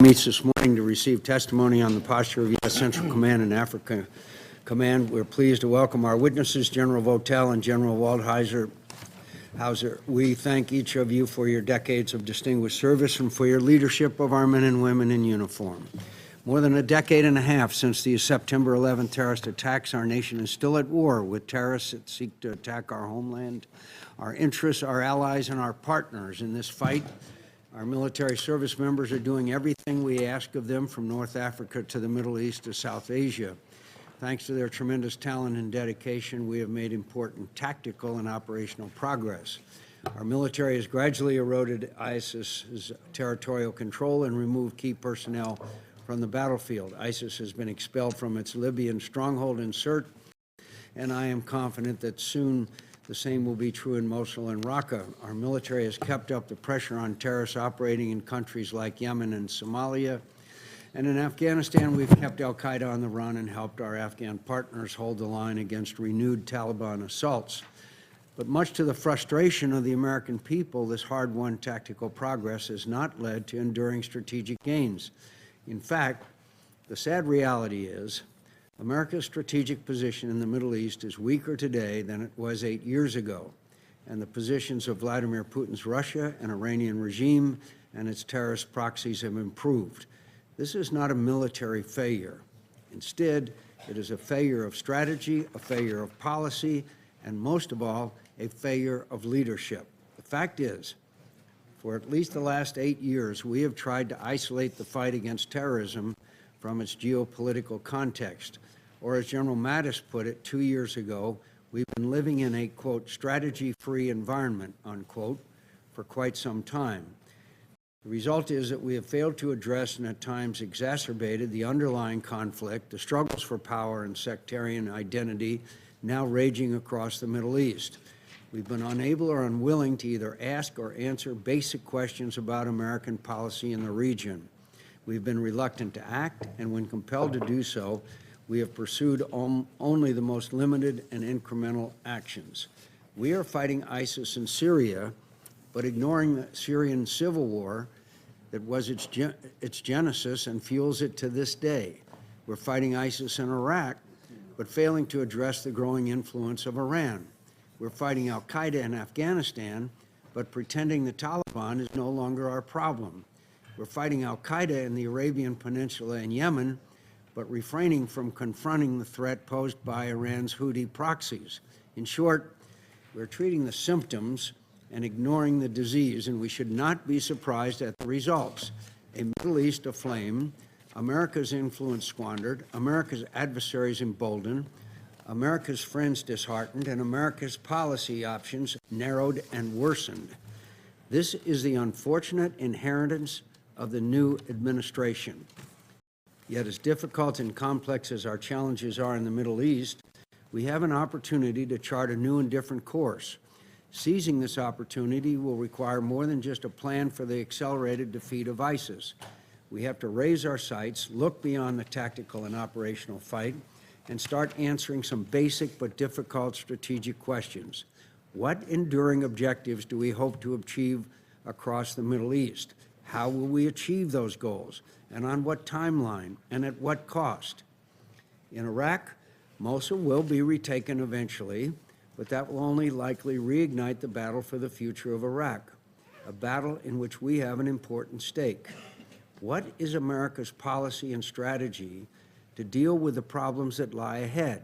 Meets this morning to receive testimony on the posture of U.S. Central Command and Africa Command. We're pleased to welcome our witnesses, General Votel and General Waldhauser. We thank each of you for your decades of distinguished service and for your leadership of our men and women in uniform. More than a decade and a half since the September 11 terrorist attacks, our nation is still at war with terrorists that seek to attack our homeland, our interests, our allies, and our partners in this fight. Our military service members are doing everything we ask of them, from North Africa to the Middle East to South Asia. Thanks to their tremendous talent and dedication, we have made important tactical and operational progress. Our military has gradually eroded ISIS's territorial control and removed key personnel from the battlefield. ISIS has been expelled from its Libyan stronghold in Sirte, and I am confident that soon the same will be true in Mosul and Raqqa. Our military has kept up the pressure on terrorists operating in countries like Yemen and Somalia. And in Afghanistan, we've kept al-Qaeda on the run and helped our Afghan partners hold the line against renewed Taliban assaults. But much to the frustration of the American people, this hard-won tactical progress has not led to enduring strategic gains. In fact, the sad reality is America's strategic position in the Middle East is weaker today than it was 8 years ago, and the positions of Vladimir Putin's Russia and Iranian regime and its terrorist proxies have improved. This is not a military failure. Instead, it is a failure of strategy, a failure of policy, and most of all, a failure of leadership. The fact is, for at least the last 8 years, we have tried to isolate the fight against terrorism from its geopolitical context. Or as General Mattis put it 2 years ago, we've been living in a, quote, strategy-free environment, unquote, for quite some time. The result is that we have failed to address and at times exacerbated the underlying conflict, the struggles for power and sectarian identity now raging across the Middle East. We've been unable or unwilling to either ask or answer basic questions about American policy in the region. We've been reluctant to act, and when compelled to do so, we have pursued only the most limited and incremental actions. We are fighting ISIS in Syria, but ignoring the Syrian civil war that was its genesis and fuels it to this day. We're fighting ISIS in Iraq, but failing to address the growing influence of Iran. We're fighting al-Qaeda in Afghanistan, but pretending the Taliban is no longer our problem. We're fighting al-Qaeda in the Arabian Peninsula and Yemen, but refraining from confronting the threat posed by Iran's Houthi proxies. In short, we're treating the symptoms and ignoring the disease, and we should not be surprised at the results. A Middle East aflame, America's influence squandered, America's adversaries emboldened, America's friends disheartened, and America's policy options narrowed and worsened. This is the unfortunate inheritance of the new administration. Yet as difficult and complex as our challenges are in the Middle East, we have an opportunity to chart a new and different course. Seizing this opportunity will require more than just a plan for the accelerated defeat of ISIS. We have to raise our sights, look beyond the tactical and operational fight, and start answering some basic but difficult strategic questions. What enduring objectives do we hope to achieve across the Middle East? How will we achieve those goals, and on what timeline, and at what cost? In Iraq, Mosul will be retaken eventually, but that will only likely reignite the battle for the future of Iraq, a battle in which we have an important stake. What is America's policy and strategy to deal with the problems that lie ahead?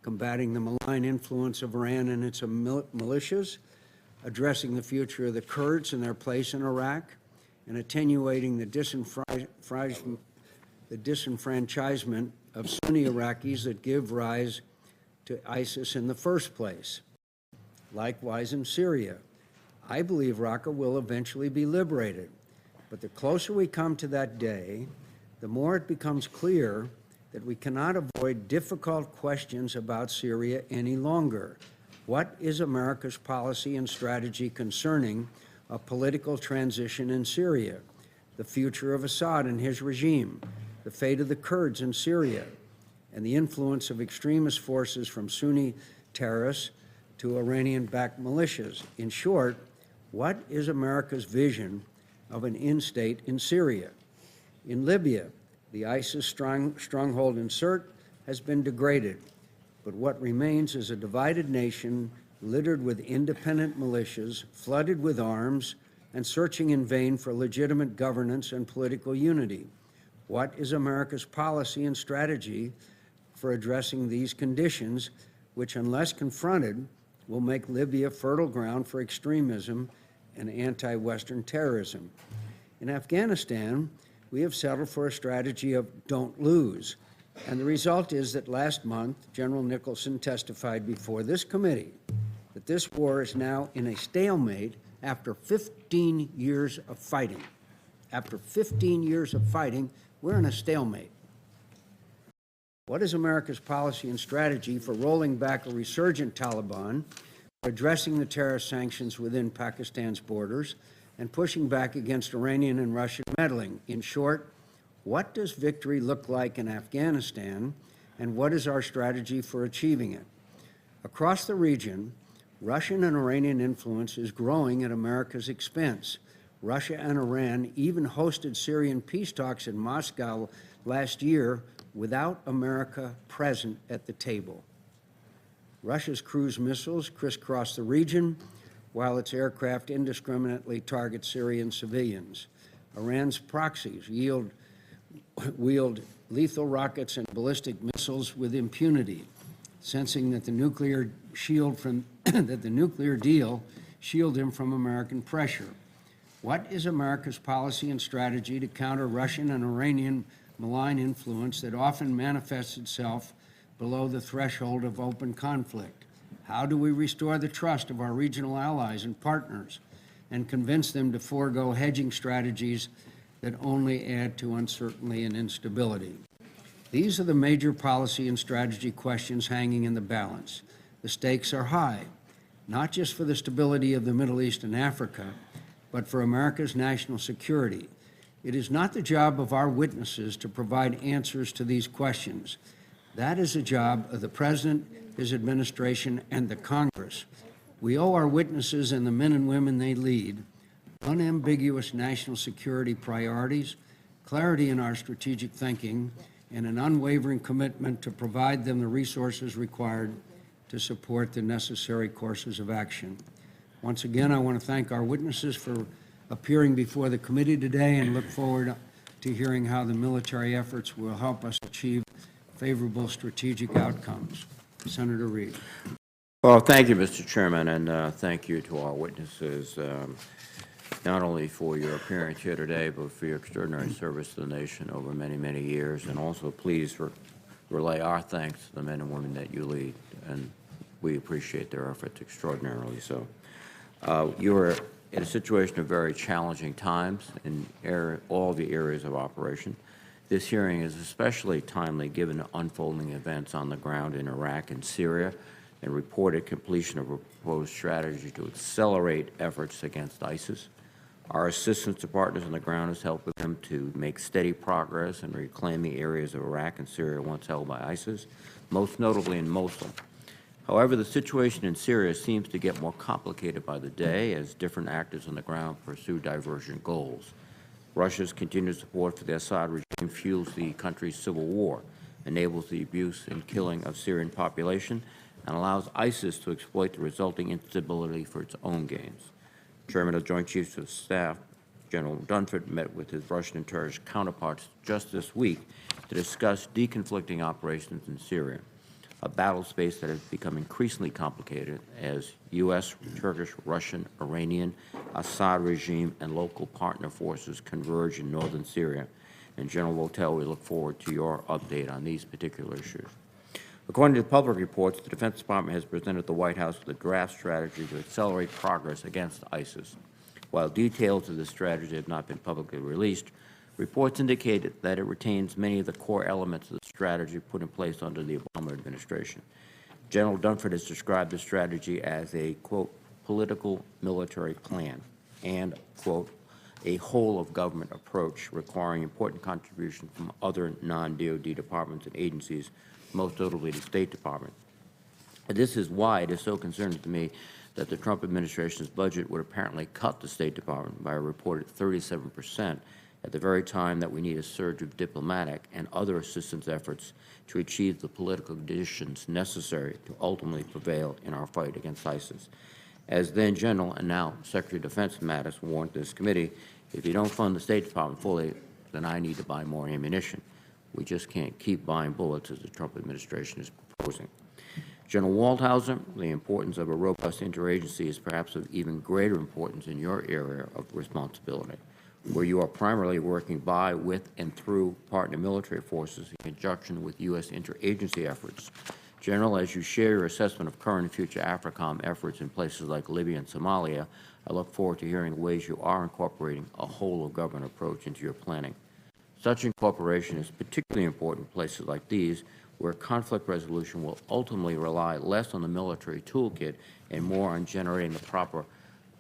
Combating the malign influence of Iran and its militias, addressing the future of the Kurds and their place in Iraq, and attenuating the disenfranchisement of Sunni Iraqis that give rise to ISIS in the first place. Likewise in Syria. I believe Raqqa will eventually be liberated, but the closer we come to that day, the more it becomes clear that we cannot avoid difficult questions about Syria any longer. What is America's policy and strategy concerning a political transition in Syria, the future of Assad and his regime, the fate of the Kurds in Syria, and the influence of extremist forces from Sunni terrorists to Iranian-backed militias? In short, what is America's vision of an end state in Syria? In Libya, the ISIS stronghold in Sirte has been degraded, but what remains is a divided nation littered with independent militias, flooded with arms, and searching in vain for legitimate governance and political unity. What is America's policy and strategy for addressing these conditions, which, unless confronted, will make Libya fertile ground for extremism and anti-Western terrorism? In Afghanistan, we have settled for a strategy of don't lose, and the result is that last month, General Nicholson testified before this committee that this war is now in a stalemate after 15 years of fighting. After 15 years of fighting, we're in a stalemate. What is America's policy and strategy for rolling back a resurgent Taliban, addressing the terrorist sanctions within Pakistan's borders, and pushing back against Iranian and Russian meddling? In short, what does victory look like in Afghanistan, and what is our strategy for achieving it? Across the region, Russian and Iranian influence is growing at America's expense. Russia and Iran even hosted Syrian peace talks in Moscow last year without America present at the table. Russia's cruise missiles crisscross the region, while its aircraft indiscriminately target Syrian civilians. Iran's proxies wield lethal rockets and ballistic missiles with impunity, sensing that the nuclear deal shielded him from American pressure. What is America's policy and strategy to counter Russian and Iranian malign influence that often manifests itself below the threshold of open conflict? How do we restore the trust of our regional allies and partners and convince them to forego hedging strategies that only add to uncertainty and instability? These are the major policy and strategy questions hanging in the balance. The stakes are high, not just for the stability of the Middle East and Africa, but for America's national security. It is not the job of our witnesses to provide answers to these questions. That is the job of the President, his administration, and the Congress. We owe our witnesses and the men and women they lead unambiguous national security priorities, clarity in our strategic thinking, and an unwavering commitment to provide them the resources required to support the necessary courses of action. Once again, I want to thank our witnesses for appearing before the committee today and look forward to hearing how the military efforts will help us achieve favorable strategic outcomes. Senator Reid. Well, thank you, Mr. Chairman, and thank you to our witnesses, not only for your appearance here today, but for your extraordinary service to the nation over many, many years. And also, please relay our thanks to the men and women that you lead, and we appreciate their efforts extraordinarily so. You are in a situation of very challenging times in all the areas of operation. This hearing is especially timely given the unfolding events on the ground in Iraq and Syria and reported completion of a proposed strategy to accelerate efforts against ISIS. Our assistance to partners on the ground has helped them to make steady progress and reclaim the areas of Iraq and Syria once held by ISIS, most notably in Mosul. However, the situation in Syria seems to get more complicated by the day as different actors on the ground pursue divergent goals. Russia's continued support for the Assad regime fuels the country's civil war, enables the abuse and killing of Syrian population, and allows ISIS to exploit the resulting instability for its own gains. Chairman of Joint Chiefs of Staff General Dunford met with his Russian and Turkish counterparts just this week to discuss deconflicting operations in Syria, a battle space that has become increasingly complicated as U.S., Turkish, Russian, Iranian, Assad regime, and local partner forces converge in northern Syria. And General Votel, we look forward to your update on these particular issues. According to the public reports, the Defense Department has presented the White House with a draft strategy to accelerate progress against ISIS. While details of this strategy have not been publicly released, reports indicated that it retains many of the core elements of the strategy put in place under the Obama administration. General Dunford has described the strategy as a, quote, political military plan and, quote, a whole-of-government approach requiring important contributions from other non-DoD departments and agencies, most notably the State Department. And this is why it is so concerning to me that the Trump administration's budget would apparently cut the State Department by a reported 37% at the very time that we need a surge of diplomatic and other assistance efforts to achieve the political conditions necessary to ultimately prevail in our fight against ISIS. As then General and now Secretary of Defense Mattis warned this committee, if you don't fund the State Department fully, then I need to buy more ammunition. We just can't keep buying bullets as the Trump administration is proposing. General Waldhauser, the importance of a robust interagency is perhaps of even greater importance in your area of responsibility, where you are primarily working by, with, and through partner military forces in conjunction with U.S. interagency efforts. General, as you share your assessment of current and future AFRICOM efforts in places like Libya and Somalia, I look forward to hearing the ways you are incorporating a whole-of-government approach into your planning. Such incorporation is particularly important in places like these, where conflict resolution will ultimately rely less on the military toolkit and more on generating the proper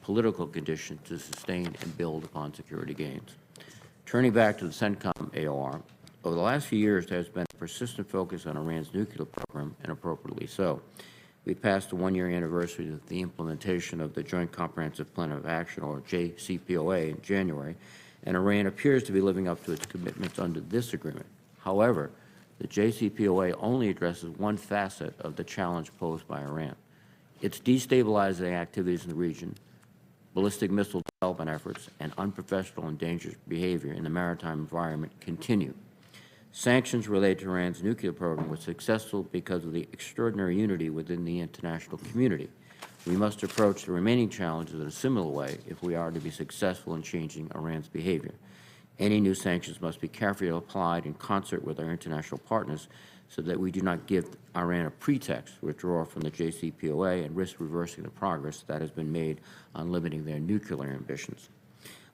political conditions to sustain and build upon security gains. Turning back to the CENTCOM AOR, over the last few years, there has been a persistent focus on Iran's nuclear program, and appropriately so. We passed the one-year anniversary of the implementation of the Joint Comprehensive Plan of Action, or JCPOA, in January, and Iran appears to be living up to its commitments under this agreement. However, the JCPOA only addresses one facet of the challenge posed by Iran. Its destabilizing activities in the region, ballistic missile development efforts, and unprofessional and dangerous behavior in the maritime environment continue. Sanctions related to Iran's nuclear program were successful because of the extraordinary unity within the international community. We must approach the remaining challenges in a similar way if we are to be successful in changing Iran's behavior. Any new sanctions must be carefully applied in concert with our international partners so that we do not give Iran a pretext to withdraw from the JCPOA and risk reversing the progress that has been made on limiting their nuclear ambitions.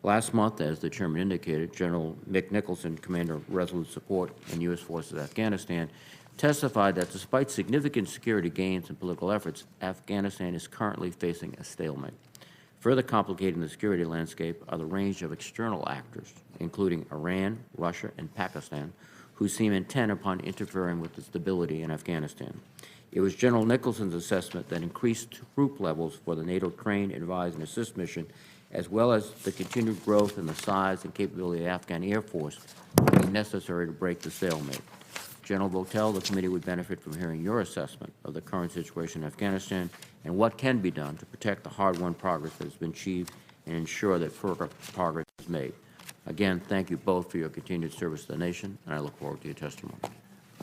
Last month, as the Chairman indicated, General Mick Nicholson, Commander of Resolute Support in U.S. Forces Afghanistan, testified that despite significant security gains and political efforts, Afghanistan is currently facing a stalemate. Further complicating the security landscape are the range of external actors, including Iran, Russia, and Pakistan, who seem intent upon interfering with the stability in Afghanistan. It was General Nicholson's assessment that increased troop levels for the NATO Train, Advise, and Assist mission, as well as the continued growth in the size and capability of the Afghan Air Force, will be necessary to break the stalemate. General Votel, the committee would benefit from hearing your assessment of the current situation in Afghanistan and what can be done to protect the hard-won progress that has been achieved and ensure that further progress is made. Again, thank you both for your continued service to the nation, and I look forward to your testimony.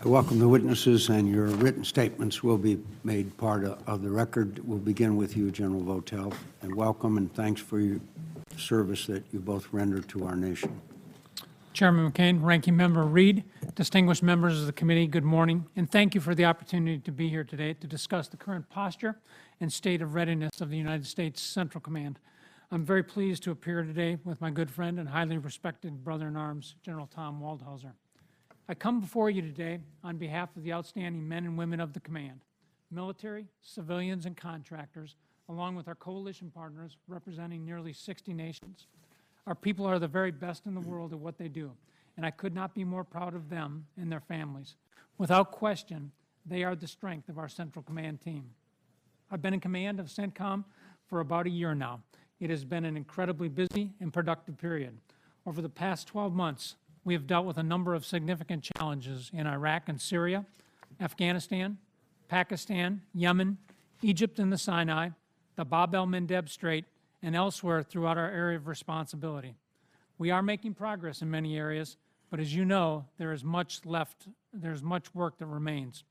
I welcome the witnesses, and your written statements will be made part of the record. We'll begin with you, General Votel, and welcome and thanks for your service that you both rendered to our nation. Chairman McCain, Ranking Member Reed, distinguished members of the committee, good morning, and thank you for the opportunity to be here today to discuss the current posture and state of readiness of the United States Central Command. I'm very pleased to appear today with my good friend and highly respected brother-in-arms, General Tom Waldhauser. I come before you today on behalf of the outstanding men and women of the command, military, civilians, and contractors, along with our coalition partners representing nearly 60 nations. Our people are the very best in the world at what they do, and I could not be more proud of them and their families. Without question, they are the strength of our Central Command team. I've been in command of CENTCOM for about a year now. It has been an incredibly busy and productive period. Over the past 12 months, we have dealt with a number of significant challenges in Iraq and Syria, Afghanistan, Pakistan, Yemen, Egypt and the Sinai, the Bab el-Mandeb Strait, and elsewhere throughout our area of responsibility. We are making progress in many areas, but as you know, there is much left, there's much work that remains.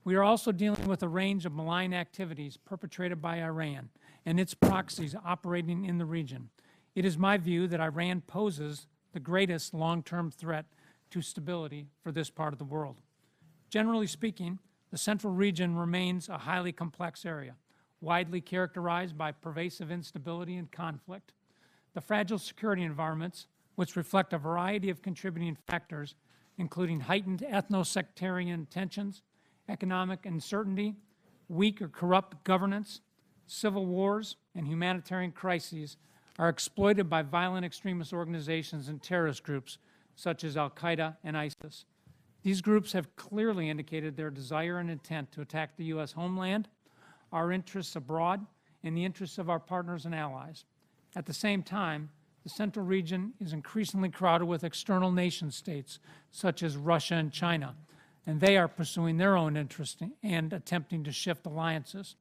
We are also dealing with a range of malign activities perpetrated by Iran and its proxies operating in the region. It is my view that Iran poses the greatest long-term threat to stability for this part of the world. Generally speaking, the central region remains a highly complex area, widely characterized by pervasive instability and conflict. The fragile security environments, which reflect a variety of contributing factors, including heightened ethno-sectarian tensions, economic uncertainty, weak or corrupt governance, civil wars, and humanitarian crises, are exploited by violent extremist organizations and terrorist groups such as al-Qaeda and ISIS. These groups have clearly indicated their desire and intent to attack the U.S. homeland, our interests abroad, and the interests of our partners and allies. At the same time, The Central region is increasingly crowded with external nation-states, such as Russia and China, and they are pursuing their own interests and attempting to shift alliances.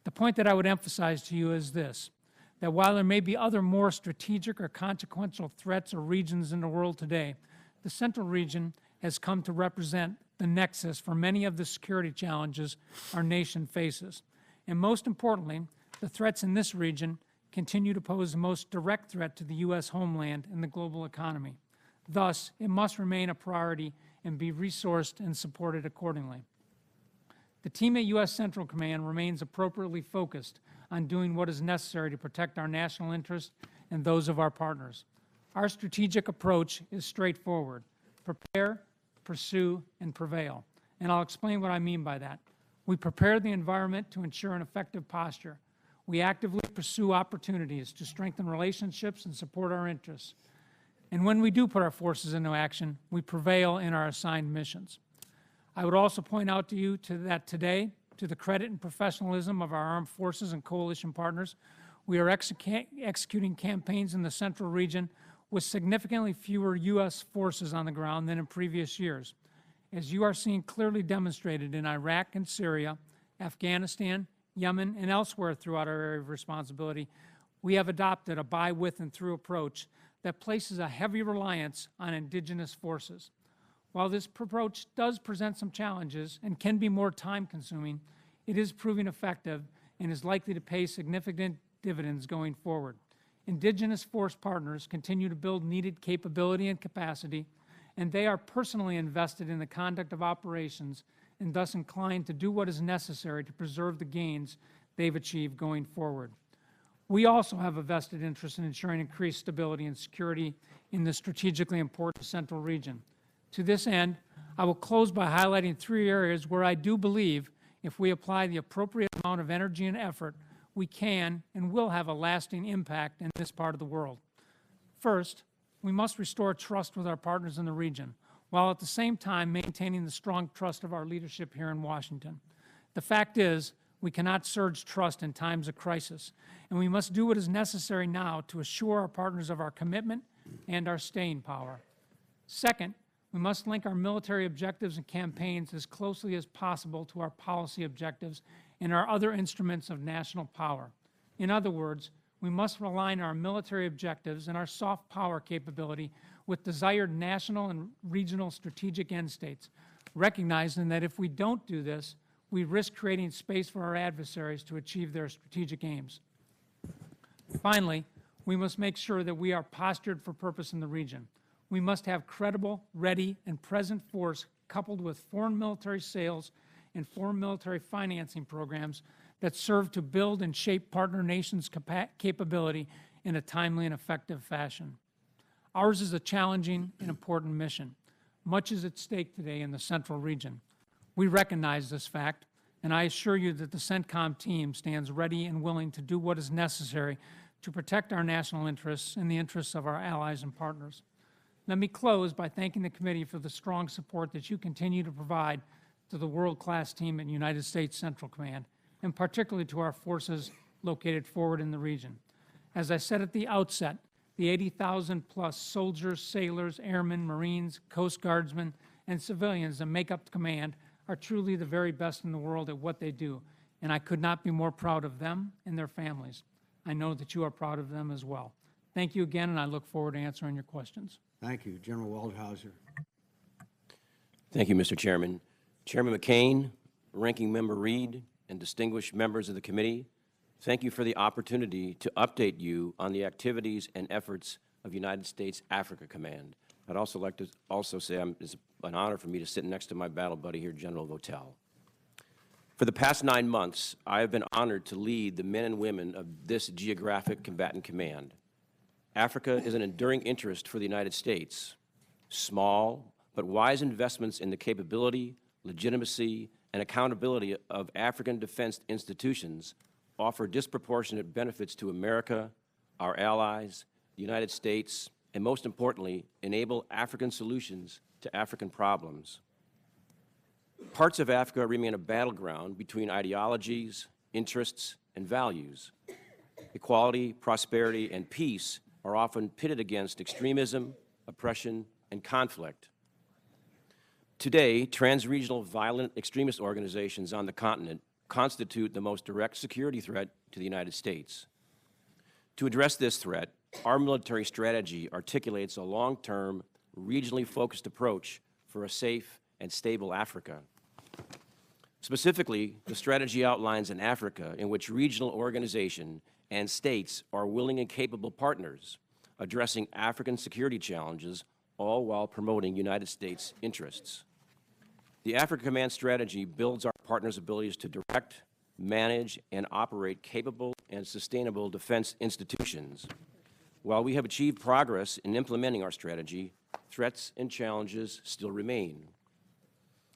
The point that I would emphasize to you is this, that while there may be other more strategic or consequential threats or regions in the world today, the Central region has come to represent the nexus for many of the security challenges our nation faces. And most importantly, the threats in this region continue to pose the most direct threat to the U.S. homeland and the global economy. Thus, it must remain a priority and be resourced and supported accordingly. The team at U.S. Central Command remains appropriately focused on doing what is necessary to protect our national interests and those of our partners. Our strategic approach is straightforward: prepare, pursue, and prevail. And I'll explain what I mean by that. We prepare the environment to ensure an effective posture. We actively pursue opportunities to strengthen relationships and support our interests. And when we do put our forces into action, we prevail in our assigned missions. I would also point out to you that today, to the credit and professionalism of our armed forces and coalition partners, we are executing campaigns in the Central region with significantly fewer U.S. forces on the ground than in previous years. As you are seeing clearly demonstrated in Iraq and Syria, Afghanistan, Yemen, and elsewhere throughout our area of responsibility, we have adopted a by, with, and through approach that places a heavy reliance on indigenous forces. While this approach does present some challenges and can be more time-consuming, it is proving effective and is likely to pay significant dividends going forward. Indigenous force partners continue to build needed capability and capacity, and they are personally invested in the conduct of operations and thus inclined to do what is necessary to preserve the gains they've achieved going forward. We also have a vested interest in ensuring increased stability and security in the strategically important Central region. To this end, I will close by highlighting 3 areas where I do believe if we apply the appropriate amount of energy and effort, we can and will have a lasting impact in this part of the world. First, we must restore trust with our partners in the region, while at the same time maintaining the strong trust of our leadership here in Washington. The fact is, we cannot surge trust in times of crisis, and we must do what is necessary now to assure our partners of our commitment and our staying power. Second, we must link our military objectives and campaigns as closely as possible to our policy objectives and our other instruments of national power. In other words, we must align our military objectives and our soft power capability with desired national and regional strategic end states, recognizing that if we don't do this, we risk creating space for our adversaries to achieve their strategic aims. Finally, we must make sure that we are postured for purpose in the region. We must have credible, ready, and present force coupled with foreign military sales and foreign military financing programs that serve to build and shape partner nations' capability in a timely and effective fashion. Ours is a challenging and important mission. Much is at stake today in the Central region. We recognize this fact, and I assure you that the CENTCOM team stands ready and willing to do what is necessary to protect our national interests and the interests of our allies and partners. Let me close by thanking the committee for the strong support that you continue to provide to the world-class team at United States Central Command, and particularly to our forces located forward in the region. As I said at the outset, the 80,000-plus soldiers, sailors, airmen, Marines, Coast Guardsmen, and civilians that make up the command are truly the very best in the world at what they do, and I could not be more proud of them and their families. I know that you are proud of them as well. Thank you again, and I look forward to answering your questions. Thank you. General Waldhauser. Thank you, Mr. Chairman. Chairman McCain, Ranking Member Reed, and distinguished members of the committee, thank you for the opportunity to update you on the activities and efforts of United States Africa Command. I'd also like to say it's an honor for me to sit next to my battle buddy here, General Votel. For the past 9 months, I have been honored to lead the men and women of this geographic combatant command. Africa is an enduring interest for the United States. Small but wise investments in the capability, legitimacy, and accountability of African defense institutions offer disproportionate benefits to America, our allies, the United States, and most importantly, enable African solutions to African problems. Parts of Africa remain a battleground between ideologies, interests, and values. Equality, prosperity, and peace are often pitted against extremism, oppression, and conflict. Today, trans-regional violent extremist organizations on the continent constitute the most direct security threat to the United States. To address this threat, our military strategy articulates a long-term, regionally focused approach for a safe and stable Africa. Specifically, the strategy outlines an Africa in which regional organizations and states are willing and capable partners addressing African security challenges, all while promoting United States interests. The Africa Command strategy builds our partners' abilities to direct, manage, and operate capable and sustainable defense institutions. While we have achieved progress in implementing our strategy, threats and challenges still remain.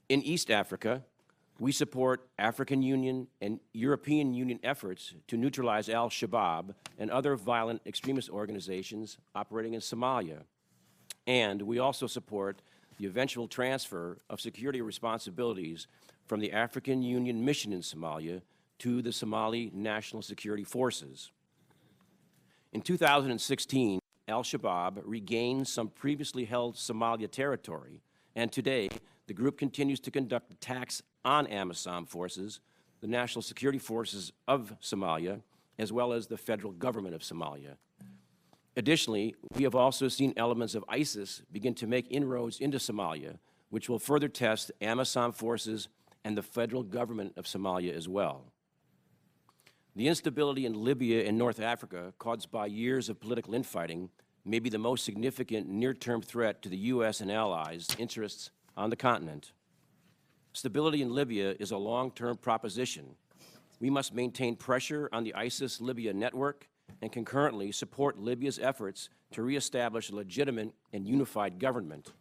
In East Africa, we support African Union and European Union efforts to neutralize al-Shabaab and other violent extremist organizations operating in Somalia. And we also support the eventual transfer of security responsibilities from the African Union mission in Somalia to the Somali National Security Forces. In 2016, al-Shabaab regained some previously held Somalia territory, and today the group continues to conduct attacks on AMISOM forces, the National Security Forces of Somalia, as well as the federal government of Somalia. Additionally, we have also seen elements of ISIS begin to make inroads into Somalia, which will further test AMISOM forces and the federal government of Somalia as well. The instability in Libya and North Africa, caused by years of political infighting, may be the most significant near-term threat to the U.S. and allies' interests on the continent. Stability in Libya is a long-term proposition. We must maintain pressure on the ISIS-Libya network and concurrently support Libya's efforts to reestablish a legitimate and unified government.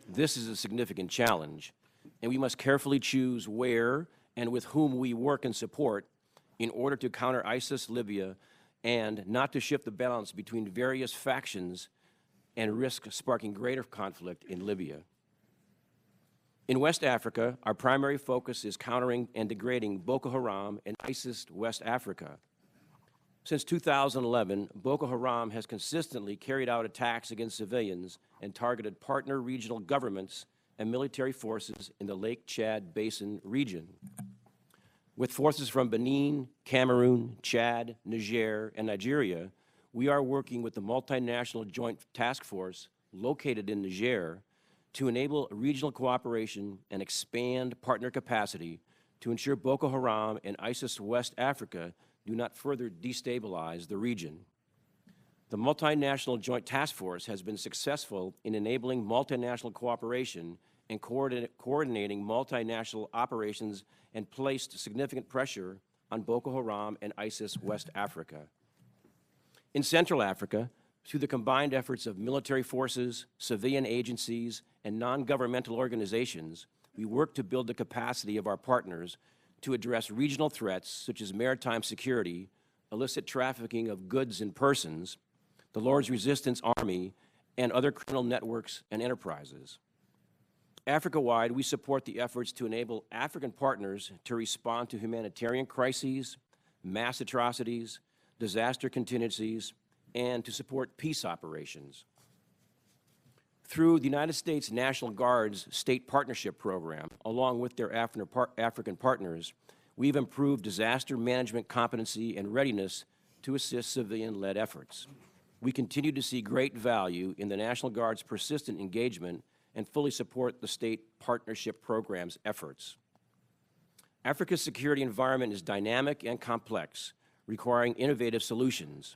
This is a significant challenge, and we must carefully choose where and with whom we work and support in order to counter ISIS-Libya and not to shift the balance between various factions and risk sparking greater conflict in Libya. In West Africa, our primary focus is countering and degrading Boko Haram and ISIS West Africa. Since 2011, Boko Haram has consistently carried out attacks against civilians and targeted partner regional governments and military forces in the Lake Chad Basin region. With forces from Benin, Cameroon, Chad, Niger, and Nigeria, we are working with the multinational joint task force located in Niger to enable regional cooperation and expand partner capacity to ensure Boko Haram and ISIS West Africa do not further destabilize the region. The multinational joint task force has been successful in enabling multinational cooperation and coordinating multinational operations and placed significant pressure on Boko Haram and ISIS West Africa. In Central Africa, through the combined efforts of military forces, civilian agencies, and non-governmental organizations, we work to build the capacity of our partners to address regional threats such as maritime security, illicit trafficking of goods and persons, the Lord's Resistance Army, and other criminal networks and enterprises. Africa-wide, we support the efforts to enable African partners to respond to humanitarian crises, mass atrocities, disaster contingencies, and to support peace operations. Through the United States National Guard's State Partnership Program, along with their African partners, we've improved disaster management competency and readiness to assist civilian-led efforts. We continue to see great value in the National Guard's persistent engagement and fully support the State Partnership Program's efforts. Africa's security environment is dynamic and complex, requiring innovative solutions.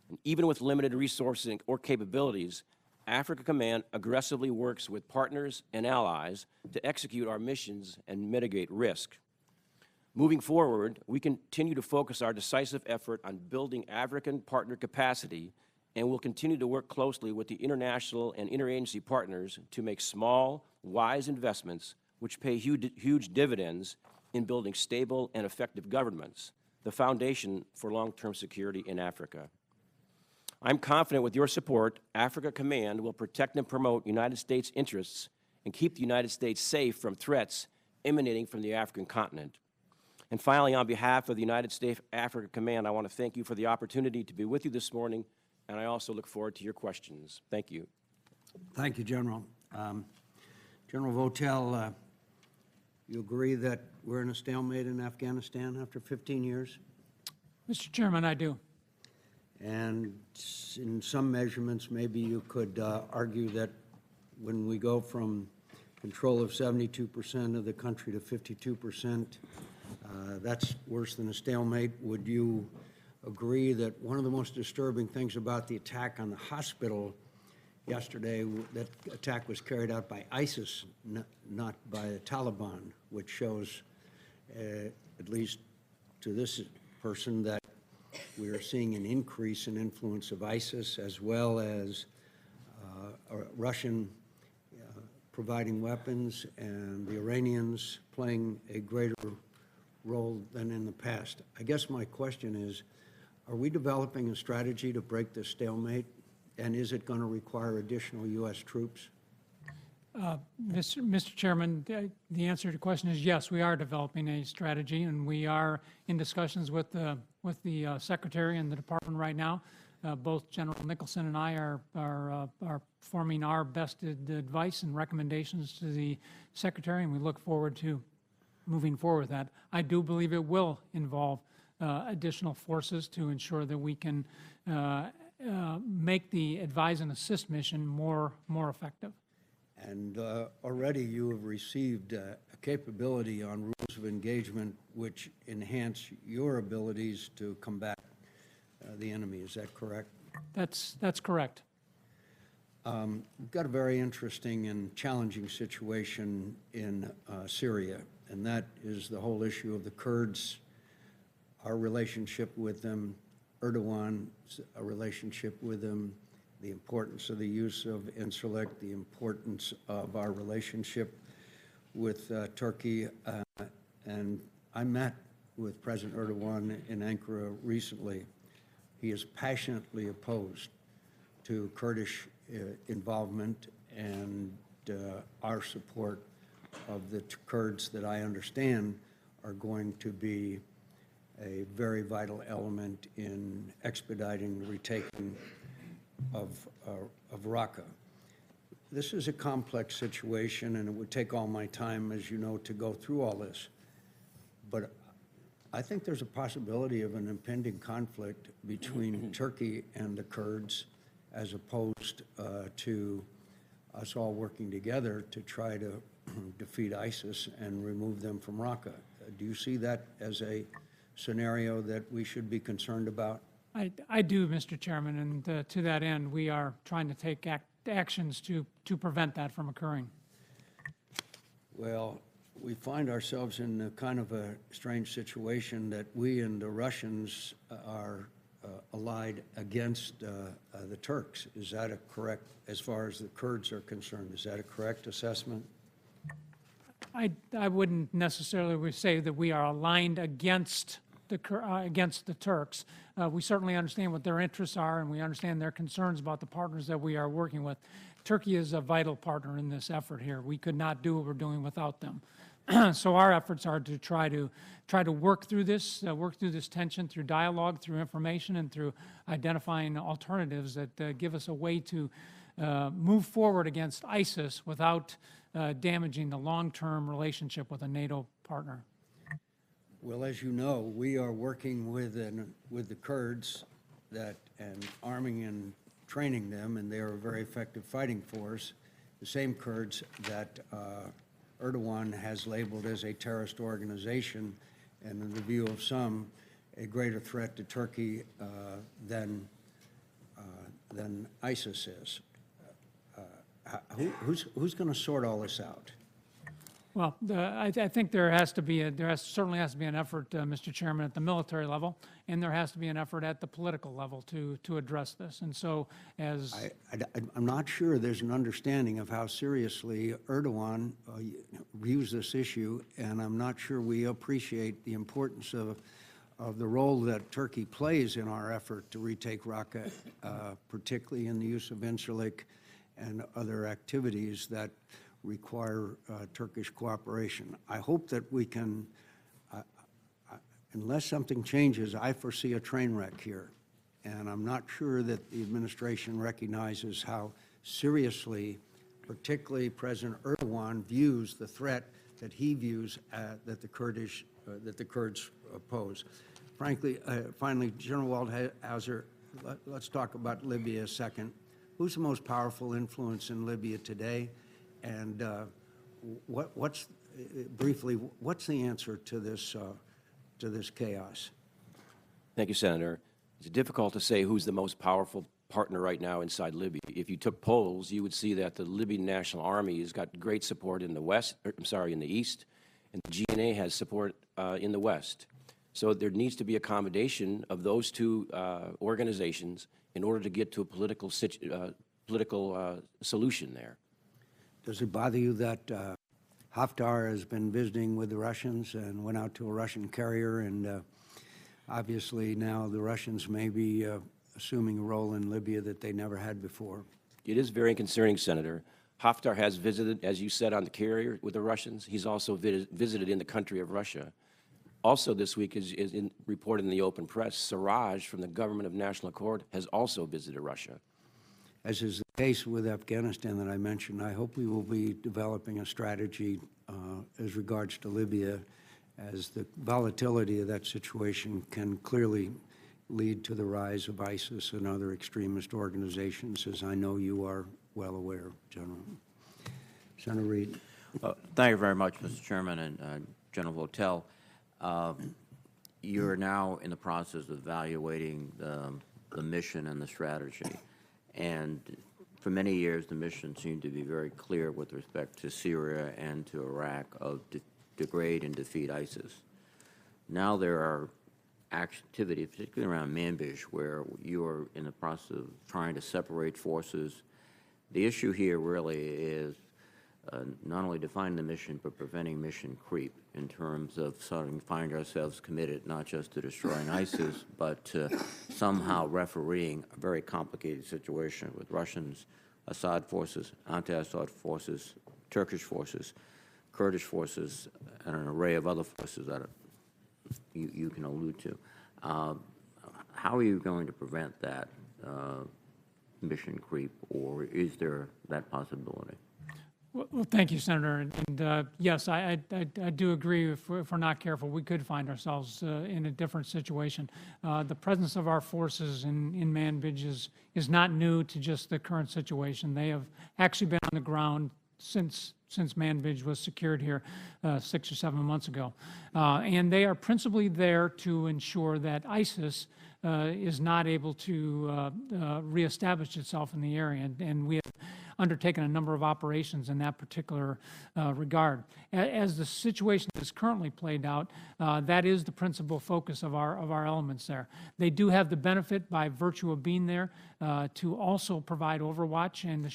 And even with limited resources or capabilities, Africa Command aggressively works with partners and allies to execute our missions and mitigate risk. Moving forward, we continue to focus our decisive effort on building African partner capacity and will continue to work closely with the international and interagency partners to make small, wise investments which pay huge dividends in building stable and effective governments, the foundation for long-term security in Africa. I'm confident with your support, Africa Command will protect and promote United States interests and keep the United States safe from threats emanating from the African continent. And finally, on behalf of the United States Africa Command, I want to thank you for the opportunity to be with you this morning and I also look forward to your questions. Thank you. Thank you, General. General Votel, you agree that we're in a stalemate in Afghanistan after 15 years? Mr. Chairman, I do. And in some measurements, maybe you could argue that when we go from control of 72% of the country to 52%, that's worse than a stalemate. Would you agree that one of the most disturbing things about the attack on the hospital yesterday, that attack was carried out by ISIS, not by the Taliban, which shows, at least to this person, that we are seeing an increase in influence of ISIS as well as Russian providing weapons and the Iranians playing a greater role than in the past. I guess my question is, are we developing a strategy to break this stalemate, and is it going to require additional U.S. troops? Mr. Chairman, the answer to the question is yes, we are developing a strategy, and we are in discussions with the Secretary and the Department right now. Both General Nicholson and I are forming our best advice and recommendations to the Secretary, and we look forward to moving forward with that. I do believe it will involve additional forces to ensure that we can make the advise and assist mission more effective. And already you have received a capability on rules of engagement which enhance your abilities to combat the enemy. Is that correct? That's correct. We've got a very interesting and challenging situation in Syria, and that is the whole issue of the Kurds, our relationship with them, Erdogan's relationship with them, the importance of the use of Incirlik, the importance of our relationship with Turkey. And I met with President Erdogan in Ankara recently. He is passionately opposed to Kurdish involvement, and our support of the Kurds, that I understand, are going to be a very vital element in expediting the retaking of Raqqa. This is a complex situation, and it would take all my time, as you know, to go through all this. But I think there's a possibility of an impending conflict between Turkey and the Kurds, as opposed to us all working together to try to defeat ISIS and remove them from Raqqa. Do you see that as a scenario that we should be concerned about? I do, Mr. Chairman, and to that end, we are trying to take actions to prevent that from occurring. Well, we find ourselves in a kind of a strange situation that we and the Russians are allied against the Turks. Is that a correct, as far as the Kurds are concerned, is that a correct assessment? I wouldn't necessarily say that we are aligned against the Turks. We certainly understand what their interests are, and we understand their concerns about the partners that we are working with. Turkey is a vital partner in this effort here. We could not do what we're doing without them. So our efforts are to try to work through this tension through dialogue, through information, and through identifying alternatives that give us a way to move forward against ISIS without damaging the long-term relationship with a NATO partner. Well, as you know, we are working with the Kurds and arming and training them, and they are a very effective fighting force, the same Kurds that Erdogan has labeled as a terrorist organization, and in the view of some, a greater threat to Turkey than ISIS is. Who's going to sort all this out? Well, I think there certainly has to be an effort, Mr. Chairman, at the military level, and there has to be an effort at the political level to address this. And so, I'm not sure there's an understanding of how seriously Erdogan views this issue, and I'm not sure we appreciate the importance of the role that Turkey plays in our effort to retake Raqqa, particularly in the use of Incirlik and other activities that require Turkish cooperation. I hope that we can, unless something changes, I foresee a train wreck here. and I'm not sure that the administration recognizes how seriously, particularly President Erdogan, views the threat that he views that the Kurds pose. Frankly, finally, General Waldhauser, let's talk about Libya a second. Who's the most powerful influence in Libya today? And briefly, what's the answer to this chaos? Thank you, Senator. It's difficult to say who's the most powerful partner right now inside Libya. If you took polls, you would see that the Libyan National Army has got great support in the in the east, and the GNA has support in the west. So there needs to be accommodation of those two organizations in order to get to a political solution there. Does it bother you that Haftar has been visiting with the Russians and went out to a Russian carrier, and obviously now the Russians may be assuming a role in Libya that they never had before? It is very concerning, Senator. Haftar has visited, as you said, on the carrier with the Russians. He's also visited in the country of Russia. Also this week is reported in the open press, Siraj from the Government of National Accord has also visited Russia. As is the case with Afghanistan that I mentioned, I hope we will be developing a strategy as regards to Libya, as the volatility of that situation can clearly lead to the rise of ISIS and other extremist organizations, as I know you are well aware, General. Senator Reid. Thank you very much, Mr. Chairman and General Votel. You're now in the process of evaluating the mission and the strategy. And for many years, the mission seemed to be very clear with respect to Syria and to Iraq of degrade and defeat ISIS. Now there are activities, particularly around Manbij, where you are in the process of trying to separate forces. The issue here really is not only defining the mission, but preventing mission creep in terms of starting to find ourselves committed not just to destroying ISIS, but to somehow refereeing a very complicated situation with Russians, Assad forces, anti-Assad forces, Turkish forces, Kurdish forces, and an array of other forces that you can allude to. How are you going to prevent that mission creep, or is there that possibility? Well, thank you, Senator. And yes, I do agree. If we're not careful, we could find ourselves in a different situation. The presence of our forces in Manbij is not new to just the current situation. They have actually been on the ground since Manbij was secured here 6 or 7 months ago. And they are principally there to ensure that ISIS is not able to reestablish itself in the area. And we have undertaken a number of operations in that particular regard. As the situation is currently played out, that is the principal focus of our elements there. They do have the benefit, by virtue of being there, to also provide overwatch and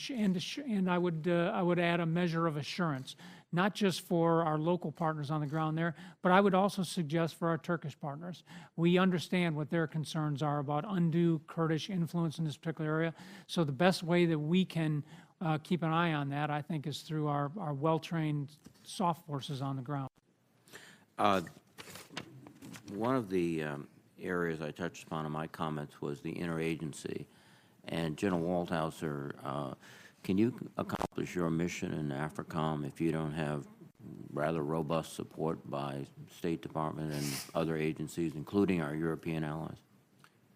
I would add a measure of assurance, not just for our local partners on the ground there, but I would also suggest for our Turkish partners. We understand what their concerns are about undue Kurdish influence in this particular area. So the best way that we can keep an eye on that, I think, is through our well-trained soft forces on the ground. One of the areas I touched upon in my comments was the interagency. And General Waldhauser, can you accomplish your mission in AFRICOM if you don't have rather robust support by State Department and other agencies, including our European allies?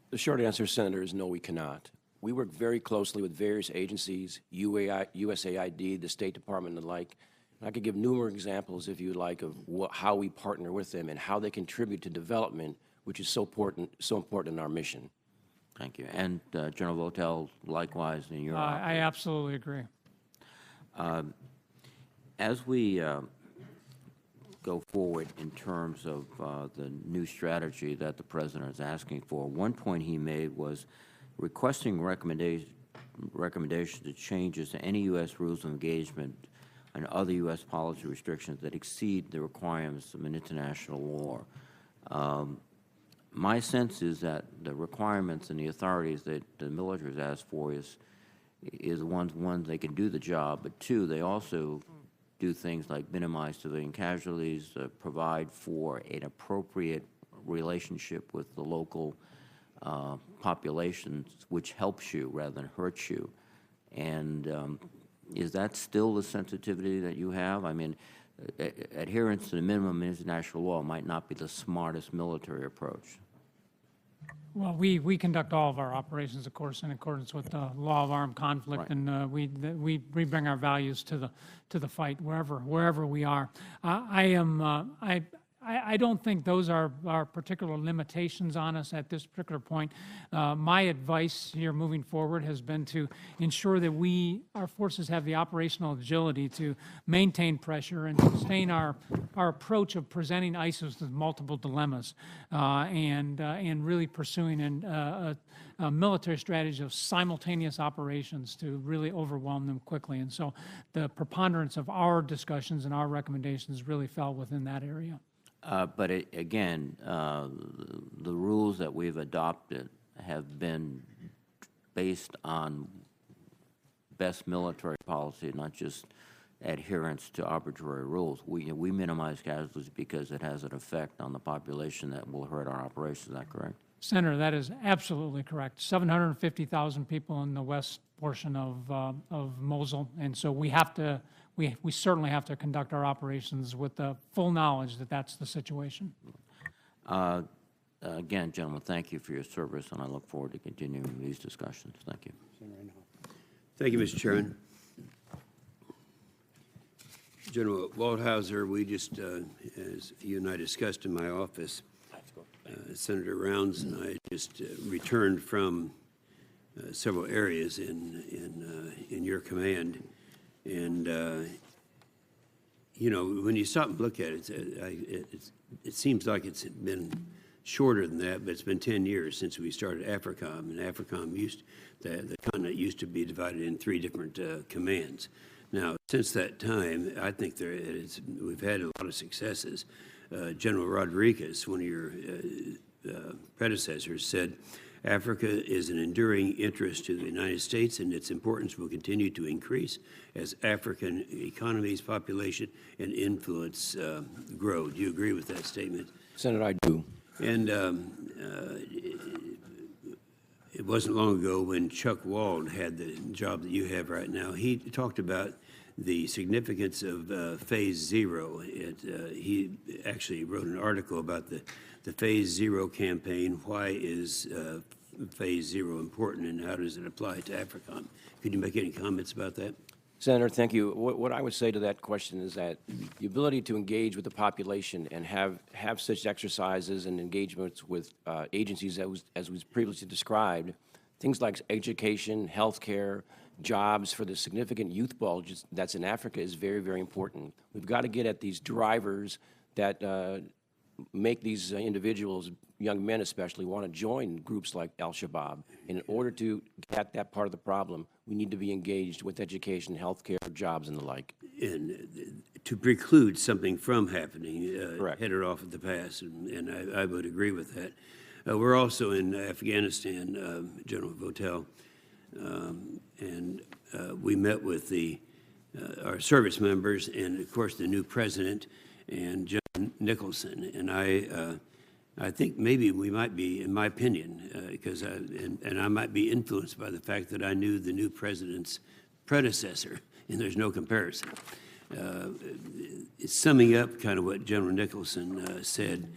The short answer, Senator, is no, we cannot. We work very closely with various agencies, USAID, the State Department, and the like. And I could give numerous examples, if you like, of how we partner with them and how they contribute to development, which is so important in our mission. Thank you. And General Votel, likewise in your office. I absolutely agree. As we go forward in terms of the new strategy that the President is asking for, one point he made was requesting recommendations to changes to any U.S. rules of engagement and other U.S. policy restrictions that exceed the requirements of an international law. My sense is that the requirements and the authorities that the military has asked for is one, they can do the job, but two, they also do things like minimize civilian casualties, provide for an appropriate relationship with the local populations, which helps you rather than hurts you. And is that still the sensitivity that you have? I mean, adherence to the minimum international law might not be the smartest military approach. Well, we conduct all of our operations, of course, in accordance with the law of armed conflict, Right. and we bring our values to the fight wherever we are. I don't think those are particular limitations on us at this particular point. My advice here moving forward has been to ensure that our forces have the operational agility to maintain pressure and sustain our approach of presenting ISIS with multiple dilemmas and really pursuing a military strategy of simultaneous operations to really overwhelm them quickly. And so the preponderance of our discussions and our recommendations really fell within that area. But again, the rules that we've adopted have been based on best military policy, not just adherence to arbitrary rules. We minimize casualties because it has an effect on the population that will hurt our operations. Is that correct? Senator, that is absolutely correct. 750,000 people in the west portion of Mosul, and so we certainly have to conduct our operations with the full knowledge that that's the situation. Again, gentlemen, thank you for your service, and I look forward to continuing these discussions. Thank you. Thank you, Mr. Chairman. General Waldhauser, we just, as you and I discussed in my office, Senator Rounds and I just returned from several areas in your command, and you know, when you stop and look at it, it seems like it's been shorter than that, but it's been 10 years since we started AFRICOM, and AFRICOM the continent used to be divided in 3 different commands. Now, since that time, I think we've had a lot of successes. General Rodriguez, one of your predecessors, said, Africa is an enduring interest to the United States, and its importance will continue to increase as African economies, population, and influence grow. Do you agree with that statement? Senator, I do. And it wasn't long ago when Chuck Wald had the job that you have right now. He talked about the significance of Phase Zero. He actually wrote an article about the Phase Zero campaign. Why is Phase Zero important, and how does it apply to AFRICOM? Could you make any comments about that? Senator, thank you. What I would say to that question is that the ability to engage with the population and have such exercises and engagements with agencies as was previously described, things like education, healthcare, jobs for the significant youth bulge that's in Africa is very, very important. We've got to get at these drivers that make these individuals, young men especially, want to join groups like Al-Shabaab. In order to get that part of the problem, we need to be engaged with education, healthcare, jobs, and the like. And to preclude something from happening, Correct. headed off at the pass, and I would agree with that. We're also in Afghanistan, General Votel, and we met with our service members and, of course, the new president and John Nicholson. And I think maybe we might be, in my opinion, because I might be influenced by the fact that I knew the new president's predecessor, and there's no comparison. It's summing up kind of what General Nicholson said.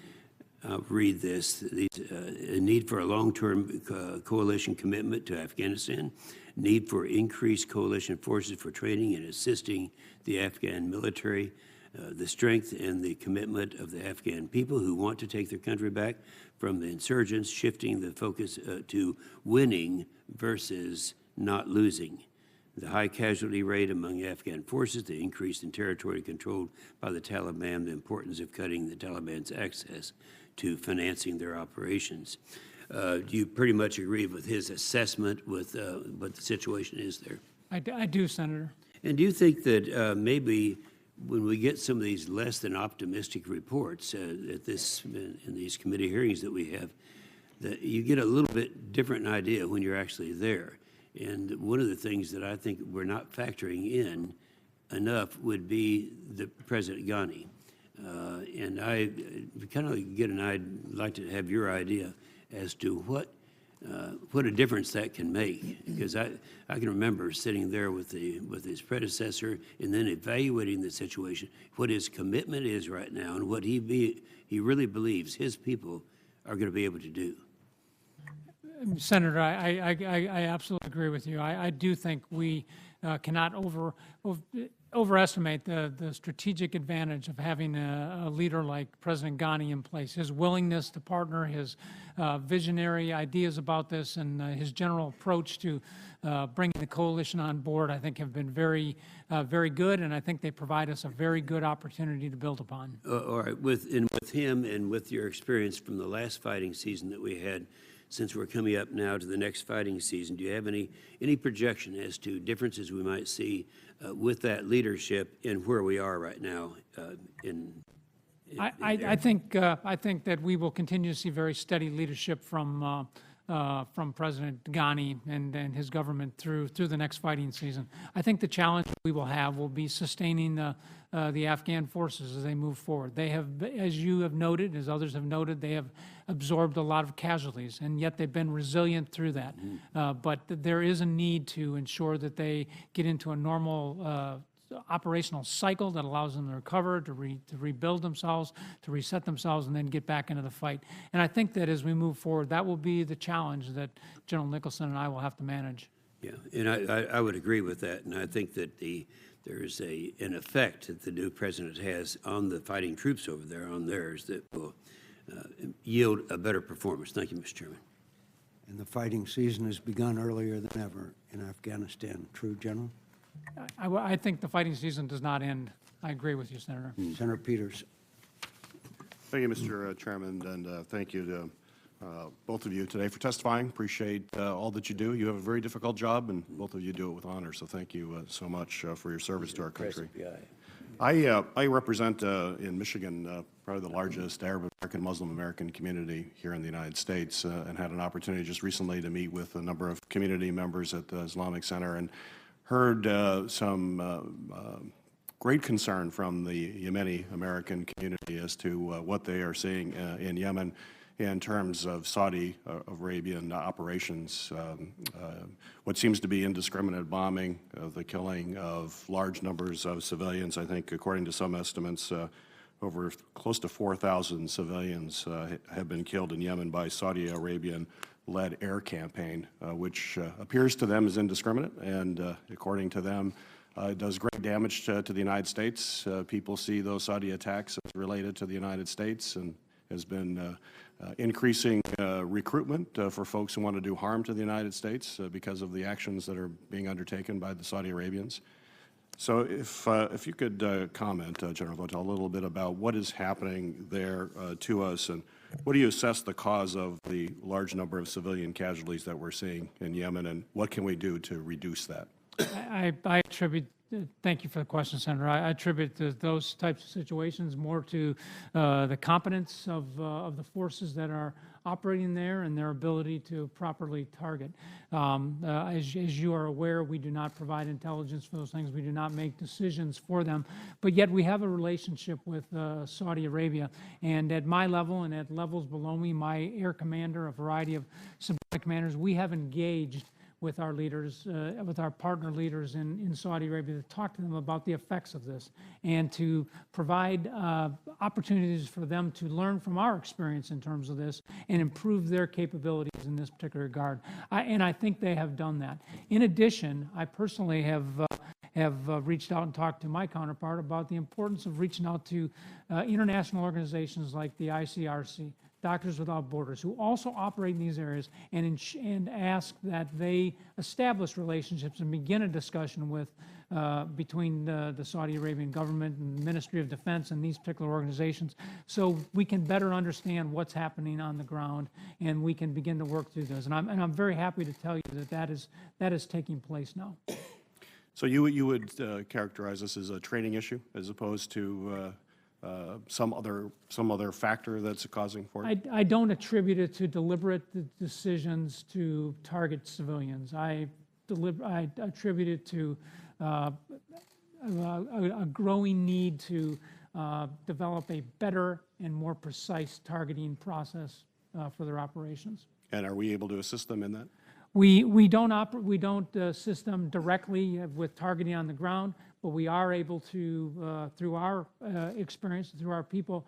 I'll read this. A need for a long-term coalition commitment to Afghanistan, need for increased coalition forces for training and assisting the Afghan military, the strength and the commitment of the Afghan people who want to take their country back from the insurgents, shifting the focus to winning versus not losing. The high casualty rate among Afghan forces, the increase in territory controlled by the Taliban, the importance of cutting the Taliban's access to financing their operations. Do you pretty much agree with his assessment with what the situation is there? I do, Senator. And do you think that maybe when we get some of these less than optimistic reports in these committee hearings that we have, that you get a little bit different idea when you're actually there? And one of the things that I think we're not factoring in enough would be the President Ghani. And I kind of I'd like to have your idea as to what what a difference that can make. Because I can remember sitting there with his predecessor and then evaluating the situation, what his commitment is right now, and what he really believes his people are going to be able to do. Senator, I absolutely agree with you. I do think we cannot overestimate the strategic advantage of having a leader like President Ghani in place. His willingness to partner, his visionary ideas about this, and his general approach to bringing the coalition on board, I think, have been very good, and I think they provide us a very good opportunity to build upon. All right, with him and with your experience from the last fighting season that we had, since we're coming up now to the next fighting season, do you have any projection as to differences we might see with that leadership and where we are right now I think that we will continue to see very steady leadership from President Ghani and his government through the next fighting season. I think the challenge we will have will be sustaining the Afghan forces as they move forward. They have, as you have noted, as others have noted, they have absorbed a lot of casualties, and yet they've been resilient through that. But there is a need to ensure that they get into a normal operational cycle that allows them to recover, to rebuild themselves, to reset themselves, and then get back into the fight. And I think that as we move forward, that will be the challenge that General Nicholson and I will have to manage. Yeah, and I would agree with that, and I think that there's an effect that the new president has on the fighting troops over there, on theirs, that will yield a better performance. Thank you, Mr. Chairman. And the fighting season has begun earlier than ever in Afghanistan. True, General? I think the fighting season does not end. I agree with you, Senator. Senator Peters. Thank you, Mr. Chairman, and thank you to both of you today for testifying. Appreciate all that you do. You have a very difficult job, and both of you do it with honor, so thank you so much for your service to our country. I represent in Michigan probably the largest Arab American, Muslim American community here in the United States, and had an opportunity just recently to meet with a number of community members at the Islamic Center and heard some great concern from the Yemeni American community as to what they are seeing in Yemen in terms of Saudi Arabian operations, what seems to be indiscriminate bombing, the killing of large numbers of civilians. I think, according to some estimates, over close to 4,000 civilians have been killed in Yemen by Saudi Arabian-led air campaign, which appears to them as indiscriminate, and according to them, it does great damage to the United States. People see those Saudi attacks as related to the United States, and has been increasing recruitment for folks who want to do harm to the United States because of the actions that are being undertaken by the Saudi Arabians. So if you could comment, General Votel, a little bit about what is happening there to us, and what do you assess the cause of the large number of civilian casualties that we're seeing in Yemen, and what can we do to reduce that? I attribute, thank you for the question, Senator. I attribute those types of situations more to the competence of the forces that are operating there and their ability to properly target. As you are aware, we do not provide intelligence for those things. We do not make decisions for them. But yet we have a relationship with Saudi Arabia. And at my level and at levels below me, my air commander, a variety of subordinate commanders, we have engaged with our leaders, with our partner leaders in Saudi Arabia, to talk to them about the effects of this and to provide opportunities for them to learn from our experience in terms of this and improve their capabilities in this particular regard. And I think they have done that. In addition, I personally have reached out and talked to my counterpart about the importance of reaching out to international organizations like the ICRC, Doctors Without Borders, who also operate in these areas, and ask that they establish relationships and begin a discussion with between the Saudi Arabian government and Ministry of Defense and these particular organizations, so we can better understand what's happening on the ground and we can begin to work through this. And I'm very happy to tell you that is taking place now. So you would characterize this as a training issue as opposed to some other factor that's causing for it? I don't attribute it to deliberate decisions to target civilians. I attribute it to a growing need to develop a better and more precise targeting process for their operations. And are we able to assist them in that? We don't assist them directly with targeting on the ground, but we are able to, through our experience, through our people,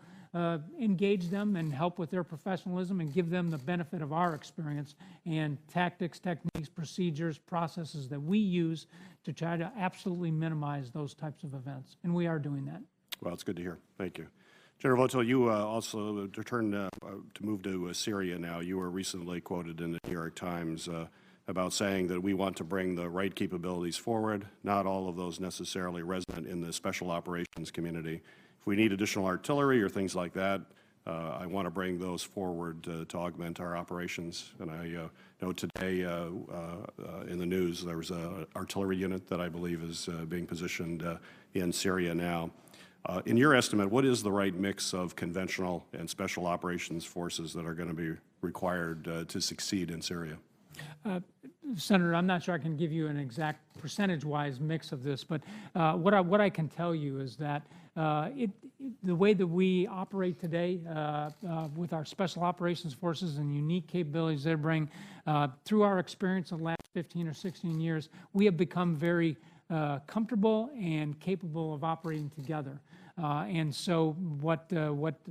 engage them and help with their professionalism and give them the benefit of our experience and tactics, techniques, procedures, processes that we use to try to absolutely minimize those types of events. And we are doing that. Well, it's good to hear. Thank you. General Votel, you also returned to move to Syria now. You were recently quoted in the New York Times about saying that we want to bring the right capabilities forward, not all of those necessarily resident in the special operations community. If we need additional artillery or things like that, I want to bring those forward to augment our operations. And I know today in the news there was an artillery unit that I believe is being positioned in Syria now. In your estimate, what is the right mix of conventional and special operations forces that are going to be required to succeed in Syria? Senator, I'm not sure I can give you an exact percentage-wise mix of this, but what I can tell you is that the way that we operate today with our special operations forces and unique capabilities they bring, through our experience in the last 15 or 16 years, we have become very comfortable and capable of operating together. And so what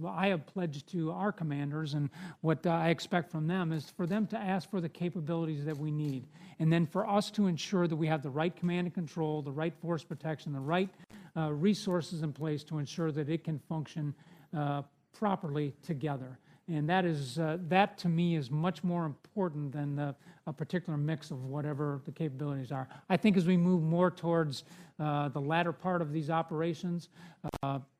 I have pledged to our commanders and what I expect from them is for them to ask for the capabilities that we need. And then for us to ensure that we have the right command and control, the right force protection, the right resources in place to ensure that it can function properly together. And that to me is much more important than a particular mix of whatever the capabilities are. I think as we move more towards the latter part of these operations,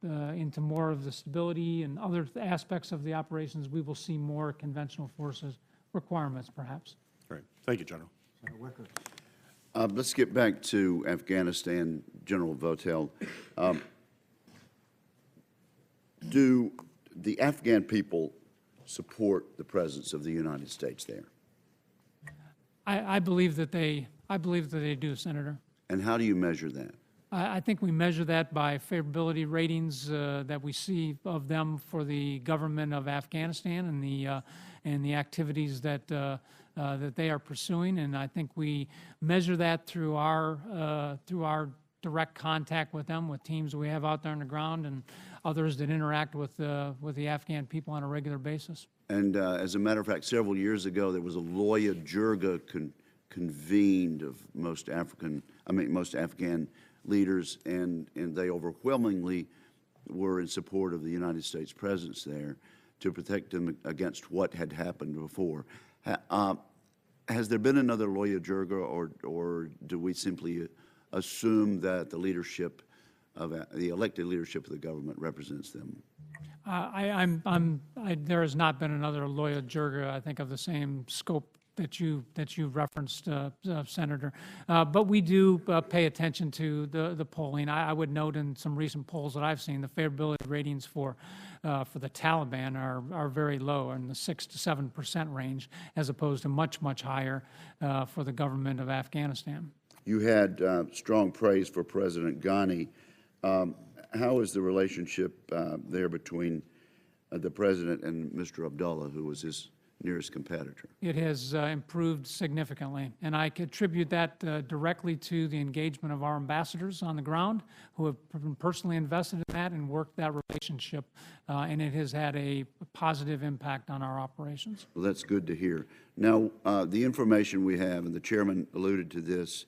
into more of the stability and other aspects of the operations, we will see more conventional forces requirements, perhaps. Great. Thank you, General. Let's get back to Afghanistan, General Votel. Do the Afghan people support the presence of the United States there? I believe that they do, Senator. And how do you measure that? I think we measure that by favorability ratings that we see of them for the government of Afghanistan and the activities that they are pursuing. And I think we measure that through our direct contact with them, with teams we have out there on the ground, and others that interact with the Afghan people on a regular basis. And as a matter of fact, several years ago, there was a Loya Jirga convened of most Afghan leaders, and they overwhelmingly were in support of the United States presence there to protect them against what had happened before. Has there been another Loya Jirga, or do we simply assume that the leadership of the elected leadership of the government represents them? There has not been another Loya Jirga, I think, of the same scope that you referenced, Senator. But we do pay attention to the polling. I would note in some recent polls that I've seen, the favorability ratings for the Taliban are very low, in the 6 to 7% range, as opposed to much higher for the government of Afghanistan. You had strong praise for President Ghani. How is the relationship there between the president and Mr. Abdullah, who was his nearest competitor? It has improved significantly, and I attribute that directly to the engagement of our ambassadors on the ground, who have been personally invested in that and worked that relationship, and it has had a positive impact on our operations. Well, that's good to hear. Now, the information we have, and the chairman alluded to this,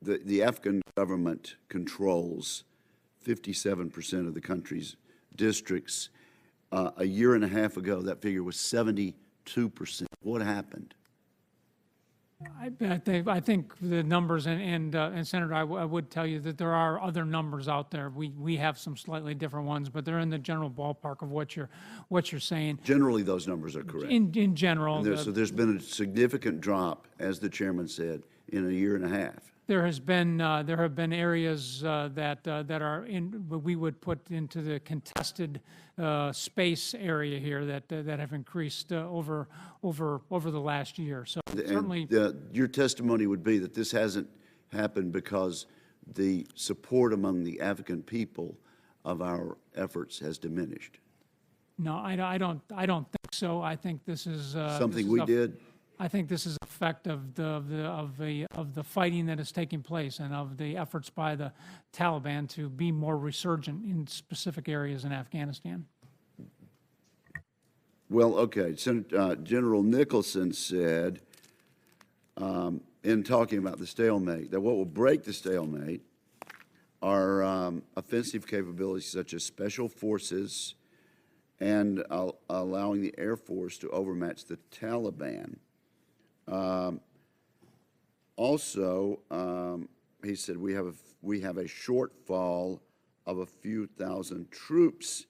the Afghan government controls 57% of the country's districts. A year and a half ago, that figure was 72%. What happened? I think the numbers, and Senator, I would tell you that there are other numbers out there. We have some slightly different ones, but they're in the general ballpark of what you're saying. Generally, those numbers are correct. In general. So there's been a significant drop, as the chairman said, in a year and a half. There have been areas that are in what we would put into the contested space area here that have increased over the last year. So certainly, your testimony would be that this hasn't happened because the support among the Afghan people of our efforts has diminished. No, I don't think so. I think this is Something we did? I think this is effect of the fighting that is taking place and of the efforts by the Taliban to be more resurgent in specific areas in Afghanistan. Well, okay, General Nicholson said, in talking about the stalemate, that what will break the stalemate are offensive capabilities such as special forces and allowing the Air Force to overmatch the Taliban. Also, he said we have a shortfall of a few thousand troops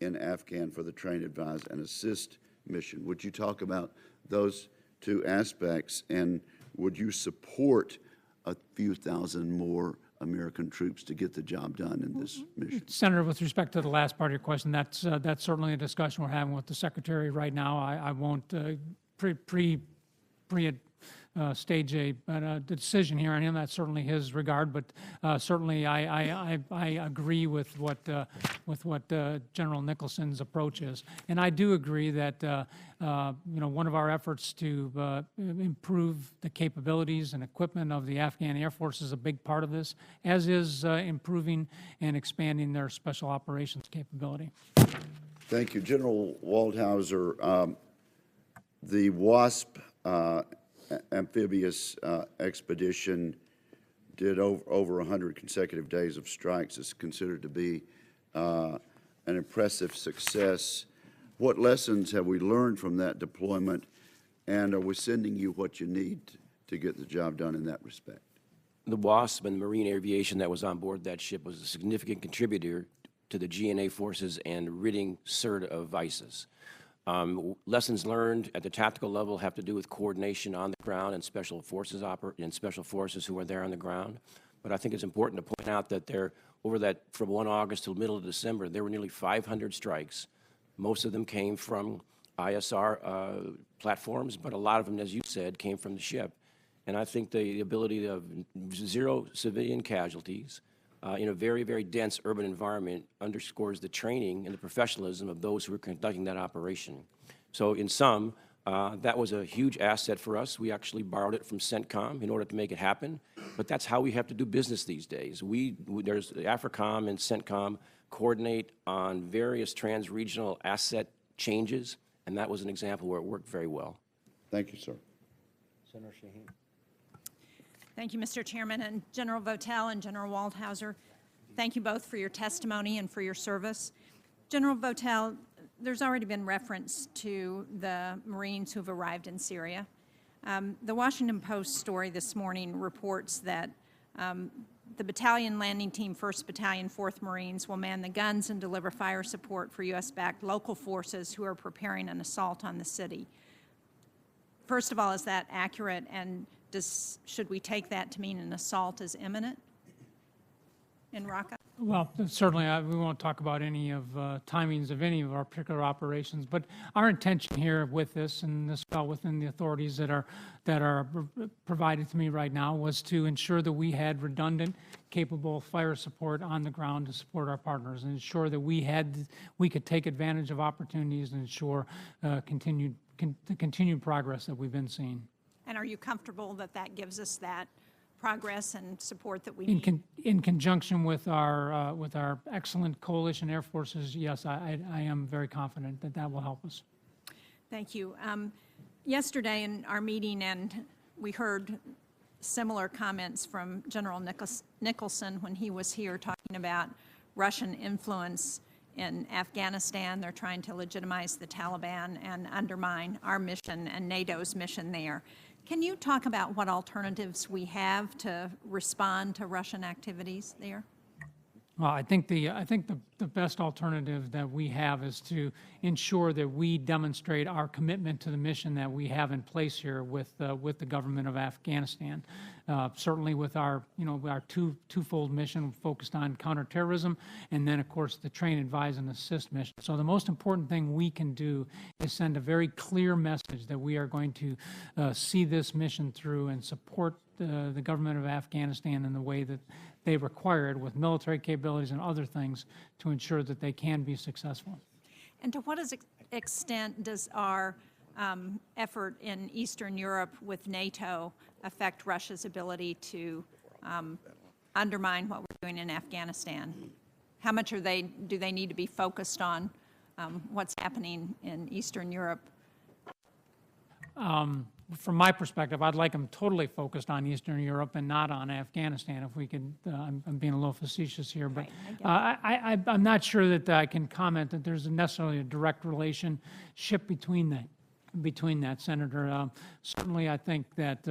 in Afghan for the train, advise, and assist mission. Would you talk about those two aspects, and would you support a few thousand more American troops to get the job done in this mission? Senator, with respect to the last part of your question, that's certainly a discussion we're having with the Secretary right now. I won't stage a decision here on him. That's certainly his regard, but certainly I agree with what General Nicholson's approach is, and I do agree that one of our efforts to improve the capabilities and equipment of the Afghan Air Force is a big part of this, as is improving and expanding their special operations capability. Thank you, General Waldhauser. The WASP amphibious expedition did over 100 consecutive days of strikes. It's considered to be an impressive success. What lessons have we learned from that deployment, and are we sending you what you need to get the job done in that respect? The WASP and Marine aviation that was on board that ship was a significant contributor to the GNA forces and ridding CERT of ISIS. Lessons learned at the tactical level have to do with coordination on the ground and special forces who are there on the ground. But I think it's important to point out that from 1 August till middle of December, there were nearly 500 strikes. Most of them came from ISR platforms, but a lot of them, as you said, came from the ship. And I think the ability of 0 civilian casualties in a very, very dense urban environment underscores the training and the professionalism of those who are conducting that operation. So in sum, that was a huge asset for us. We actually borrowed it from CENTCOM in order to make it happen, but that's how we have to do business these days. There's AFRICOM and CENTCOM coordinate on various trans-regional asset changes, and that was an example where it worked very well. Thank you, sir. Senator Shaheen. Thank you, Mr. Chairman, and General Votel and General Waldhauser. Thank you both for your testimony and for your service. General Votel, there's already been reference to the Marines who've arrived in Syria. The Washington Post story this morning reports that the battalion landing team, 1st Battalion, 4th Marines, will man the guns and deliver fire support for U.S.-backed local forces who are preparing an assault on the city. First of all, is that accurate, and should we take that to mean an assault is imminent in Raqqa? Well, certainly we won't talk about any of timings of any of our particular operations, but our intention here with this, and this fell within the authorities that are provided to me right now, was to ensure that we had redundant, capable fire support on the ground to support our partners and ensure that we could take advantage of opportunities and ensure the continued progress that we've been seeing. And are you comfortable that that gives us that progress and support that we need? In conjunction with our excellent coalition air forces, yes, I am very confident that that will help us. Thank you. Yesterday in our meeting, and we heard similar comments from General Nicholson when he was here talking about Russian influence in Afghanistan. They're trying to legitimize the Taliban and undermine our mission and NATO's mission there. Can you talk about what alternatives we have to respond to Russian activities there? Well, I think the best alternative that we have is to ensure that we demonstrate our commitment to the mission that we have in place here with the government of Afghanistan. Certainly with our twofold mission focused on counterterrorism, and then of course the train, advise, and assist mission. So the most important thing we can do is send a very clear message that we are going to see this mission through and support the government of Afghanistan in the way that they require it, with military capabilities and other things, to ensure that they can be successful. And to what extent does our effort in Eastern Europe with NATO affect Russia's ability to undermine what we're doing in Afghanistan? How much do they need to be focused on what's happening in Eastern Europe? From my perspective, I'd like them totally focused on Eastern Europe and not on Afghanistan, if we could. I'm being a little facetious here, but I'm not sure that I can comment that there's necessarily a direct relationship between that, Senator. Certainly, I think that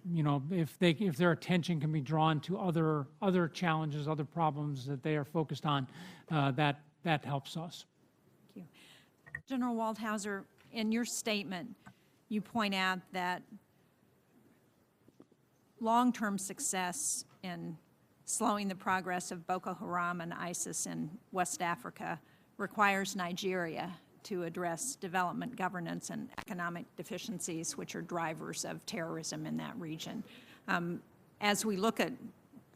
you know, if their attention can be drawn to other challenges, other problems that they are focused on, that helps us. Thank you. General Waldhauser, in your statement, you point out that long-term success in slowing the progress of Boko Haram and ISIS in West Africa requires Nigeria to address development, governance, and economic deficiencies, which are drivers of terrorism in that region. As we look at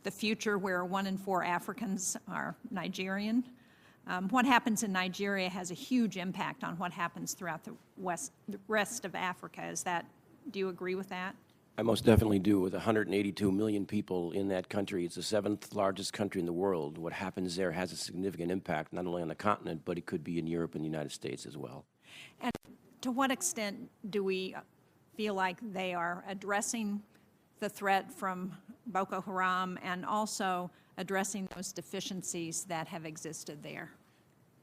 the future where 1 in 4 Africans are Nigerian, what happens in Nigeria has a huge impact on what happens throughout the rest of Africa. Do you agree with that? I most definitely do. With 182 million people in that country, it's the 7th largest country in the world. What happens there has a significant impact, not only on the continent, but it could be in Europe and the United States as well. And to what extent do we feel like they are addressing the threat from Boko Haram and also addressing those deficiencies that have existed there?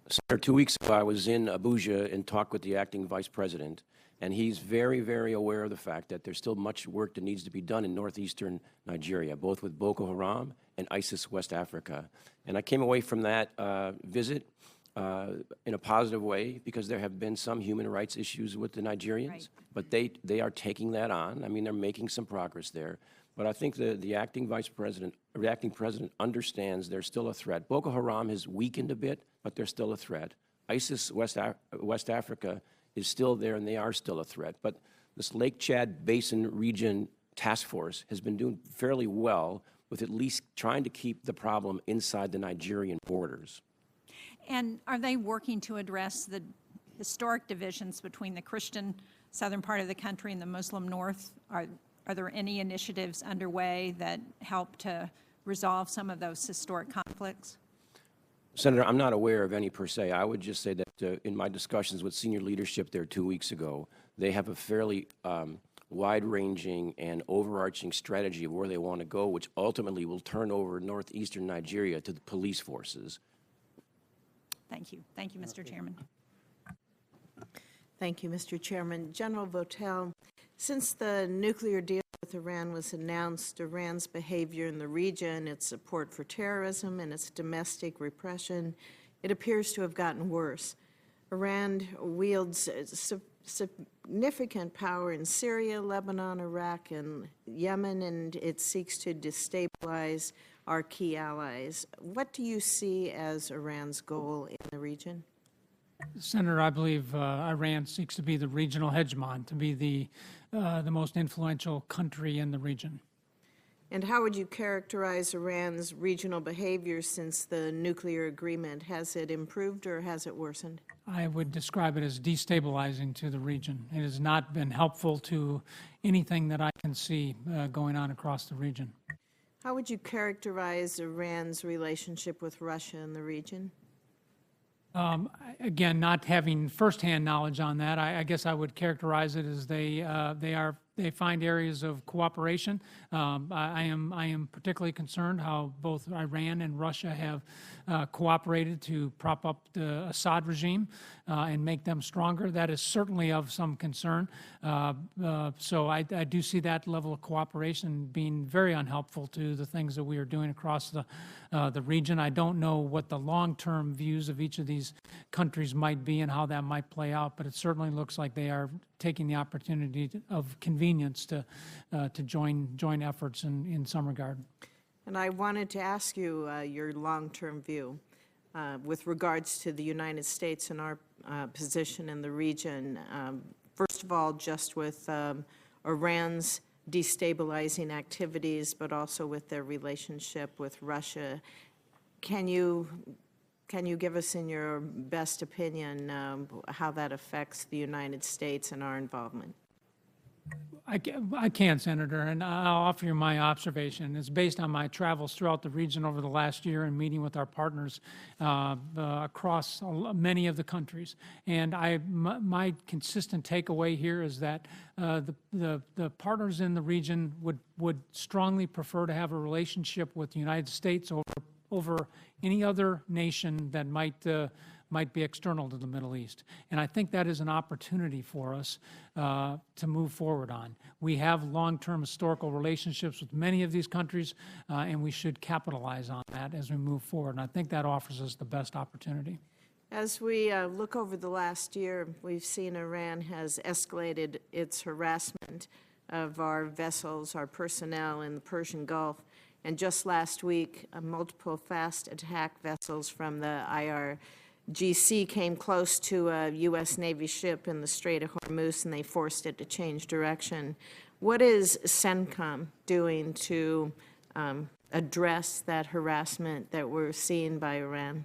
Senator, 2 weeks ago, I was in Abuja and talked with the acting vice president, and he's very, very aware of the fact that there's still much work that needs to be done in northeastern Nigeria, both with Boko Haram and ISIS West Africa. And I came away from that visit in a positive way, because there have been some human rights issues with the Nigerians, Right. but they are taking that on. I mean, they're making some progress there. But I think the acting vice president, or the acting president, understands there's still a threat. Boko Haram has weakened a bit, but they're still a threat. ISIS West Africa is still there, and they are still a threat. But this Lake Chad Basin Region Task Force has been doing fairly well with at least trying to keep the problem inside the Nigerian borders. And are they working to address the historic divisions between the Christian southern part of the country and the Muslim north? Are there any initiatives underway that help to resolve some of those historic conflicts? Senator, I'm not aware of any per se. I would just say that in my discussions with senior leadership there 2 weeks ago, they have a fairly wide-ranging and overarching strategy of where they want to go, which ultimately will turn over northeastern Nigeria to the police forces. Thank you. Thank you, Mr. Chairman. Thank you, Mr. Chairman. General Votel, since the nuclear deal with Iran was announced, Iran's behavior in the region, its support for terrorism, and its domestic repression, it appears to have gotten worse. Iran wields significant power in Syria, Lebanon, Iraq, and Yemen, and it seeks to destabilize our key allies. What do you see as Iran's goal in the region? Senator, I believe Iran seeks to be the regional hegemon, to be the most influential country in the region. And how would you characterize Iran's regional behavior since the nuclear agreement? Has it improved or has it worsened? I would describe it as destabilizing to the region. It has not been helpful to anything that I can see going on across the region. How would you characterize Iran's relationship with Russia in the region? Again, not having firsthand knowledge on that, I guess I would characterize it as they find areas of cooperation. I am particularly concerned how both Iran and Russia have cooperated to prop up the Assad regime and make them stronger. That is certainly of some concern. So I do see that level of cooperation being very unhelpful to the things that we are doing across the region. I don't know what the long-term views of each of these countries might be and how that might play out, but it certainly looks like they are taking the opportunity of convenience to join efforts in some regard. And I wanted to ask you your long-term view with regards to the United States and our position in the region. First of all, just with Iran's destabilizing activities, but also with their relationship with Russia. Can you can you give us, in your best opinion, how that affects the United States and our involvement? I can, Senator, and I'll offer you my observation. It's based on my travels throughout the region over the last year and meeting with our partners across many of the countries. And my consistent takeaway here is that the partners in the region would strongly prefer to have a relationship with the United States over any other nation that might be external to the Middle East. And I think that is an opportunity for us to move forward on. We have long-term historical relationships with many of these countries, and we should capitalize on that as we move forward. And I think that offers us the best opportunity. As we look over the last year, we've seen Iran has escalated its harassment of our vessels, our personnel in the Persian Gulf. And just last week, multiple fast attack vessels from the IRGC came close to a U.S. Navy ship in the Strait of Hormuz, and they forced it to change direction. What is CENTCOM doing to address that harassment that we're seeing by Iran?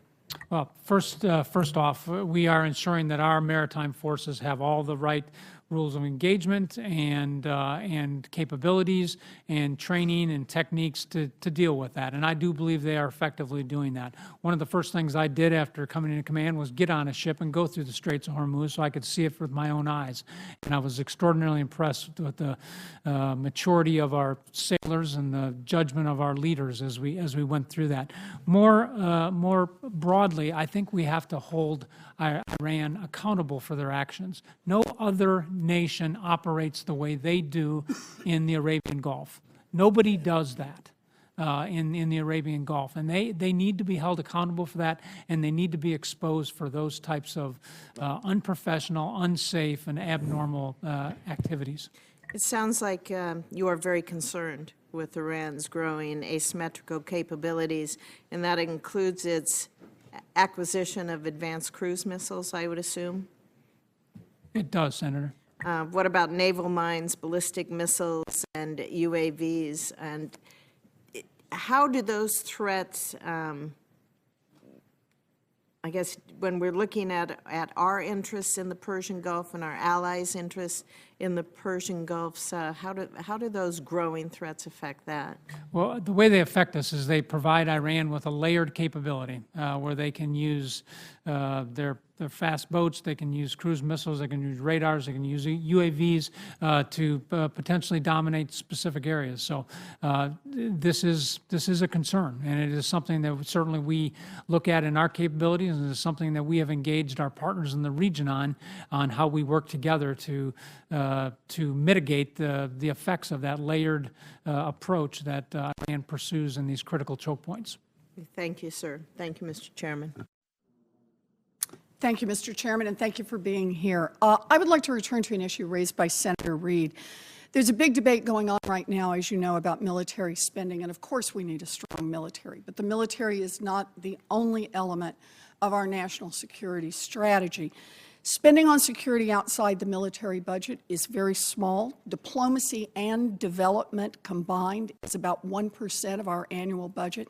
Well, first off, we are ensuring that our maritime forces have all the right rules of engagement and capabilities and training and techniques to deal with that. And I do believe they are effectively doing that. One of the first things I did after coming into command was get on a ship and go through the Straits of Hormuz so I could see it with my own eyes. And I was extraordinarily impressed with the maturity of our sailors and the judgment of our leaders as we went through that. More broadly, I think we have to hold Iran accountable for their actions. No other nation operates the way they do in the Arabian Gulf. Nobody does that in the Arabian Gulf. And they need to be held accountable for that, and they need to be exposed for those types of unprofessional, unsafe, and abnormal activities. It sounds like you are very concerned with Iran's growing asymmetrical capabilities, and that includes its acquisition of advanced cruise missiles, I would assume? It does, Senator. What about naval mines, ballistic missiles, and UAVs? And how do those threats, I guess, when we're looking at our interests in the Persian Gulf and our allies' interests in the Persian Gulf, how do those growing threats affect that? Well, the way they affect us is they provide Iran with a layered capability where they can use their fast boats, they can use cruise missiles, they can use radars, they can use UAVs to potentially dominate specific areas. So this is a concern, and it is something that certainly we look at in our capabilities, and it is something that we have engaged our partners in the region on how we work together to mitigate the effects of that layered approach that Iran pursues in these critical choke points. Thank you, sir. Thank you, Mr. Chairman. Thank you, Mr. Chairman, and thank you for being here. I would like to return to an issue raised by Senator Reid. There's a big debate going on right now, as you know, about military spending, and of course we need a strong military, but the military is not the only element of our national security strategy. Spending on security outside the military budget is very small. Diplomacy and development combined is about 1% of our annual budget.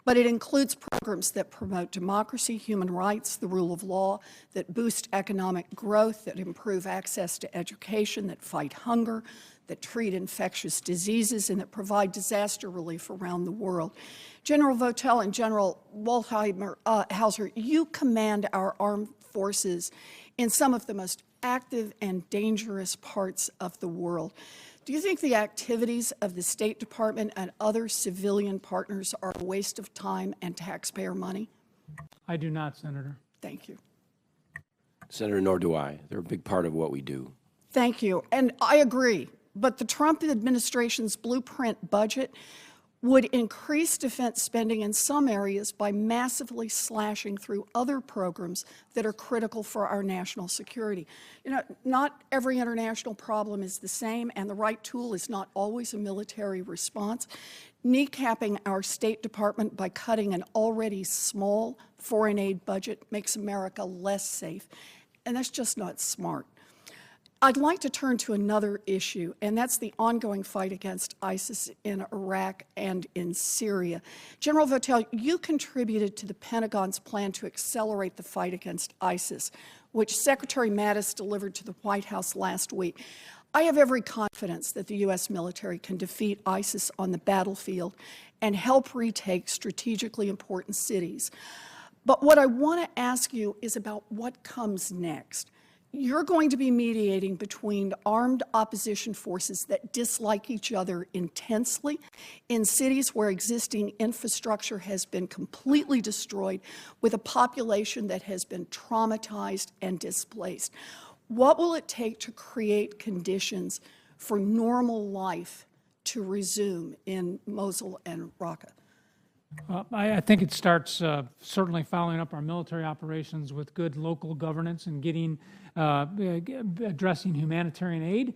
But it includes programs that promote democracy, human rights, the rule of law, that boost economic growth, that improve access to education, that fight hunger, that treat infectious diseases, and that provide disaster relief around the world. General Votel and General Waldhauser, you command our armed forces in some of the most active and dangerous parts of the world. Do you think the activities of the State Department and other civilian partners are a waste of time and taxpayer money? I do not, Senator. Thank you. Senator, nor do I. They're a big part of what we do. Thank you. And I agree. But the Trump administration's blueprint budget would increase defense spending in some areas by massively slashing through other programs that are critical for our national security. You know, not every international problem is the same, and the right tool is not always a military response. Kneecapping our State Department by cutting an already small foreign aid budget makes America less safe, and that's just not smart. I'd like to turn to another issue, and that's the ongoing fight against ISIS in Iraq and in Syria. General Votel, you contributed to the Pentagon's plan to accelerate the fight against ISIS, which Secretary Mattis delivered to the White House last week. I have every confidence that the U.S. military can defeat ISIS on the battlefield and help retake strategically important cities. But what I want to ask you is about what comes next. You're going to be mediating between armed opposition forces that dislike each other intensely in cities where existing infrastructure has been completely destroyed, with a population that has been traumatized and displaced. What will it take to create conditions for normal life to resume in Mosul and Raqqa? I think it starts certainly following up our military operations with good local governance and getting addressing humanitarian aid,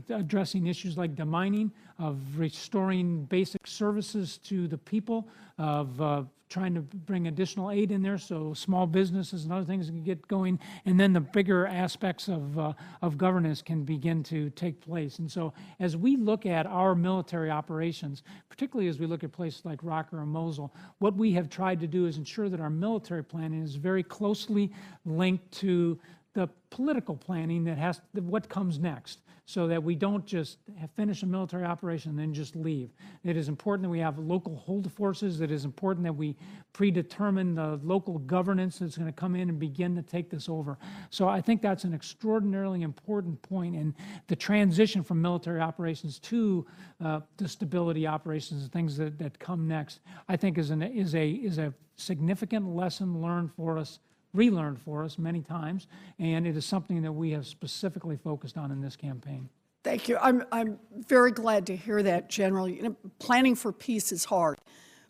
addressing issues like demining, of restoring basic services to the people, of trying to bring additional aid in there so small businesses and other things can get going, and then the bigger aspects of governance can begin to take place. And so as we look at our military operations, particularly as we look at places like Raqqa or Mosul, what we have tried to do is ensure that our military planning is very closely linked to the political planning that has what comes next, so that we don't just finish a military operation and then just leave. It is important that we have local hold forces. It is important that we predetermine the local governance that's going to come in and begin to take this over. So I think that's an extraordinarily important point, and the transition from military operations to the stability operations and things that come next, I think is a significant lesson learned for us, relearned for us many times, and it is something that we have specifically focused on in this campaign. Thank you. I'm very glad to hear that, General. You know, planning for peace is hard.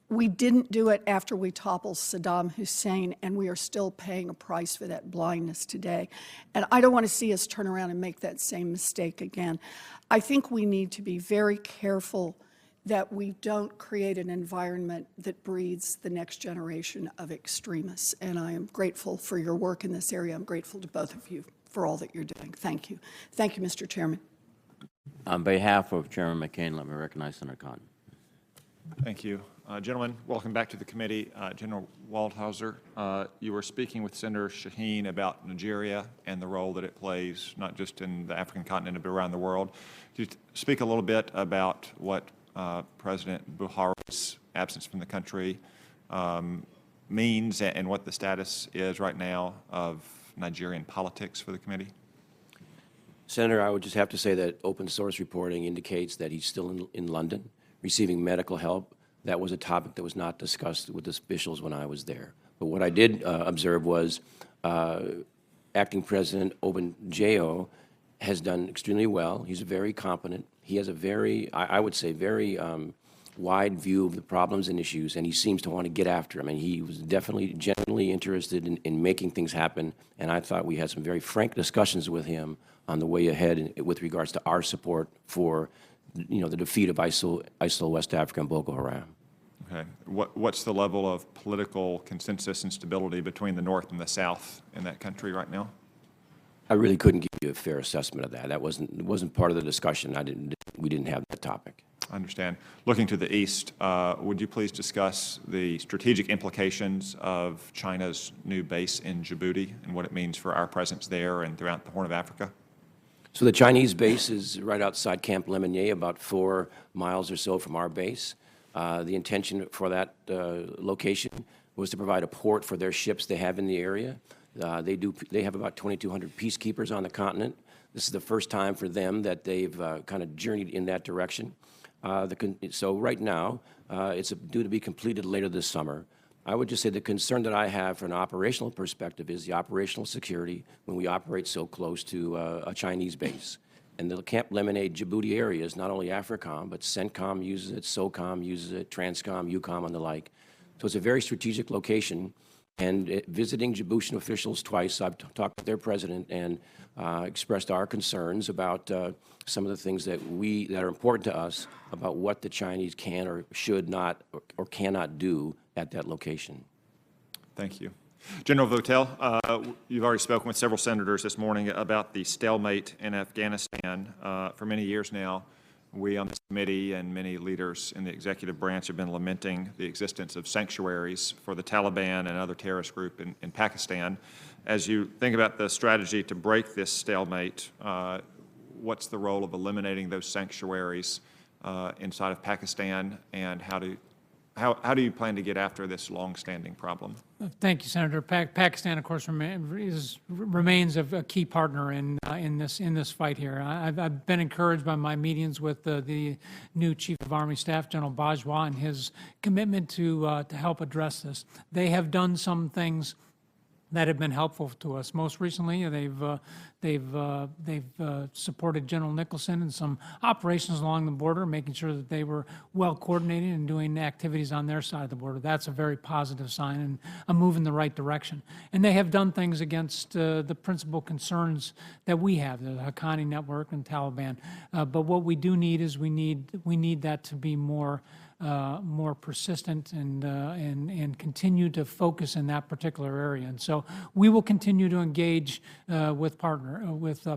We didn't do it after we toppled Saddam Hussein, and we are still paying a price for that blindness today. And I don't want to see us turn around and make that same mistake again. I think we need to be very careful that we don't create an environment that breeds the next generation of extremists. And I am grateful for your work in this area. I'm grateful to both of you for all that you're doing. Thank you. Thank you, Mr. Chairman. On behalf of Chairman McCain, let me recognize Senator Cotton. Thank you. Gentlemen, welcome back to the committee. General Waldhauser, you were speaking with Senator Shaheen about Nigeria and the role that it plays, not just in the African continent, but around the world. Could you speak a little bit about what President Buhari's absence from the country means and what the status is right now of Nigerian politics for the committee? Senator, I would just have to say that open source reporting indicates that he's still in London receiving medical help. That was a topic that was not discussed with officials when I was there. But what I did observe was Acting President Obanjo has done extremely well. He's very competent. He has a very, I would say, very wide view of the problems and issues, and he seems to want to get after them. And he was definitely genuinely interested in making things happen, and I thought we had some very frank discussions with him on the way ahead with regards to our support for, the defeat of ISIL West Africa and Boko Haram. Okay. What's the level of political consensus and stability between the North and the South in that country right now? I really couldn't give you a fair assessment of that. That wasn't part of the discussion. We didn't have that topic. I understand. Looking to the east, would you please discuss the strategic implications of China's new base in Djibouti and what it means for our presence there and throughout the Horn of Africa? So the Chinese base is right outside Camp Lemonnier, about 4 miles or so from our base. The intention for that location was to provide a port for their ships they have in the area. They have about 2,200 peacekeepers on the continent. This is the first time for them that they've kind of journeyed in that direction. So right now, it's due to be completed later this summer. I would just say the concern that I have from an operational perspective is the operational security when we operate so close to a Chinese base. And the Camp Lemonnier Djibouti area is not only AFRICOM, but CENTCOM uses it, SOCOM uses it, TRANSCOM, EUCOM, and the like. So it's a very strategic location. And visiting Djiboutian officials twice, I've talked with their president and expressed our concerns about some of the things that are important to us about what the Chinese can or should not or cannot do at that location. Thank you. General Votel, you've already spoken with several senators this morning about the stalemate in Afghanistan. For many years now, we on this committee and many leaders in the executive branch have been lamenting the existence of sanctuaries for the Taliban and other terrorist group in Pakistan. As you think about the strategy to break this stalemate, what's the role of eliminating those sanctuaries inside of Pakistan, and how do you plan to get after this longstanding problem? Thank you, Senator. Pakistan, of course, remains a key partner in this fight here. I've been encouraged by my meetings with the new Chief of Army Staff, General Bajwa, and his commitment to help address this. They have done some things that have been helpful to us. Most recently, they've supported General Nicholson in some operations along the border, making sure that they were well coordinated and doing activities on their side of the border. That's a very positive sign and a move in the right direction. And they have done things against the principal concerns that we have, the Haqqani network and Taliban. But what we do need is we need that to be more persistent and continue to focus in that particular area. And so we will continue to engage with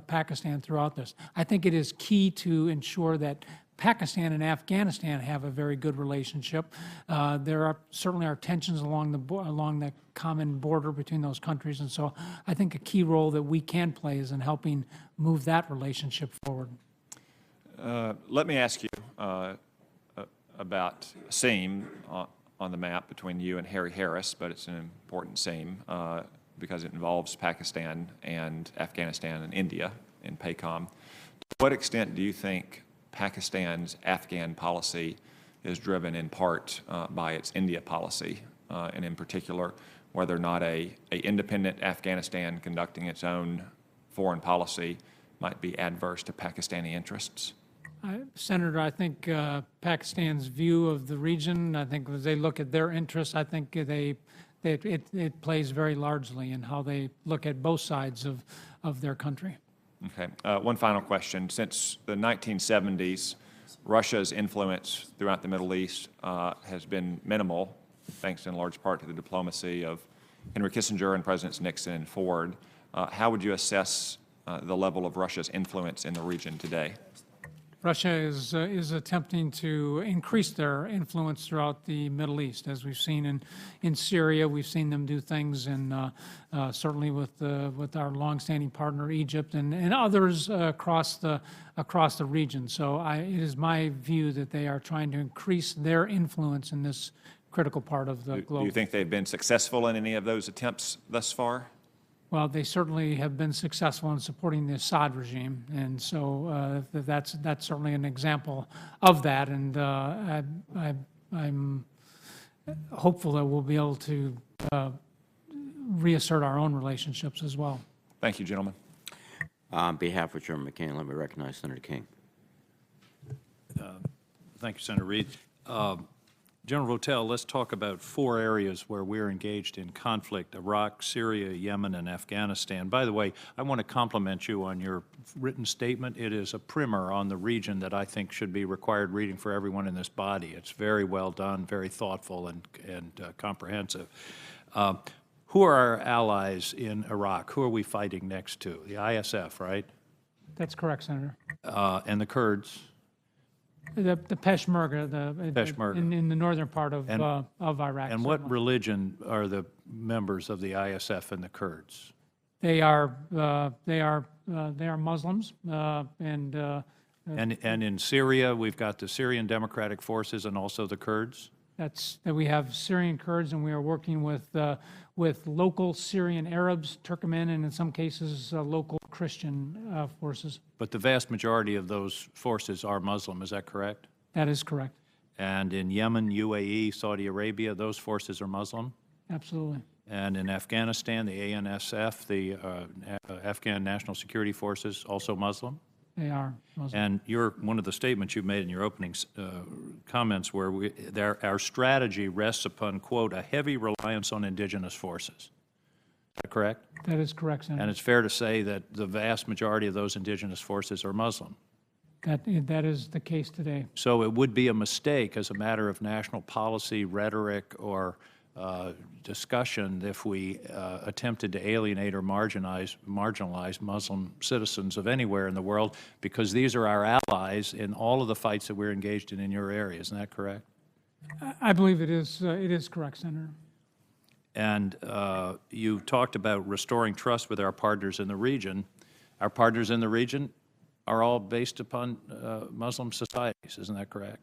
Pakistan throughout this. I think it is key to ensure that Pakistan and Afghanistan have a very good relationship. There certainly are tensions along the common border between those countries, and so I think a key role that we can play is in helping move that relationship forward. Let me ask you about a seam on the map between you and Harry Harris, but it's an important seam because it involves Pakistan and Afghanistan and India in PACOM. To what extent do you think Pakistan's Afghan policy is driven in part by its India policy, and in particular, whether or not a independent Afghanistan conducting its own foreign policy might be adverse to Pakistani interests? Senator, I think Pakistan's view of the region, I think as they look at their interests, I think it plays very largely in how they look at both sides of their country. Okay. One final question. Since the 1970s, Russia's influence throughout the Middle East has been minimal, thanks in large part to the diplomacy of Henry Kissinger and Presidents Nixon and Ford. How would you assess the level of Russia's influence in the region today? Russia is attempting to increase their influence throughout the Middle East, as we've seen in Syria. We've seen them do things, and certainly with our longstanding partner Egypt and others across the region. So it is my view that they are trying to increase their influence in this critical part of the globe. Do you think they've been successful in any of those attempts thus far? Well, they certainly have been successful in supporting the Assad regime, and so that's certainly an example of that. And I'm hopeful that we'll be able to reassert our own relationships as well. Thank you, gentlemen. On behalf of Chairman McCain, let me recognize Senator King. Thank you, Senator Reid. General Votel, let's talk about 4 areas where we're engaged in conflict: Iraq, Syria, Yemen, and Afghanistan. By the way, I want to compliment you on your written statement. It is a primer on the region that I think should be required reading for everyone in this body. It's very well done, very thoughtful, and comprehensive. Who are our allies in Iraq? Who are we fighting next to? The ISF, right? That's correct, Senator. And the Kurds? The Peshmerga, Peshmerga. In the northern part of Iraq. And what religion are the members of the ISF and the Kurds? They are Muslims, and in Syria, we've got the Syrian Democratic Forces and also the Kurds? we have Syrian Kurds, and we are working with local Syrian Arabs, Turkmen, and in some cases local Christian forces. But the vast majority of those forces are Muslim, is that correct? That is correct. And in Yemen, UAE, Saudi Arabia, those forces are Muslim? Absolutely. And in Afghanistan, the ANSF, the Afghan National Security Forces, also Muslim? They are Muslim. And one of the statements you made in your opening comments were our strategy rests upon, quote, a heavy reliance on indigenous forces. Is that correct? That is correct, Senator. And it's fair to say that the vast majority of those indigenous forces are Muslim. That is the case today. So it would be a mistake as a matter of national policy, rhetoric, or discussion if we attempted to alienate or marginalize Muslim citizens of anywhere in the world, because these are our allies in all of the fights that we're engaged in your area. Isn't that correct? I believe it is correct, Senator. And you talked about restoring trust with our partners in the region. Our partners in the region are all based upon Muslim societies. Isn't that correct?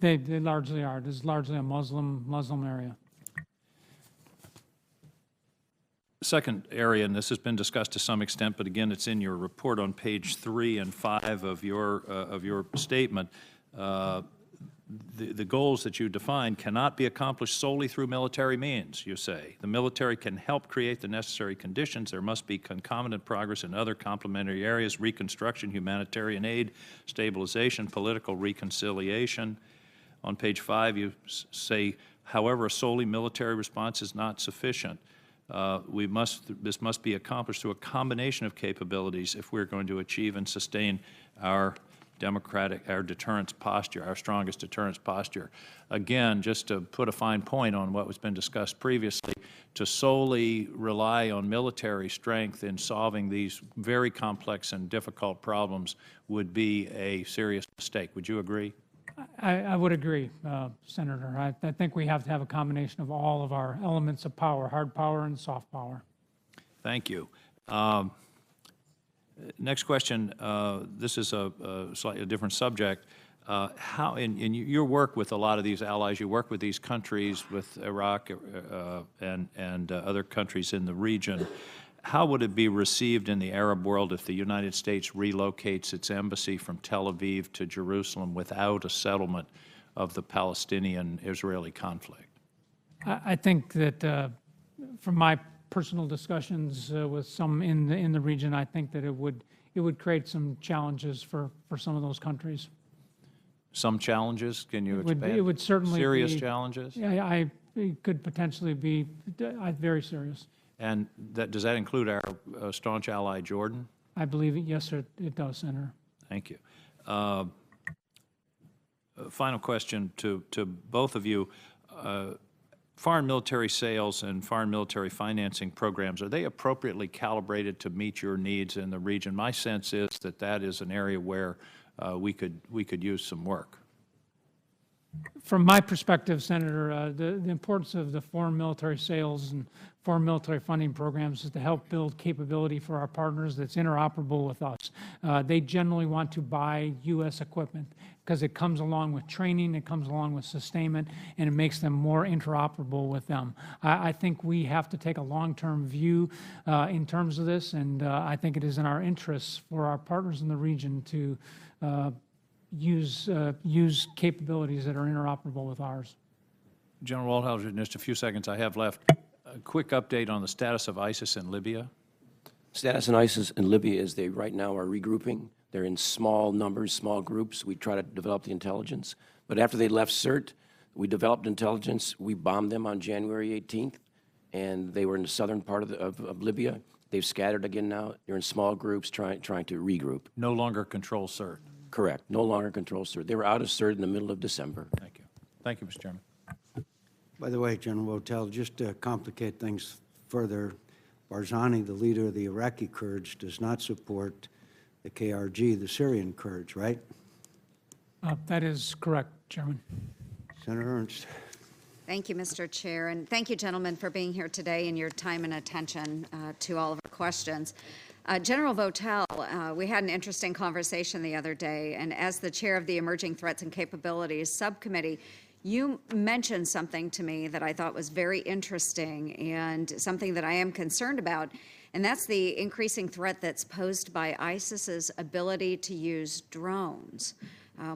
They largely are. It is largely a Muslim area. Second area, and this has been discussed to some extent, but again, it's in your report on page 3 and 5 of your statement. The goals that you define cannot be accomplished solely through military means, you say. The military can help create the necessary conditions. There must be concomitant progress in other complementary areas: reconstruction, humanitarian aid, stabilization, political reconciliation. On page 5, you say, however, a solely military response is not sufficient. This must be accomplished through a combination of capabilities if we're going to achieve and sustain our deterrence posture, our strongest deterrence posture. Again, just to put a fine point on what was been discussed previously, to solely rely on military strength in solving these very complex and difficult problems would be a serious mistake. Would you agree? I would agree, Senator. I think we have to have a combination of all of our elements of power, hard power and soft power. Thank you. Next question, this is a slightly different subject. How, in your work with a lot of these allies, you work with these countries, with Iraq and other countries in the region, how would it be received in the Arab world if the United States relocates its embassy from Tel Aviv to Jerusalem without a settlement of the Palestinian-Israeli conflict? I think that from my personal discussions with some in the region, I think that it would create some challenges for some of those countries. Some challenges? Can you expand? It would certainly serious be, challenges? Yeah, it could potentially be very serious. And does that include our staunch ally Jordan? I believe it. Yes, it does, Senator. Thank you. Final question to both of you. Foreign military sales and foreign military financing programs, are they appropriately calibrated to meet your needs in the region? My sense is that that is an area where we could use some work. From my perspective, Senator, the importance of the foreign military sales and foreign military funding programs is to help build capability for our partners that's interoperable with us. They generally want to buy U.S. equipment because it comes along with training, it comes along with sustainment, and it makes them more interoperable with them. I think we have to take a long-term view in terms of this, and I think it is in our interests for our partners in the region to use capabilities that are interoperable with ours. General Waldhauser, in just a few seconds I have left, a quick update on the status of ISIS in Libya. Status in ISIS in Libya is they right now are regrouping. They're in small numbers, small groups. We try to develop the intelligence. But after they left Sirte, we developed intelligence. We bombed them on January 18th, and they were in the southern part of Libya. They've scattered again now. They're in small groups trying to regroup. No longer control Sirte. Correct. No longer control Sirte. They were out of Sirte in the middle of December. Thank you. Thank you, Mr. Chairman. By the way, General Votel, just to complicate things further, Barzani, the leader of the Iraqi Kurds, does not support the KRG, the Syrian Kurds, right? That is correct, Chairman. Senator Ernst. Thank you, Mr. Chair, and thank you, gentlemen, for being here today and your time and attention to all of our questions. General Votel, we had an interesting conversation the other day, and as the chair of the Emerging Threats and Capabilities Subcommittee, you mentioned something to me that I thought was very interesting and something that I am concerned about, and that's the increasing threat that's posed by ISIS's ability to use drones.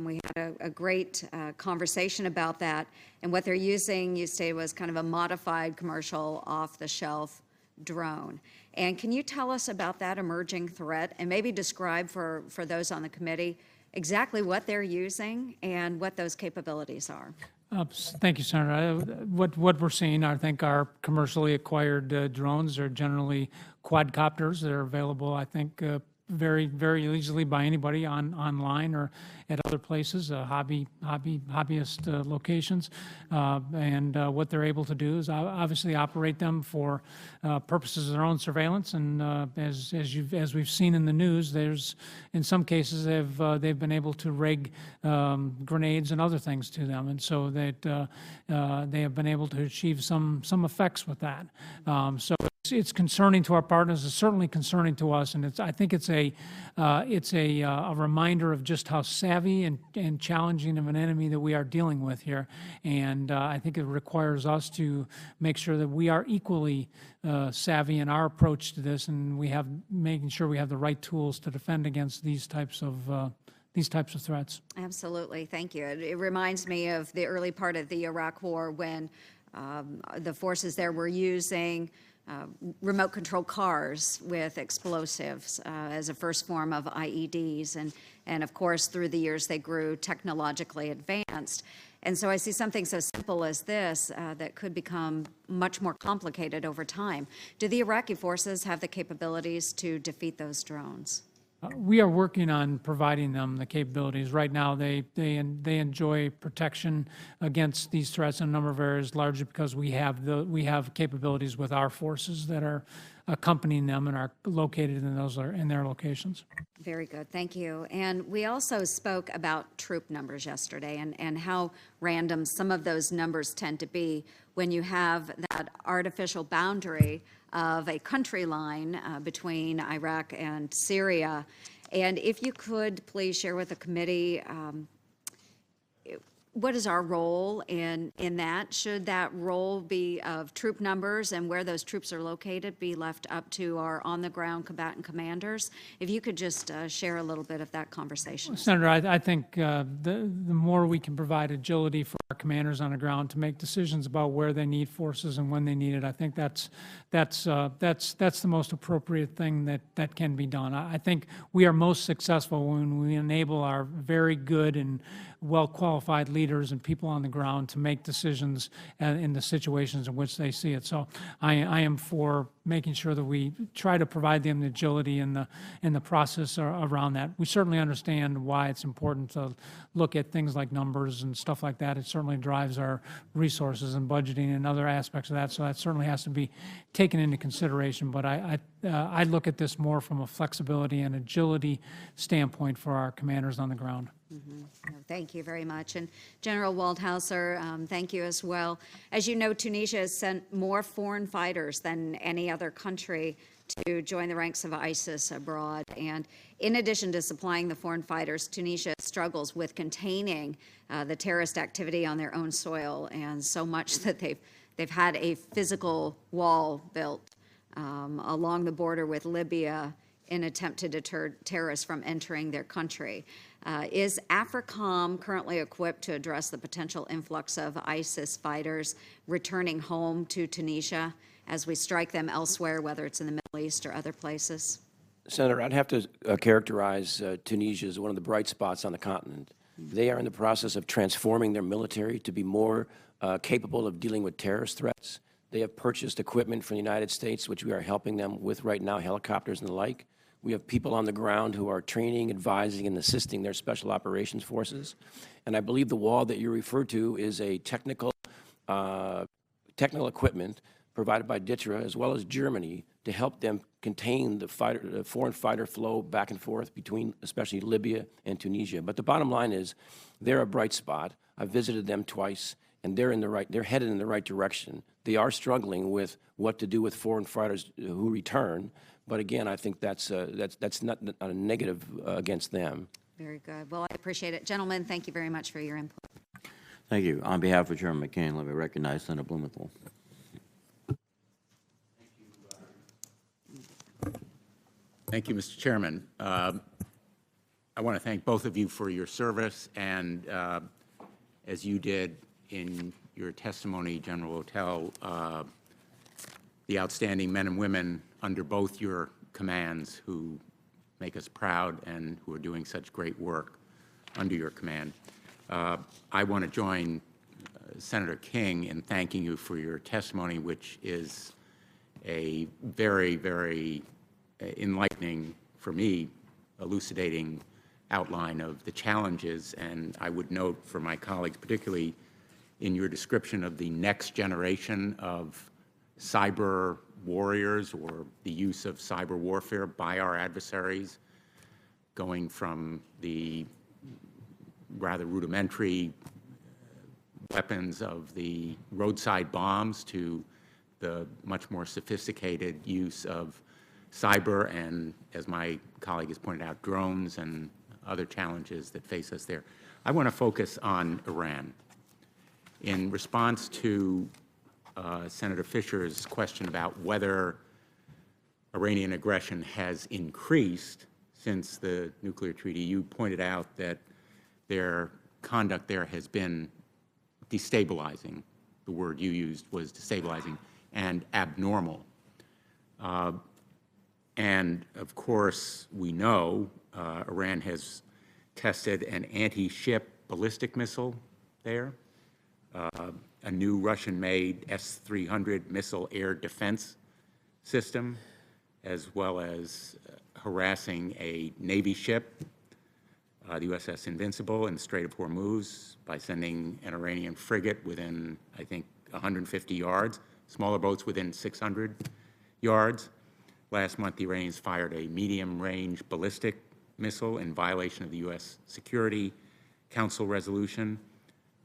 We had a great conversation about that, and what they're using, you say, was kind of a modified commercial off-the-shelf drone. And can you tell us about that emerging threat and maybe describe for those on the committee exactly what they're using and what those capabilities are? Thank you, Senator. What we're seeing, I think, are commercially acquired drones. They're generally quadcopters. They're available, I think, very, very easily by anybody online or at other places, hobbyist locations. And what they're able to do is obviously operate them for purposes of their own surveillance. And as we've seen in the news, there's in some cases they've been able to rig grenades and other things to them, and so that they have been able to achieve some effects with that. So it's concerning to our partners. It's certainly concerning to us, and I think it's a reminder of just how savvy and challenging of an enemy that we are dealing with here. And I think it requires us to make sure that we are equally savvy in our approach to this, and making sure we have the right tools to defend against these types of threats. Absolutely, thank you. It reminds me of the early part of the Iraq War when the forces there were using remote control cars with explosives as a first form of IEDs. And of course, through the years, they grew technologically advanced. And so I see something so simple as this that could become much more complicated over time. Do the Iraqi forces have the capabilities to defeat those drones? We are working on providing them the capabilities. Right now, they enjoy protection against these threats in a number of areas, largely because we have capabilities with our forces that are accompanying them and are located in their locations. Very good, thank you. And we also spoke about troop numbers yesterday and how random some of those numbers tend to be when you have that artificial boundary of a country line between Iraq and Syria. And if you could please share with the committee what is our role in that? Should that role be of troop numbers and where those troops are located be left up to our on-the-ground combatant commanders? If you could just share a little bit of that conversation. Senator, I think the more we can provide agility for our commanders on the ground to make decisions about where they need forces and when they need it, I think that's the most appropriate thing that can be done. I think we are most successful when we enable our very good and well-qualified leaders and people on the ground to make decisions in the situations in which they see it. So I am for making sure that we try to provide them the agility in the process around that. We certainly understand why it's important to look at things like numbers and stuff like that. It certainly drives our resources and budgeting and other aspects of that. So that certainly has to be taken into consideration. But I look at this more from a flexibility and agility standpoint for our commanders on the ground. Mm-hmm. Thank you very much. And General Waldhauser, thank you as well. As you know, Tunisia has sent more foreign fighters than any other country to join the ranks of ISIS abroad. And in addition to supplying the foreign fighters, Tunisia struggles with containing the terrorist activity on their own soil, and so much that they've had a physical wall built along the border with Libya in an attempt to deter terrorists from entering their country. Is AFRICOM currently equipped to address the potential influx of ISIS fighters returning home to Tunisia as we strike them elsewhere, whether it's in the Middle East or other places? Senator, I'd have to characterize Tunisia as one of the bright spots on the continent. They are in the process of transforming their military to be more capable of dealing with terrorist threats. They have purchased equipment from the United States, which we are helping them with right now, helicopters and the like. We have people on the ground who are training, advising, and assisting their special operations forces. And I believe the wall that you referred to is a technical equipment provided by DITRA as well as Germany to help them contain the foreign fighter flow back and forth between especially Libya and Tunisia. But the bottom line is they're a bright spot. I've visited them twice, and they're headed in the right direction. They are struggling with what to do with foreign fighters who return. But again, I think that's not a negative against them. Very good. Well, I appreciate it. Gentlemen, thank you very much for your input. Thank you. On behalf of Chairman McCain, let me recognize Senator Blumenthal. Thank you, Mr. Chairman. I want to thank both of you for your service, and as you did in your testimony, General Votel, the outstanding men and women under both your commands who make us proud and who are doing such great work under your command. I want to join Senator King in thanking you for your testimony, which is a very, very enlightening for me elucidating outline of the challenges. And I would note for my colleagues, particularly in your description of the next generation of cyber warriors or the use of cyber warfare by our adversaries, going from the rather rudimentary weapons of the roadside bombs to the much more sophisticated use of cyber and, as my colleague has pointed out, drones and other challenges that face us there. I want to focus on Iran. In response to Senator Fisher's question about whether Iranian aggression has increased since the nuclear treaty, you pointed out that their conduct there has been destabilizing. The word you used was destabilizing and abnormal. And of course, we know Iran has tested an anti-ship ballistic missile there, a new Russian-made S-300 missile air defense system, as well as harassing a Navy ship, the USS Invincible, in the Strait of Hormuz by sending an Iranian frigate within, I think, 150 yards, smaller boats within 600 yards. Last month, the Iranians fired a medium-range ballistic missile in violation of the U.S. Security Council resolution,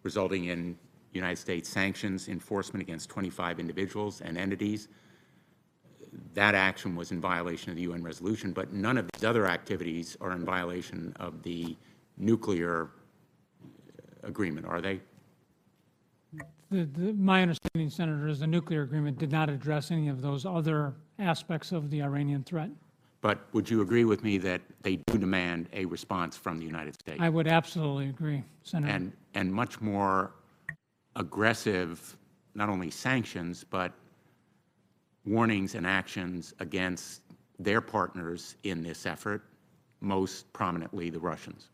resulting in United States sanctions enforcement against 25 individuals and entities. That action was in violation of the UN resolution, but none of these other activities are in violation of the nuclear agreement, are they? My understanding, Senator, is the nuclear agreement did not address any of those other aspects of the Iranian threat. But would you agree with me that they do demand a response from the United States? I would absolutely agree, Senator. And much more aggressive, not only sanctions, but warnings and actions against their partners in this effort, most prominently the Russians.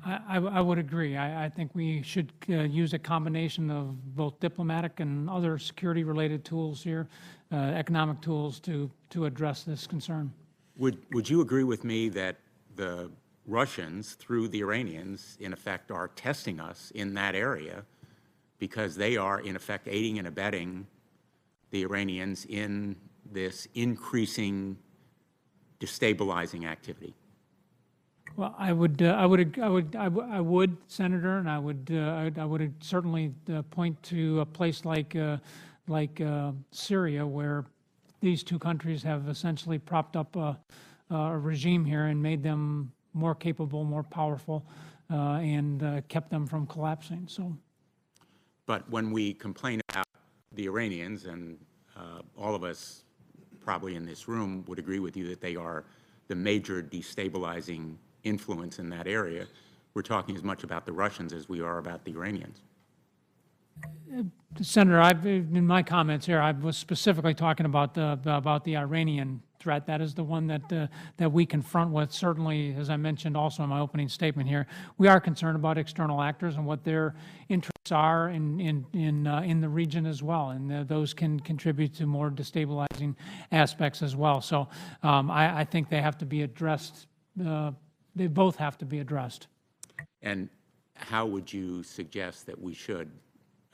I would agree. I think we should use a combination of both diplomatic and other security-related tools here, economic tools to address this concern. Would you agree with me that the Russians, through the Iranians, in effect, are testing us in that area because they are, in effect, aiding and abetting the Iranians in this increasing destabilizing activity? Well, I would, Senator, and I would certainly point to a place like Syria, where these two countries have essentially propped up a regime here and made them more capable, more powerful, and kept them from collapsing. So, but when we complain about the Iranians, and all of us probably in this room would agree with you that they are the major destabilizing influence in that area, we're talking as much about the Russians as we are about the Iranians. Senator, in my comments here, I was specifically talking about the Iranian threat. That is the one that we confront with. Certainly, as I mentioned also in my opening statement here, we are concerned about external actors and what their interests are in the region as well, and those can contribute to more destabilizing aspects as well. So I think they have to be addressed. They both have to be addressed. And how would you suggest that we should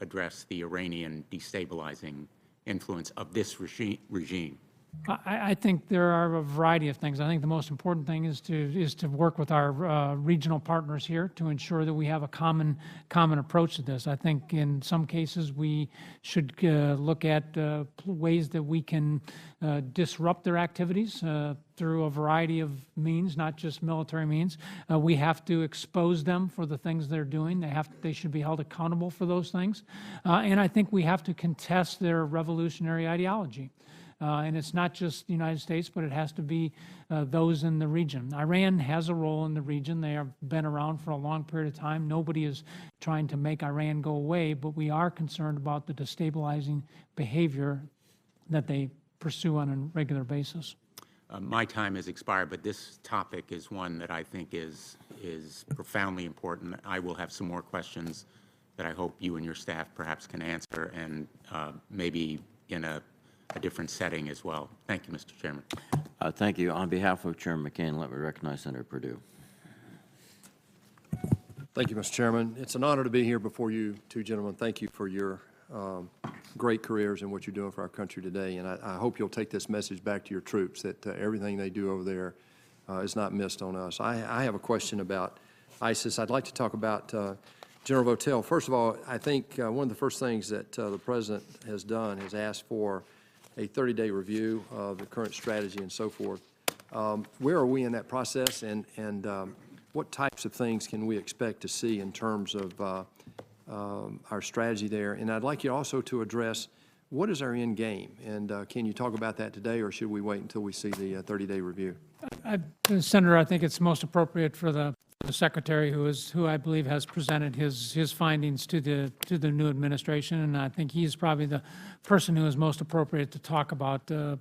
address the Iranian destabilizing influence of this regime? I think there are a variety of things. I think the most important thing is to work with our regional partners here to ensure that we have a common approach to this. I think in some cases we should look at ways that we can disrupt their activities through a variety of means, not just military means. We have to expose them for the things they're doing. They should be held accountable for those things. And I think we have to contest their revolutionary ideology. And it's not just the United States, but it has to be those in the region. Iran has a role in the region. They have been around for a long period of time. Nobody is trying to make Iran go away, but we are concerned about the destabilizing behavior that they pursue on a regular basis. My time has expired, but this topic is one that I think is profoundly important. I will have some more questions that I hope you and your staff perhaps can answer, and maybe in a a different setting as well. Thank you, Mr. Chairman. Thank you. On behalf of Chairman McCain, let me recognize Senator Perdue. Thank you, Mr. Chairman. It's an honor to be here before you two gentlemen. Thank you for your great careers and what you're doing for our country today. And I hope you'll take this message back to your troops that everything they do over there is not missed on us. I have a question about ISIS. I'd like to talk about General Votel. First of all, I think one of the first things that the President has done is asked for a 30-day review of the current strategy and so forth. Where are we in that process, and what types of things can we expect to see in terms of our strategy there? And I'd like you also to address what is our end game, and can you talk about that today, or should we wait until we see the 30-day review? Senator, I think it's most appropriate for the Secretary, who I believe has presented his findings to the new administration, and I think he's probably the person who is most appropriate to talk about the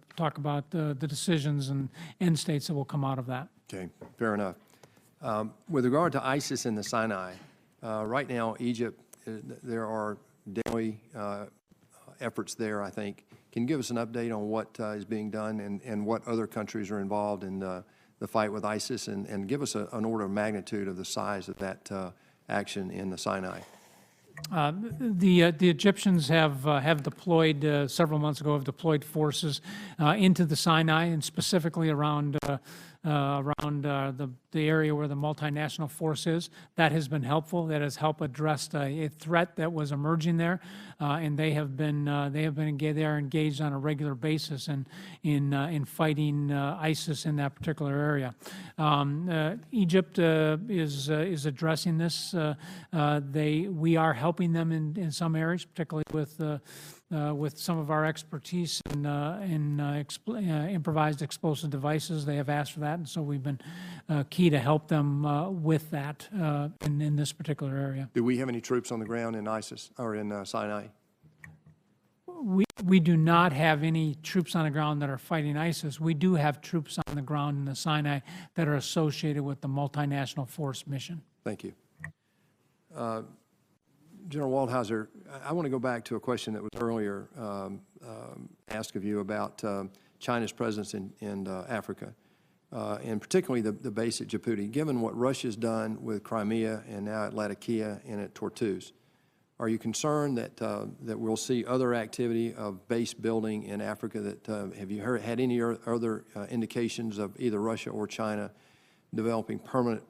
decisions and end states that will come out of that. Okay, fair enough. With regard to ISIS in the Sinai, right now, Egypt, there are daily efforts there, I think. Can you give us an update on what is being done and what other countries are involved in the fight with ISIS, and give us an order of magnitude of the size of that action in the Sinai? The Egyptians have deployed, several months ago, have deployed forces into the Sinai, and specifically around the area where the multinational force is. That has been helpful. That has helped address a threat that was emerging there, and they are engaged on a regular basis in fighting ISIS in that particular area. Egypt is addressing this. We are helping them in some areas, particularly with some of our expertise in improvised explosive devices. They have asked for that, and so we've been key to help them with that in this particular area. Do we have any troops on the ground in ISIS or in Sinai? We do not have any troops on the ground that are fighting ISIS. We do have troops on the ground in the Sinai that are associated with the multinational force mission. Thank you. General Waldhauser, I want to go back to a question that was earlier asked of you about China's presence in Africa, and particularly the base at Djibouti. Given what Russia's done with Crimea and now at Latakia and at Tortoise, are you concerned that we'll see other activity of base building in Africa? Have you had any other indications of either Russia or China developing permanent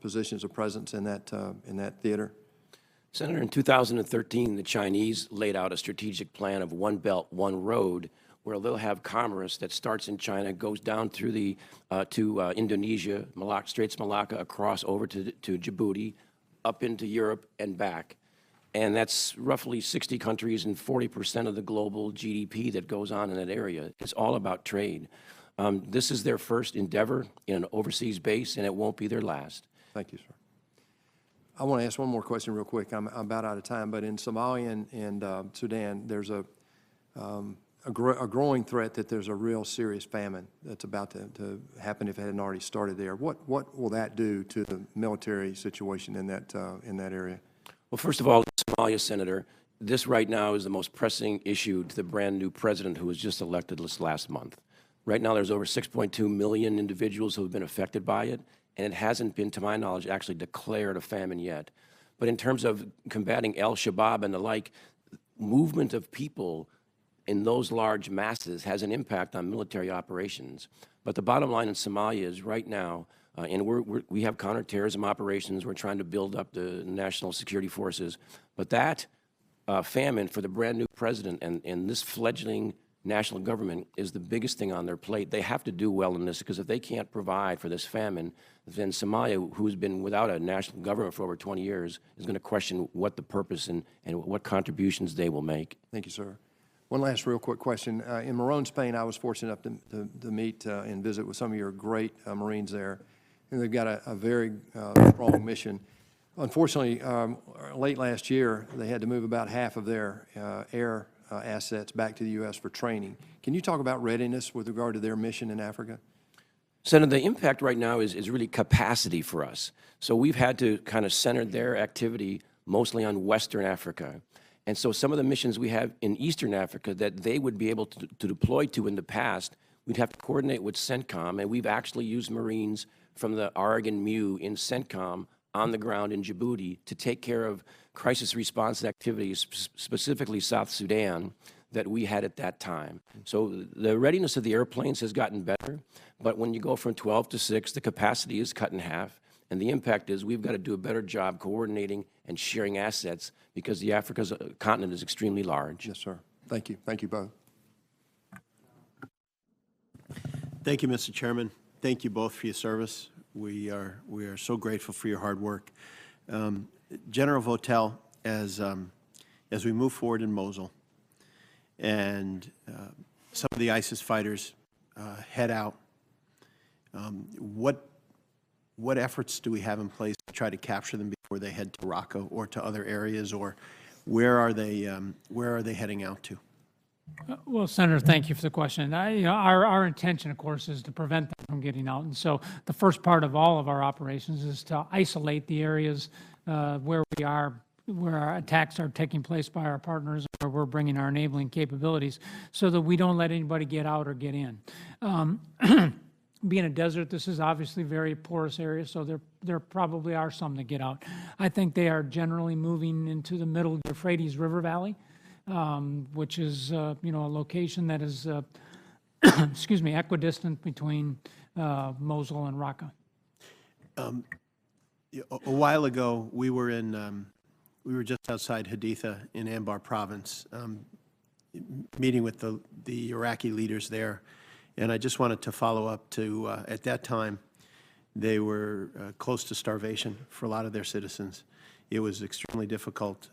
positions of presence in that theater? Senator, in 2013, the Chinese laid out a strategic plan of one belt, one road, where they'll have commerce that starts in China, goes down through to Indonesia, Straits of Malacca, across over to Djibouti, up into Europe and back. And that's roughly 60 countries and 40% of the global GDP that goes on in that area. It's all about trade. This is their first endeavor in an overseas base, and it won't be their last. Thank you, sir. I want to ask one more question real quick. I'm about out of time, but in Somalia and Sudan, there's a growing threat that there's a real serious famine that's about to happen if it hadn't already started there. What will that do to the military situation in that area? Well, first of all, Somalia, Senator, this right now is the most pressing issue to the brand new president who was just elected this last month. Right now, there's over 6.2 million individuals who have been affected by it, and it hasn't been, to my knowledge, actually declared a famine yet. But in terms of combating al-Shabaab and the like, movement of people in those large masses has an impact on military operations. But the bottom line in Somalia is right now, and we have counterterrorism operations. We're trying to build up the national security forces. But that famine for the brand new president and this fledgling national government is the biggest thing on their plate. They have to do well in this, because if they can't provide for this famine, then Somalia, who's been without a national government for over 20 years, is going to question what the purpose and what contributions they will make. Thank you, sir. One last real quick question. In Morón, Spain, I was fortunate enough to meet and visit with some of your great Marines there, and they've got a very strong mission. Unfortunately, late last year, they had to move about half of their air assets back to the U.S. for training. Can you talk about readiness with regard to their mission in Africa? Senator, the impact right now is really capacity for us. So we've had to kind of center their activity mostly on Western Africa. And so some of the missions we have in Eastern Africa that they would be able to deploy to in the past, we'd have to coordinate with CENTCOM, and we've actually used Marines from the Oregon MU in CENTCOM on the ground in Djibouti to take care of crisis response activities, specifically South Sudan, that we had at that time. So the readiness of the airplanes has gotten better, but when you go from 12 to 6, the capacity is cut in half, and the impact is we've got to do a better job coordinating and sharing assets because the Africa's continent is extremely large. Yes, sir. Thank you. Thank you both. Thank you, Mr. Chairman. Thank you both for your service. We are so grateful for your hard work. General Votel, as we move forward in Mosul and some of the ISIS fighters head out, what efforts do we have in place to try to capture them before they head to Raqqa or to other areas, or where are they heading out to? Well, Senator, thank you for the question. Our intention, of course, is to prevent them from getting out. And so the first part of all of our operations is to isolate the areas where our attacks are taking place by our partners, where we're bringing our enabling capabilities, so that we don't let anybody get out or get in. Being a desert, this is obviously a very porous area, so there probably are some that get out. I think they are generally moving into the middle of the Euphrates River Valley, which is a location that is excuse me, equidistant between Mosul and Raqqa. A while ago, we were just outside Haditha in Anbar province, meeting with the Iraqi leaders there, and I just wanted to follow up to, at that time, they were close to starvation for a lot of their citizens. It was extremely difficult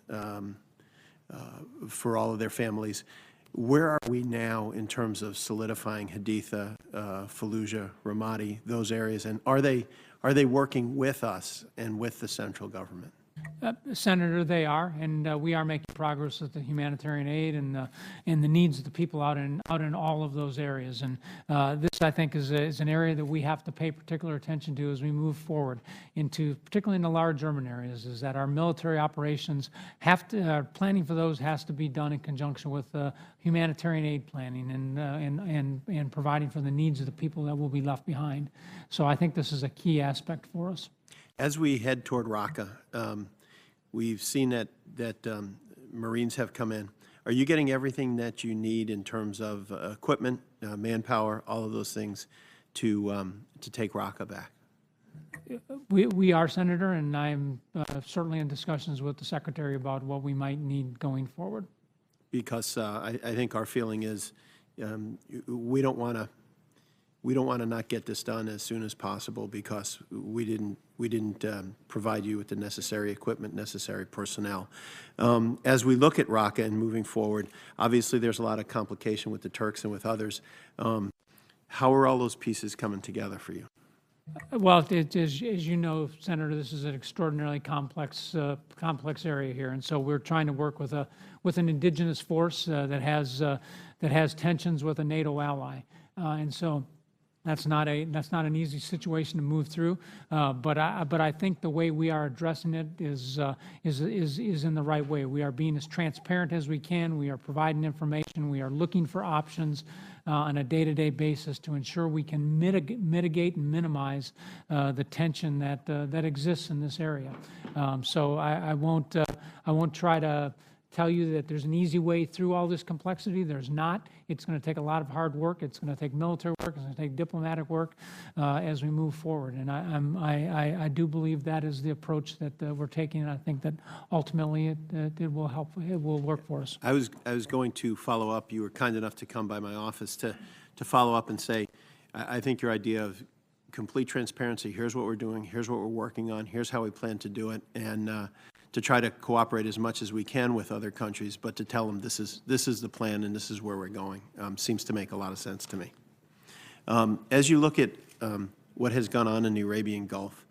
for all of their families. Where are we now in terms of solidifying Haditha, Fallujah, Ramadi, those areas, and are they working with us and with the central government? Senator, they are, and we are making progress with the humanitarian aid and the needs of the people out in all of those areas. And this, I think, is an area that we have to pay particular attention to as we move forward into, particularly in the large urban areas, is that our military operations planning for those has to be done in conjunction with humanitarian aid planning and providing for the needs of the people that will be left behind. So I think this is a key aspect for us. As we head toward Raqqa, we've seen that Marines have come in. Are you getting everything that you need in terms of equipment, manpower, all of those things to take Raqqa back? We are, Senator, and I'm certainly in discussions with the Secretary about what we might need going forward. Because I think our feeling is we don't want to not get this done as soon as possible because we didn't provide you with the necessary equipment, necessary personnel. As we look at Raqqa and moving forward, obviously there's a lot of complication with the Turks and with others. How are all those pieces coming together for you? Well, as you know, Senator, this is an extraordinarily complex area here, and so we're trying to work with an indigenous force that has tensions with a NATO ally, and so. That's not an easy situation to move through, but I think the way we are addressing it is in the right way. We are being as transparent as we can. We are providing information. We are looking for options on a day-to-day basis to ensure we can mitigate and minimize the tension that exists in this area. So I won't try to tell you that there's an easy way through all this complexity. There's not. It's going to take a lot of hard work. It's going to take military work. It's going to take diplomatic work as we move forward. And I do believe that is the approach that we're taking, and I think that ultimately it will help. It will work for us. I was going to follow up. You were kind enough to come by my office to follow up and say, I think your idea of complete transparency, here's what we're doing, here's what we're working on, here's how we plan to do it, and to try to cooperate as much as we can with other countries, but to tell them this is the plan and this is where we're going, seems to make a lot of sense to me. As you look at what has gone on in the Arabian Gulf,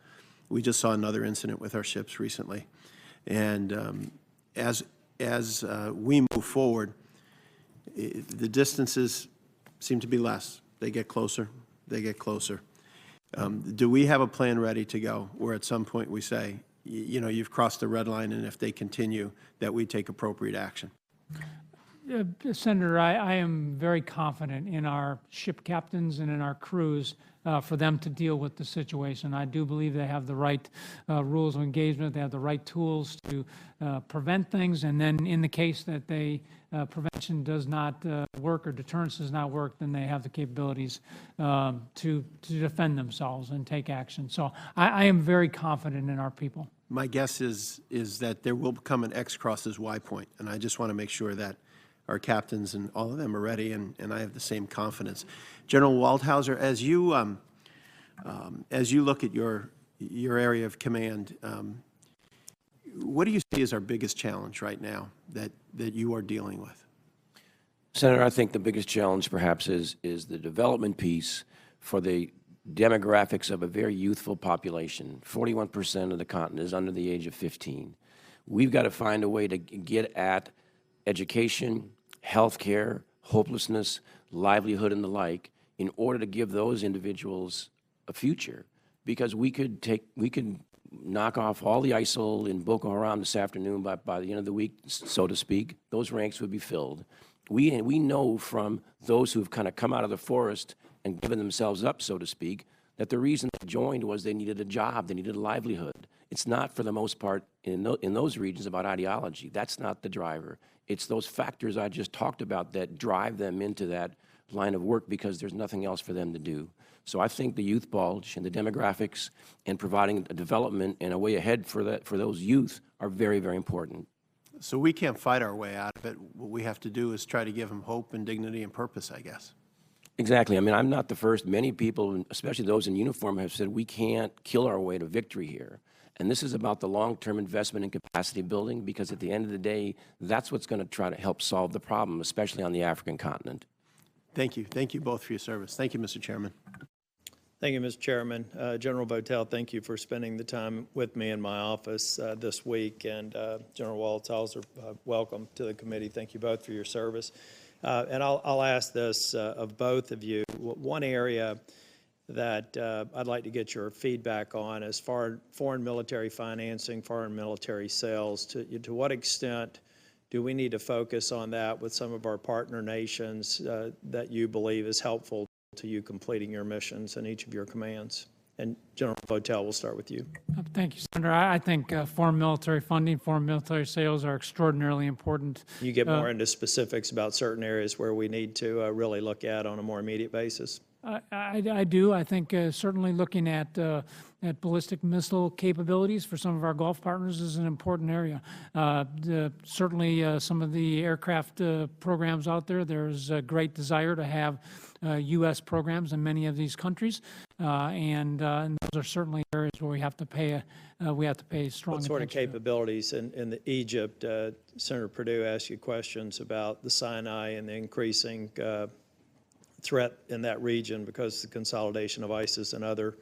we just saw another incident with our ships recently, and as we move forward, the distances seem to be less. They get closer. They get closer. Do we have a plan ready to go where at some point we say, you've crossed the red line, and if they continue, that we take appropriate action. Senator, I am very confident in our ship captains and in our crews for them to deal with the situation. I do believe they have the right rules of engagement, they have the right tools to prevent things, and then in the case that prevention does not work or deterrence does not work, then they have the capabilities to defend themselves and take action. So I am very confident in our people. My guess is that there will become an X crosses Y point, and I just want to make sure that our captains and all of them are ready, and I have the same confidence. General Waldhauser, as you look at your area of command, what do you see as our biggest challenge right now that you are dealing with? Senator, I think the biggest challenge perhaps is the development piece for the demographics of a very youthful population. 41% of the continent is under the age of 15. We've got to find a way to get at education, healthcare, hopelessness, livelihood, and the like, in order to give those individuals a future. Because we could knock off all the ISIL in Boko Haram this afternoon by the end of the week, so to speak. Those ranks would be filled. We know from those who've kind of come out of the forest and given themselves up, so to speak, that the reason they joined was they needed a job, they needed a livelihood. It's not, for the most part, in those regions about ideology. That's not the driver. It's those factors I just talked about that drive them into that line of work because there's nothing else for them to do. So I think the youth bulge and the demographics and providing a development and a way ahead for those youth are very, very important. So we can't fight our way out of it. What we have to do is try to give them hope and dignity and purpose, I guess. Exactly. I mean, I'm not the first. Many people, especially those in uniform, have said we can't kill our way to victory here. And this is about the long-term investment in capacity building, because at the end of the day, that's what's going to try to help solve the problem, especially on the African continent. Thank you. Thank you both for your service. Thank you, Mr. Chairman. Thank you, Mr. Chairman. General Votel, thank you for spending the time with me in my office this week. And General Waldhauser, welcome to the committee. Thank you both for your service. And I'll ask this of both of you. One area that I'd like to get your feedback on is foreign military financing, foreign military sales. To what extent do we need to focus on that with some of our partner nations that you believe is helpful to you completing your missions in each of your commands? And General Votel, we'll start with you. Thank you, Senator. I think foreign military funding, foreign military sales are extraordinarily important. You get more into specifics about certain areas where we need to really look at on a more immediate basis. I do. I think certainly looking at ballistic missile capabilities for some of our Gulf partners is an important area. Certainly some of the aircraft programs out there, there's a great desire to have U.S. programs in many of these countries, and those are certainly areas where we have to pay strong attention. What sort of capabilities in Egypt? Senator Perdue asked you questions about the Sinai and the increasing threat in that region because of the consolidation of ISIS and other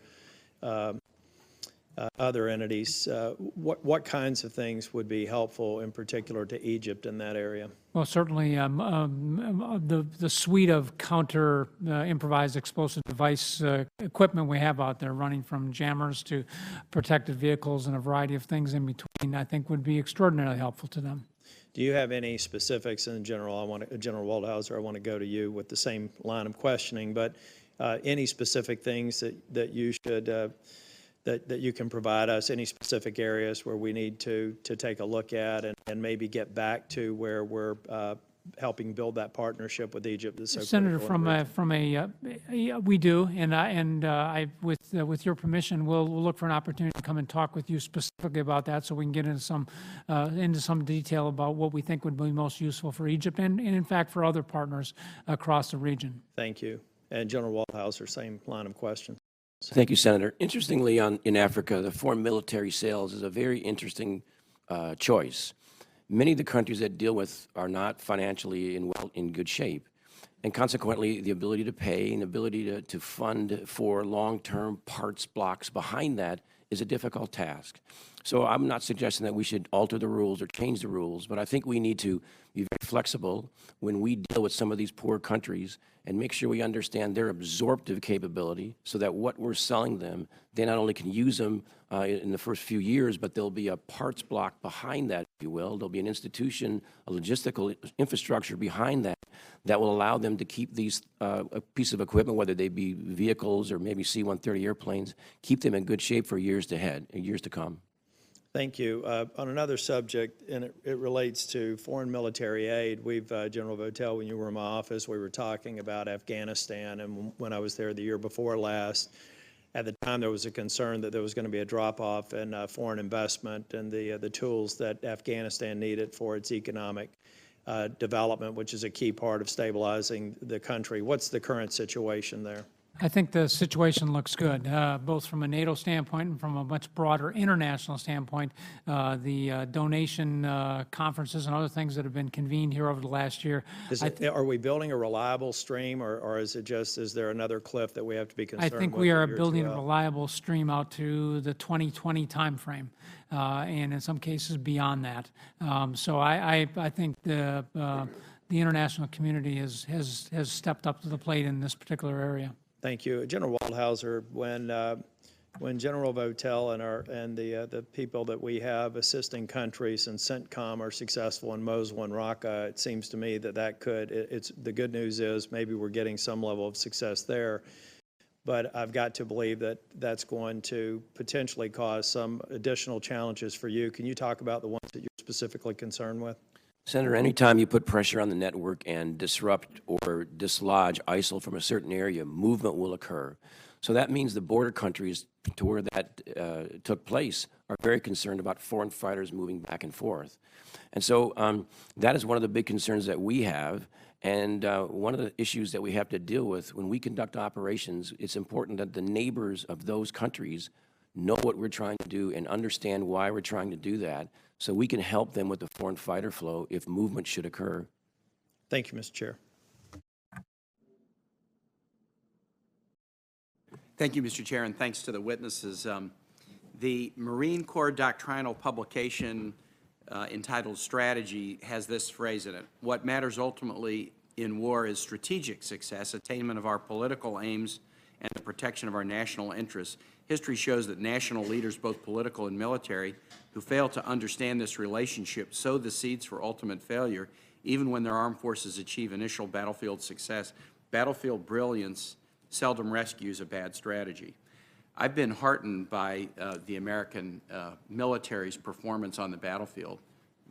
entities. What kinds of things would be helpful in particular to Egypt in that area? Well, certainly the suite of counter improvised explosive device equipment we have out there, running from jammers to protected vehicles and a variety of things in between, I think would be extraordinarily helpful to them. Do you have any specifics? And General Waldhauser, I want to go to you with the same line of questioning, but any specific things that you should that you can provide us, any specific areas where we need to take a look at and maybe get back to where we're helping build that partnership with Egypt? So Senator, we do, and with your permission, we'll look for an opportunity to come and talk with you specifically about that, so we can get into some detail about what we think would be most useful for Egypt and in fact for other partners across the region. Thank you. And General Waldhauser, same line of question. Thank you, Senator. Interestingly, in Africa, the foreign military sales is a very interesting choice. Many of the countries that deal with are not financially in good shape, and consequently, the ability to pay and the ability to fund for long-term parts blocks behind that is a difficult task. So I'm not suggesting that we should alter the rules or change the rules, but I think we need to be very flexible when we deal with some of these poor countries and make sure we understand their absorptive capability so that what we're selling them, they not only can use them in the first few years, but there'll be a parts block behind that, if you will. There'll be an institution, a logistical infrastructure behind that that will allow them to keep these a piece of equipment, whether they be vehicles or maybe C-130 airplanes, keep them in good shape for years to come. Thank you. On another subject, and it relates to foreign military aid, General Votel, when you were in my office, we were talking about Afghanistan, and when I was there the year before last, at the time there was a concern that there was going to be a drop-off in foreign investment and the tools that Afghanistan needed for its economic development, which is a key part of stabilizing the country. What's the current situation there? I think the situation looks good, both from a NATO standpoint and from a much broader international standpoint. The donation conferences and other things that have been convened here over the last year. Are we building a reliable stream, or is there another cliff that we have to be concerned with? I think we are building a reliable stream out to the 2020 timeframe, and in some cases beyond that. So I think the international community has stepped up to the plate in this particular area. Thank you. General Waldhauser, when General Votel and the people that we have assisting countries and CENTCOM are successful in Mosul and Raqqa, it seems to me that the good news is maybe we're getting some level of success there, but I've got to believe that that's going to potentially cause some additional challenges for you. Can you talk about the ones that you're specifically concerned with? Senator, anytime you put pressure on the network and disrupt or dislodge ISIL from a certain area, movement will occur. So that means the border countries to where that took place are very concerned about foreign fighters moving back and forth. And so that is one of the big concerns that we have. And one of the issues that we have to deal with when we conduct operations, it's important that the neighbors of those countries know what we're trying to do and understand why we're trying to do that, so we can help them with the foreign fighter flow if movement should occur. Thank you, Mr. Chair. Thank you, Mr. Chair, and thanks to the witnesses. The Marine Corps doctrinal publication entitled Strategy has this phrase in it: what matters ultimately in war is strategic success, attainment of our political aims, and the protection of our national interests. History shows that national leaders, both political and military, who fail to understand this relationship sow the seeds for ultimate failure, even when their armed forces achieve initial battlefield success. Battlefield brilliance seldom rescues a bad strategy. I've been heartened by the American military's performance on the battlefield,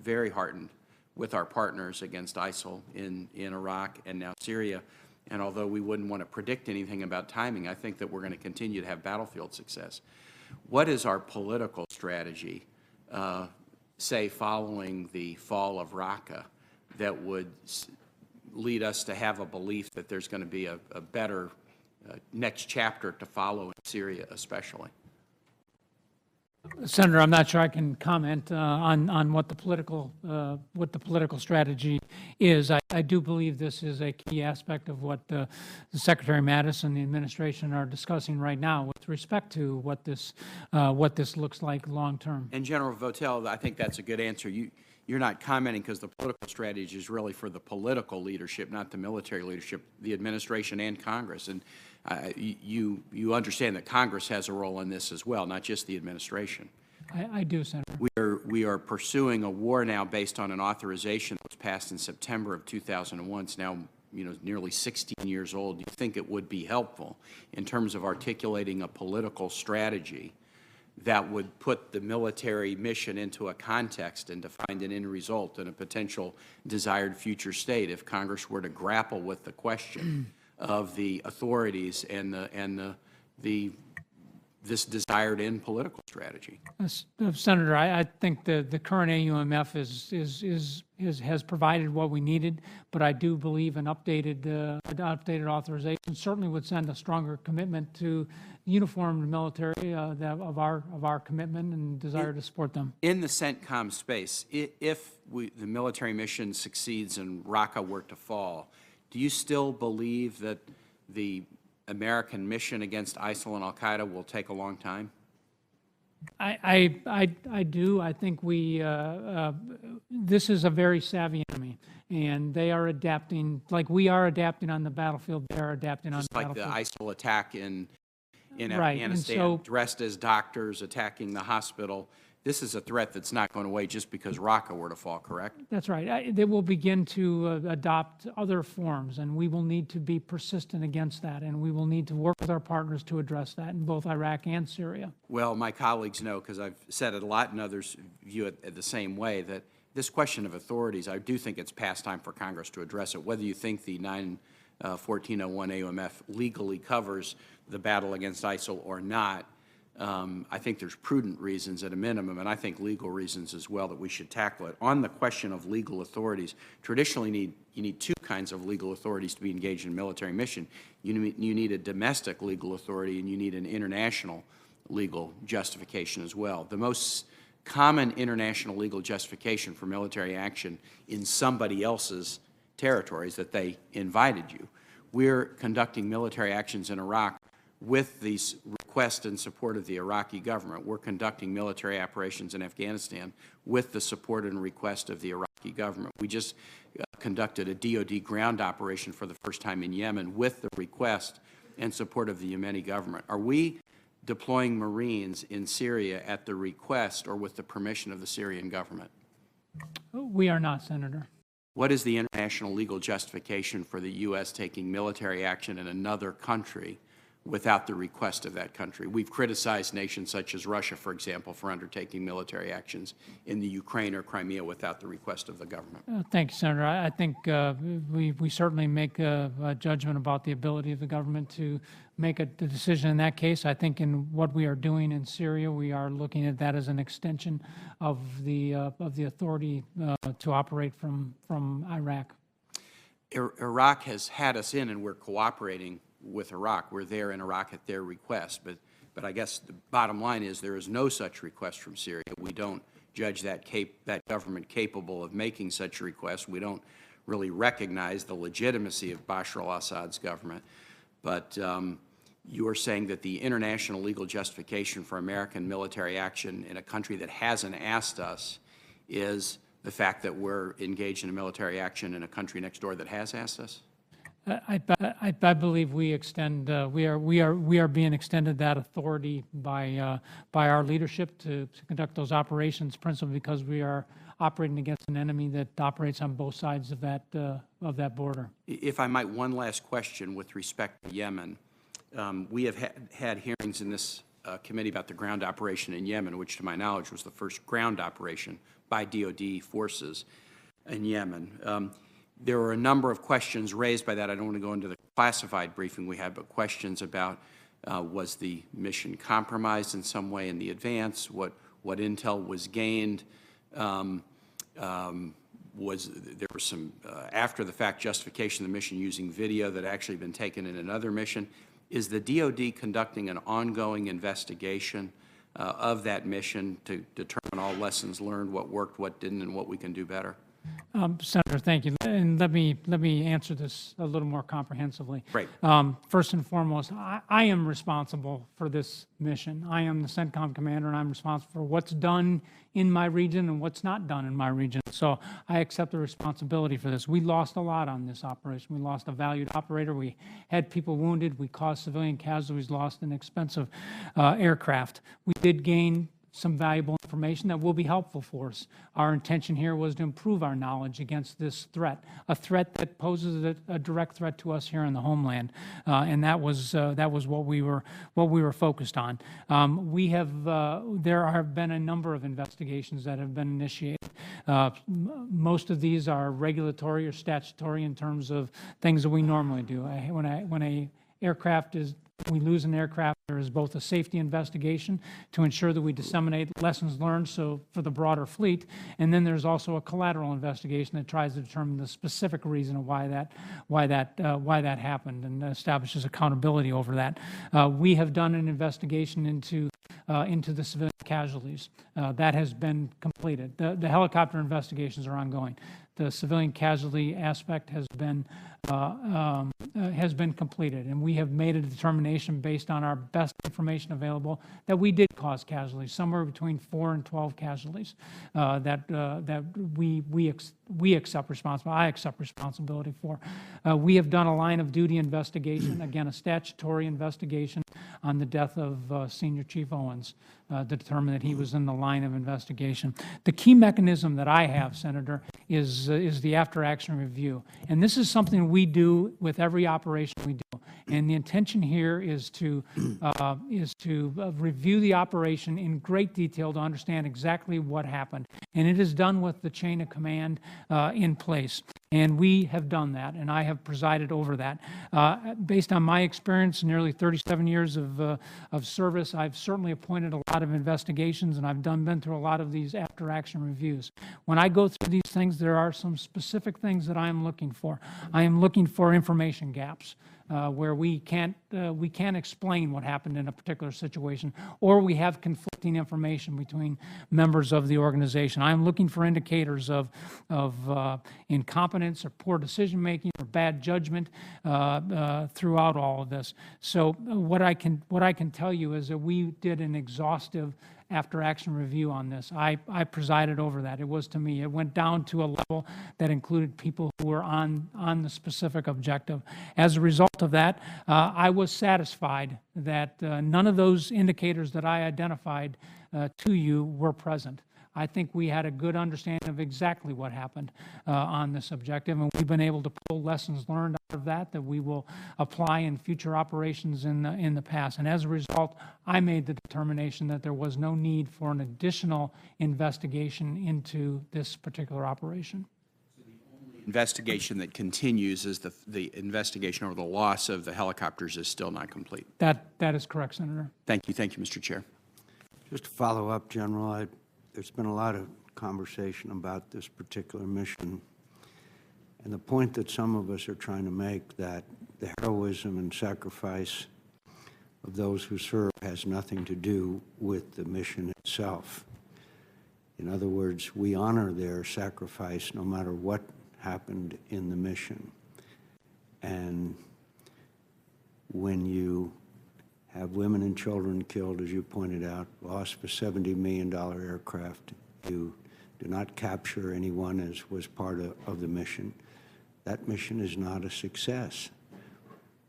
very heartened with our partners against ISIL in Iraq and now Syria. And although we wouldn't want to predict anything about timing, I think that we're going to continue to have battlefield success. What is our political strategy, say, following the fall of Raqqa, that would lead us to have a belief that there's going to be a better next chapter to follow in Syria especially? Senator, I'm not sure I can comment on what the political strategy is. I do believe this is a key aspect of what the Secretary Mattis and the administration are discussing right now with respect to what this looks like long term. And General Votel, I think that's a good answer. You're not commenting because the political strategy is really for the political leadership, not the military leadership, the administration and Congress. And you understand that Congress has a role in this as well, not just the administration. I do, Senator. We are pursuing a war now based on an authorization that was passed in September of 2001. It's now nearly 16 years old. Do you think it would be helpful in terms of articulating a political strategy that would put the military mission into a context and to find an end result and a potential desired future state if Congress were to grapple with the question of the authorities and this desired end political strategy? Senator, I think the current AUMF has provided what we needed, but I do believe an updated authorization certainly would send a stronger commitment to uniformed military of our commitment and desire to support them. In the CENTCOM space, if the military mission succeeds and Raqqa were to fall, do you still believe that the American mission against ISIL and al-Qaeda will take a long time? I do. I think this is a very savvy enemy, and they are adapting, like we are adapting on the battlefield, they are adapting on the Just like the battlefield. ISIL attack in Right, and Afghanistan, so- dressed as doctors attacking the hospital. This is a threat that's not going away just because Raqqa were to fall, correct? That's right. They will begin to adopt other forms, and we will need to be persistent against that, and we will need to work with our partners to address that in both Iraq and Syria. Well, my colleagues know, because I've said it a lot and others view it the same way, that this question of authorities, I do think it's past time for Congress to address it. Whether you think the 1401 AUMF legally covers the battle against ISIL or not, I think there's prudent reasons at a minimum, and I think legal reasons as well, that we should tackle it. On the question of legal authorities, traditionally you need two kinds of legal authorities to be engaged in a military mission. You need a domestic legal authority, and you need an international legal justification as well. The most common international legal justification for military action in somebody else's territories that they invited you. We're conducting military actions in Iraq with the request and support of the Iraqi government. We're conducting military operations in Afghanistan with the support and request of the Iraqi government. We just conducted a DoD ground operation for the first time in Yemen with the request and support of the Yemeni government. Are we deploying Marines in Syria at the request or with the permission of the Syrian government? We are not, Senator. What is the international legal justification for the U.S. taking military action in another country without the request of that country? We've criticized nations such as Russia, for example, for undertaking military actions in the Ukraine or Crimea without the request of the government. Thank you, Senator. I think we certainly make a judgment about the ability of the government to make the decision in that case. I think in what we are doing in Syria, we are looking at that as an extension of the authority to operate from Iraq. Iraq has had us in, and we're cooperating with Iraq. We're there in Iraq at their request. But I guess the bottom line is there is no such request from Syria. We don't judge that government capable of making such a request. We don't really recognize the legitimacy of Bashar al-Assad's government. But you are saying that the international legal justification for American military action in a country that hasn't asked us is the fact that we're engaged in a military action in a country next door that has asked us? I believe we extend we are being extended that authority by our leadership to conduct those operations, principally because we are operating against an enemy that operates on both sides of that border. If I might, one last question with respect to Yemen. We have had hearings in this committee about the ground operation in Yemen, which to my knowledge was the first ground operation by DoD forces in Yemen. There were a number of questions raised by that. I don't want to go into the classified briefing we had, but questions about was the mission compromised in some way in the advance, what intel was gained, there was some after-the-fact justification of the mission using video that actually been taken in another mission. Is the DoD conducting an ongoing investigation of that mission to determine all lessons learned, what worked, what didn't, and what we can do better? Senator, thank you. And let me answer this a little more comprehensively. Great. First and foremost, I am responsible for this mission. I am the CENTCOM commander, and I'm responsible for what's done in my region and what's not done in my region. So I accept the responsibility for this. We lost a lot on this operation. We lost a valued operator. We had people wounded. We caused civilian casualties, lost an expensive aircraft. We did gain some valuable information that will be helpful for us. Our intention here was to improve our knowledge against this threat, a threat that poses a direct threat to us here in the homeland, and that was what we were focused on. There have been a number of investigations that have been initiated. Most of these are regulatory or statutory in terms of things that we normally do. We lose an aircraft, there is both a safety investigation to ensure that we disseminate lessons learned for the broader fleet, and then there's also a collateral investigation that tries to determine the specific reason of why that happened and establishes accountability over that. We have done an investigation into the civilian casualties. That has been completed. The helicopter investigations are ongoing. The civilian casualty aspect has been completed, and we have made a determination determination based on our best information available that we did cause casualties, somewhere between 4 and 12 casualties that we accept responsibility. I accept responsibility for. We have done a line of duty investigation, again, a statutory investigation on the death of Senior Chief Owens to determine that he was in the line of investigation. The key mechanism that I have, Senator, is the after-action review. And this is something we do with every operation we do. And the intention here is to review the operation in great detail to understand exactly what happened. And it is done with the chain of command in place. And we have done that, and I have presided over that. Based on my experience, nearly 37 years of service, I've certainly appointed a lot of investigations, and I've been through a lot of these after-action reviews. When I go through these things, there are some specific things that I am looking for. I am looking for information gaps. Where we can't explain what happened in a particular situation, or we have conflicting information between members of the organization. I'm looking for indicators of incompetence or poor decision making or bad judgment throughout all of this. So what I can tell you is that we did an exhaustive after-action review on this. I presided over that. It was to me. It went down to a level that included people who were on the specific objective. As a result of that, I was satisfied that none of those indicators that I identified to you were present. I think we had a good understanding of exactly what happened on this objective, and we've been able to pull lessons learned out of that we will apply in future operations in the past. And as a result, I made the determination that there was no need for an additional investigation into this particular operation. Investigation that continues is the investigation over the loss of the helicopters is still not complete. That is correct, Senator. Thank you, Mr. Chair. Just to follow up, General, there's been a lot of conversation about this particular mission, and the point that some of us are trying to make, that the heroism and sacrifice of those who serve has nothing to do with the mission itself. In other words, we honor their sacrifice no matter what happened in the mission. And when you have women and children killed, as you pointed out, lost for $70 million aircraft, you do not capture anyone as was part of the mission. That mission is not a success.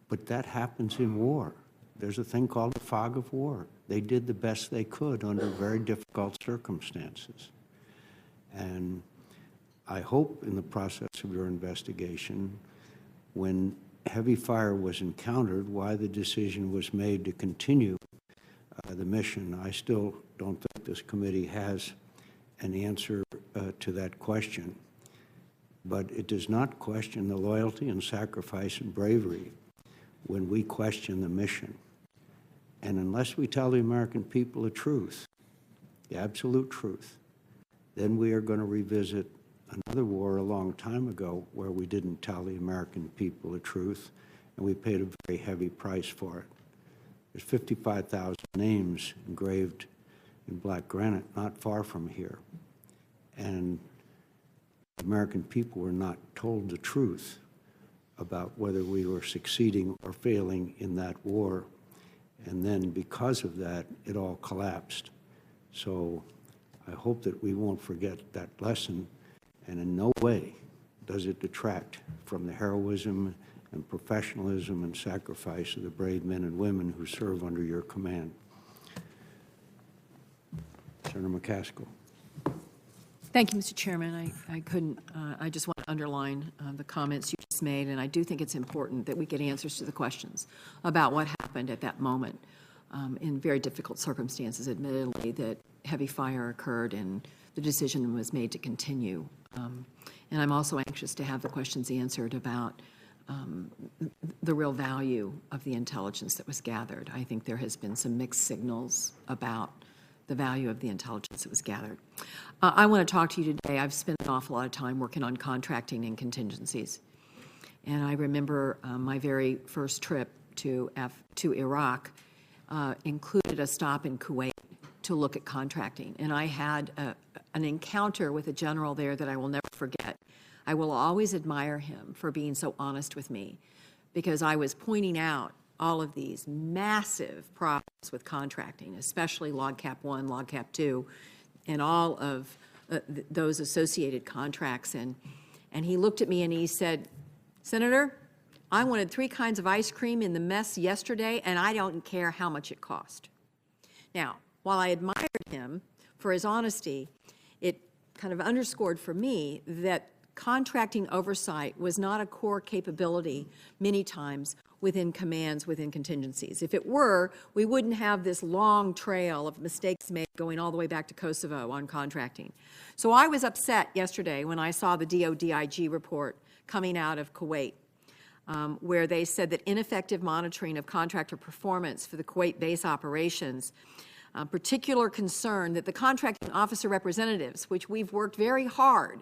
But that happens in war. There's a thing called the fog of war. They did the best they could under very difficult circumstances. And I hope in the process of your investigation, when heavy fire was encountered, why the decision was made to continue the mission. I still don't think this committee has an answer to that question. But it does not question the loyalty and sacrifice and bravery when we question the mission. And unless we tell the American people the truth, the absolute truth, then we are going to revisit another war a long time ago where we didn't tell the American people the truth, and we paid a very heavy price for it. There's 55,000 names engraved in black granite not far from here. And the American people were not told the truth about whether we were succeeding or failing in that war. And then because of that, it all collapsed. So I hope that we won't forget that lesson. And in no way does it detract from the heroism and professionalism and sacrifice of the brave men and women who serve under your command. Senator McCaskill. Thank you, Mr. Chairman. I just want to underline the comments you just made, and I do think it's important that we get answers to the questions about what happened at that moment in very difficult circumstances, admittedly, that heavy fire occurred and the decision was made to continue. And I'm also anxious to have the questions answered about the real value of the intelligence that was gathered. I think there has been some mixed signals about the value of the intelligence that was gathered. I want to talk to you today. I've spent an awful lot of time working on contracting and contingencies. And I remember my very first trip to Iraq included a stop in Kuwait to look at contracting. And I had an encounter with a general there that I will never forget. I will always admire him for being so honest with me, because I was pointing out all of these massive problems with contracting, especially Log Cap 1, Log Cap 2, and all of those associated contracts. And he looked at me and he said, Senator, I wanted 3 kinds of ice cream in the mess yesterday, and I don't care how much it cost. Now, while I admired him for his honesty, it kind of underscored for me that contracting oversight was not a core capability many times within commands, within contingencies. If it were, we wouldn't have this long trail of mistakes made going all the way back to Kosovo on contracting. So I was upset yesterday when I saw the DODIG report coming out of Kuwait, where they said that ineffective monitoring of contractor performance for the Kuwait base operations, particular concern that the contracting officer representatives, which we've worked very hard.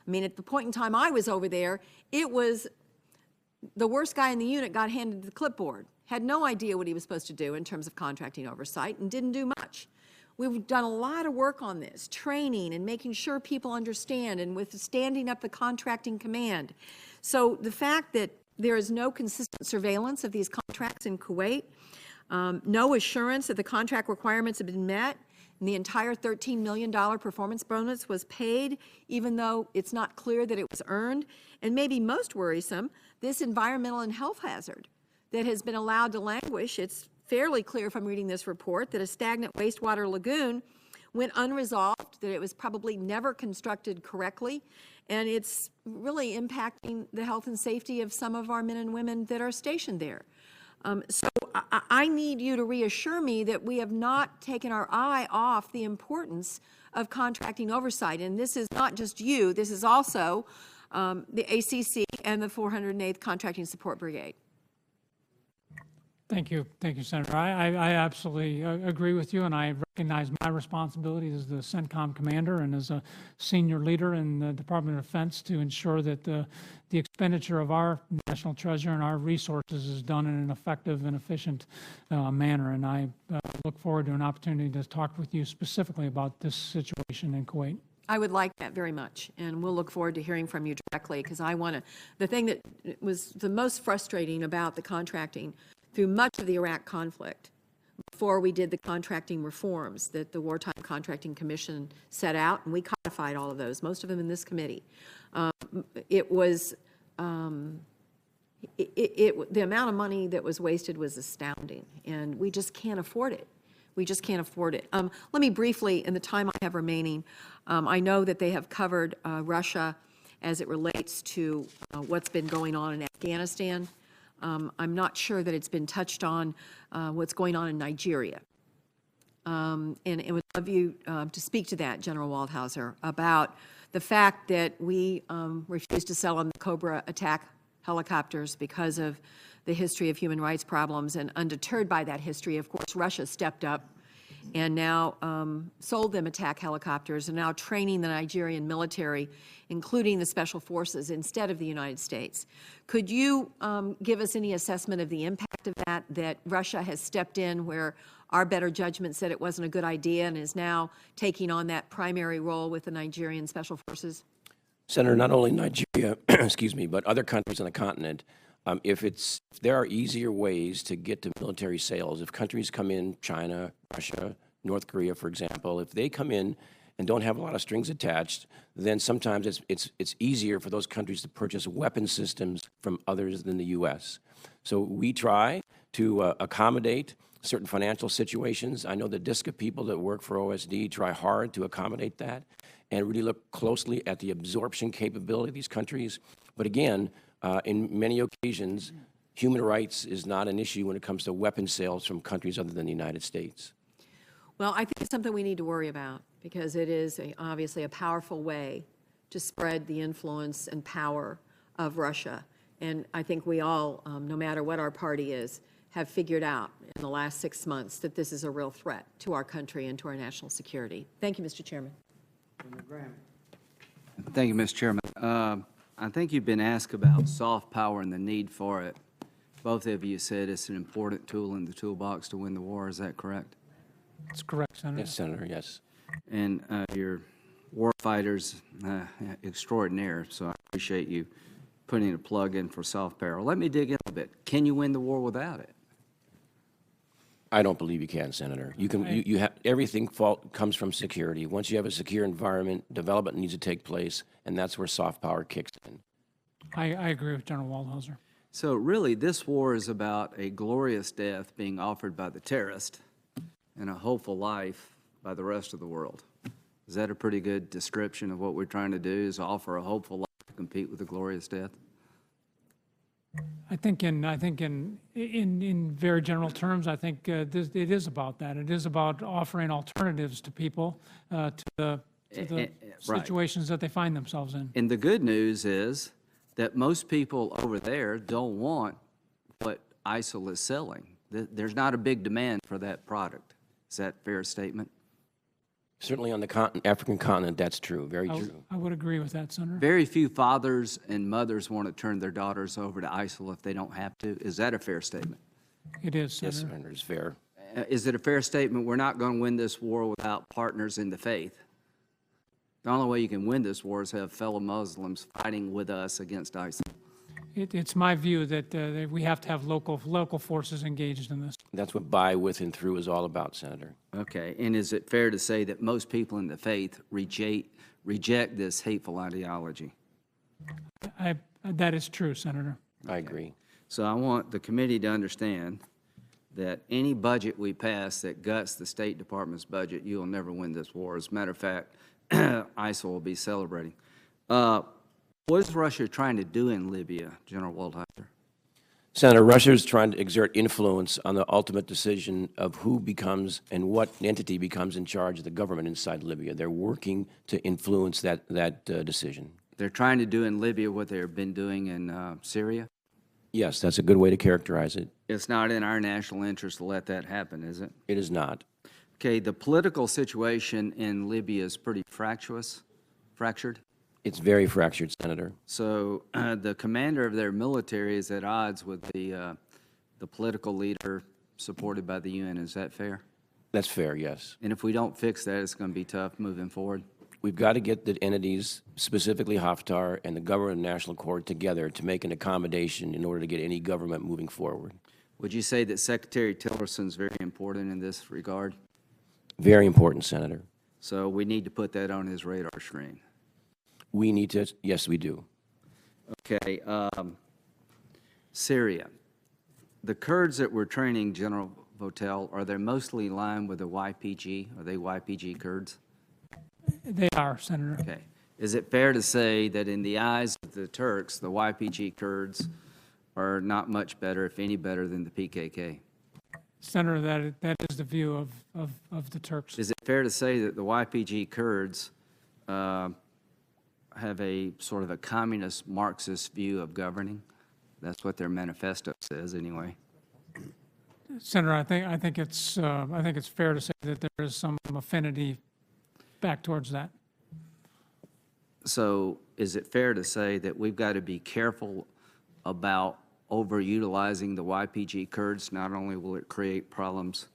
I mean, at the point in time I was over there, it was the worst guy in the unit got handed the clipboard, had no idea what he was supposed to do in terms of contracting oversight, and didn't do much. We've done a lot of work on this, training and making sure people understand, and with standing up the contracting command. So the fact that there is no consistent surveillance of these contracts in Kuwait, no assurance that the contract requirements have been met, and the entire $13 million performance bonus was paid, even though it's not clear that it was earned. And maybe most worrisome, this environmental and health hazard that has been allowed to languish. It's fairly clear from reading this report that a stagnant wastewater lagoon went unresolved, that it was probably never constructed correctly, and it's really impacting the health and safety of some of our men and women that are stationed there. So I need you to reassure me that we have not taken our eye off the importance of contracting oversight. And this is not just you, this is also the ACC and the 408th Contracting Support Brigade. Thank you, Senator. I absolutely agree with you, and I recognize my responsibility as the CENTCOM commander and as a senior leader in the Department of Defense to ensure that the expenditure of our national treasure and our resources is done in an effective and efficient manner. And I look forward to an opportunity to talk with you specifically about this situation in Kuwait. I would like that very much, and we'll look forward to hearing from you directly, because I want to, the thing that was the most frustrating about the contracting through much of the Iraq conflict, before we did the contracting reforms that the Wartime Contracting Commission set out, and we codified all of those, most of them in this committee. It was, the amount of money that was wasted was astounding, and we just can't afford it. We just can't afford it. Let me briefly, in the time I have remaining, I know that they have covered Russia as it relates to what's been going on in Afghanistan. I'm not sure that it's been touched on what's going on in Nigeria. And I would love you to speak to that, General Waldhauser, about the fact that we refused to sell on the Cobra attack helicopters because of the history of human rights problems. And undeterred by that history, of course, Russia stepped up and now sold them attack helicopters and now training the Nigerian military, including the special forces, instead of the United States. Could you give us any assessment of the impact of that Russia has stepped in where our better judgment said it wasn't a good idea and is now taking on that primary role with the Nigerian special forces? Senator, not only Nigeria, excuse me, but other countries on the continent, if there are easier ways to get to military sales, if countries come in, China, Russia, North Korea, for example, if they come in and don't have a lot of strings attached, then sometimes it's easier for those countries to purchase weapon systems from others than the U.S. So we try to accommodate certain financial situations. I know the DISCA people that work for OSD try hard to accommodate that and really look closely at the absorption capability of these countries. But again, in many occasions, human rights is not an issue when it comes to weapon sales from countries other than the United States. Well, I think it's something we need to worry about, because it is obviously a powerful way to spread the influence and power of Russia. And I think we all, no matter what our party is, have figured out in the last 6 months that this is a real threat to our country and to our national security. Thank you, Mr. Chairman. Thank you, Mr. Chairman. I think you've been asked about soft power and the need for it. Both of you said it's an important tool in the toolbox to win the war. Is that correct? That's correct, Senator. Yes, Senator, yes. And your war fighters extraordinaire, so I appreciate you putting a plug in for soft power. Let me dig in a bit. Can you win the war without it? I don't believe you can, Senator. You can, you have, everything comes from security. Once you have a secure environment, development needs to take place, and that's where soft power kicks in. I agree with General Waldhauser. So really, this war is about a glorious death being offered by the terrorist and a hopeful life by the rest of the world. Is that a pretty good description of what we're trying to do, is offer a hopeful life to compete with a glorious death? I think in very general terms, I think it is about that. It is about offering alternatives to people to the Right. situations that they find themselves in. And the good news is that most people over there don't want what ISIL is selling. There's not a big demand for that product. Is that a fair statement? Certainly on the African continent, that's true, very true. I would agree with that, Senator. Very few fathers and mothers want to turn their daughters over to ISIL if they don't have to. Is that a fair statement? It is, Senator. Yes, Senator, it's fair. Is it a fair statement we're not going to win this war without partners in the faith? The only way you can win this war is have fellow Muslims fighting with us against ISIL. It's my view that we have to have local forces engaged in this. That's what by, with, and through is all about, Senator. Okay, and is it fair to say that most people in the faith reject this hateful ideology? That is true, Senator. I agree. So I want the committee to understand that any budget we pass that guts the State Department's budget, you will never win this war. As a matter of fact, ISIL will be celebrating. What is Russia trying to do in Libya, General Waldhauser? Senator, Russia is trying to exert influence on the ultimate decision of who becomes and what entity becomes in charge of the government inside Libya. They're working to influence that decision. They're trying to do in Libya what they've been doing in Syria? Yes, that's a good way to characterize it. It's not in our national interest to let that happen, is it? It is not. Okay, the political situation in Libya is pretty fractured. It's very fractured, Senator. So the commander of their military is at odds with the political leader supported by the UN. Is that fair? That's fair, yes. And if we don't fix that, it's going to be tough moving forward. We've got to get the entities, specifically Haftar and the government and national court, together to make an accommodation in order to get any government moving forward. Would you say that Secretary Tillerson is very important in this regard? Very important, Senator. So we need to put that on his radar screen. We need to, yes, we do. Okay, Syria. The Kurds that we're training, General Votel, are they mostly in line with the YPG? Are they YPG Kurds? They are, Senator. Okay. Is it fair to say that in the eyes of the Turks, the YPG Kurds are not much better, if any better, than the PKK? Senator, that is the view of the Turks. Is it fair to say that the YPG Kurds have a sort of a communist Marxist view of governing? That's what their manifesto says, anyway. Senator, I think it's fair to say that there is some affinity back towards that. So is it fair to say that we've got to be careful about overutilizing the YPG Kurds? Not only will it create problems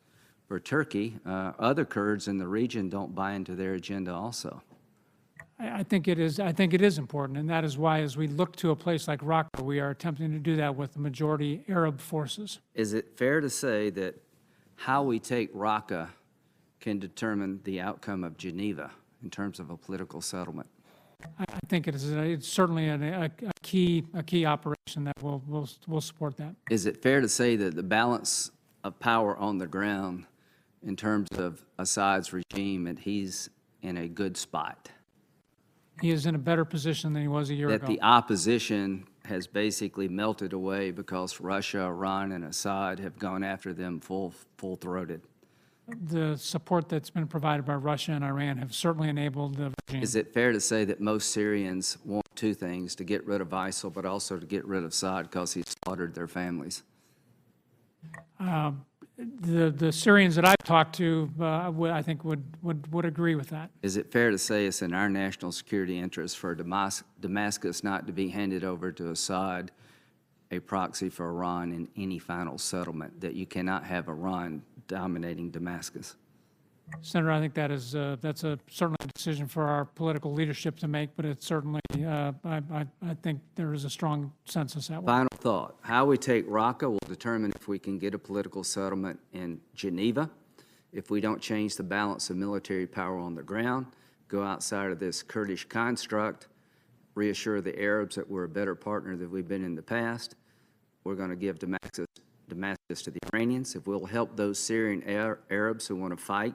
for Turkey, other Kurds in the region don't buy into their agenda also. I think it is important, and that is why, as we look to a place like Raqqa, we are attempting to do that with the majority Arab forces. Is it fair to say that how we take Raqqa can determine the outcome of Geneva in terms of a political settlement? I think it's certainly a key operation that will support that. Is it fair to say that the balance of power on the ground in terms of Assad's regime, and he's in a good spot? He is in a better position than he was a year ago. That the opposition has basically melted away because Russia, Iran, and Assad have gone after them full-throated. The support that's been provided by Russia and Iran have certainly enabled the regime. Is it fair to say that most Syrians want two things, to get rid of ISIL, but also to get rid of Assad because he slaughtered their families? The Syrians that I've talked to, I think would agree with that. Is it fair to say it's in our national security interest for Damascus not to be handed over to Assad, a proxy for Iran, in any final settlement, that you cannot have Iran dominating Damascus? Senator, I think that is, that's certainly a decision for our political leadership to make, but it's certainly, I think there is a strong census that way. Final thought. How we take Raqqa will determine if we can get a political settlement in Geneva. If we don't change the balance of military power on the ground, go outside of this Kurdish construct, reassure the Arabs that we're a better partner than we've been in the past, we're going to give Damascus to the Iranians. If we'll help those Syrian Arabs who want to fight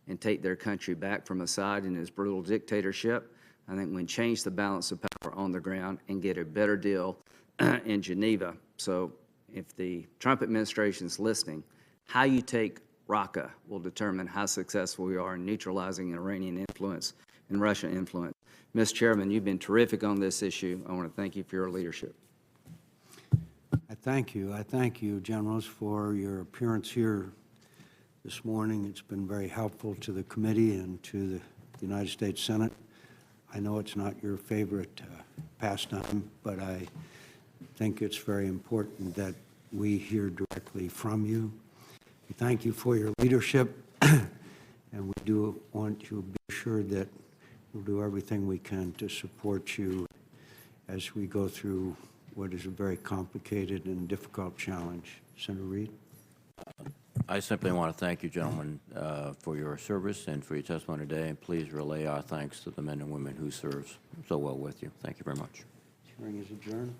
and take their country back from Assad and his brutal dictatorship, I think we can change the balance of power on the ground and get a better deal in Geneva. So if the Trump administration is listening, how you take Raqqa will determine how successful we are in neutralizing Iranian influence and Russian influence. Mr. Chairman, you've been terrific on this issue. I want to thank you for your leadership. I thank you. I thank you, generals, for your appearance here this morning. It's been very helpful to the committee and to the United States Senate. I know it's not your favorite pastime, but I think it's very important that we hear directly from you. We thank you for your leadership, and we do want you to be assured that we'll do everything we can to support you as we go through what is a very complicated and difficult challenge. Senator Reid? I simply want to thank you, gentlemen, for your service and for your testimony today, and please relay our thanks to the men and women who serve so well with you. Thank you very much. Hearing is adjourned.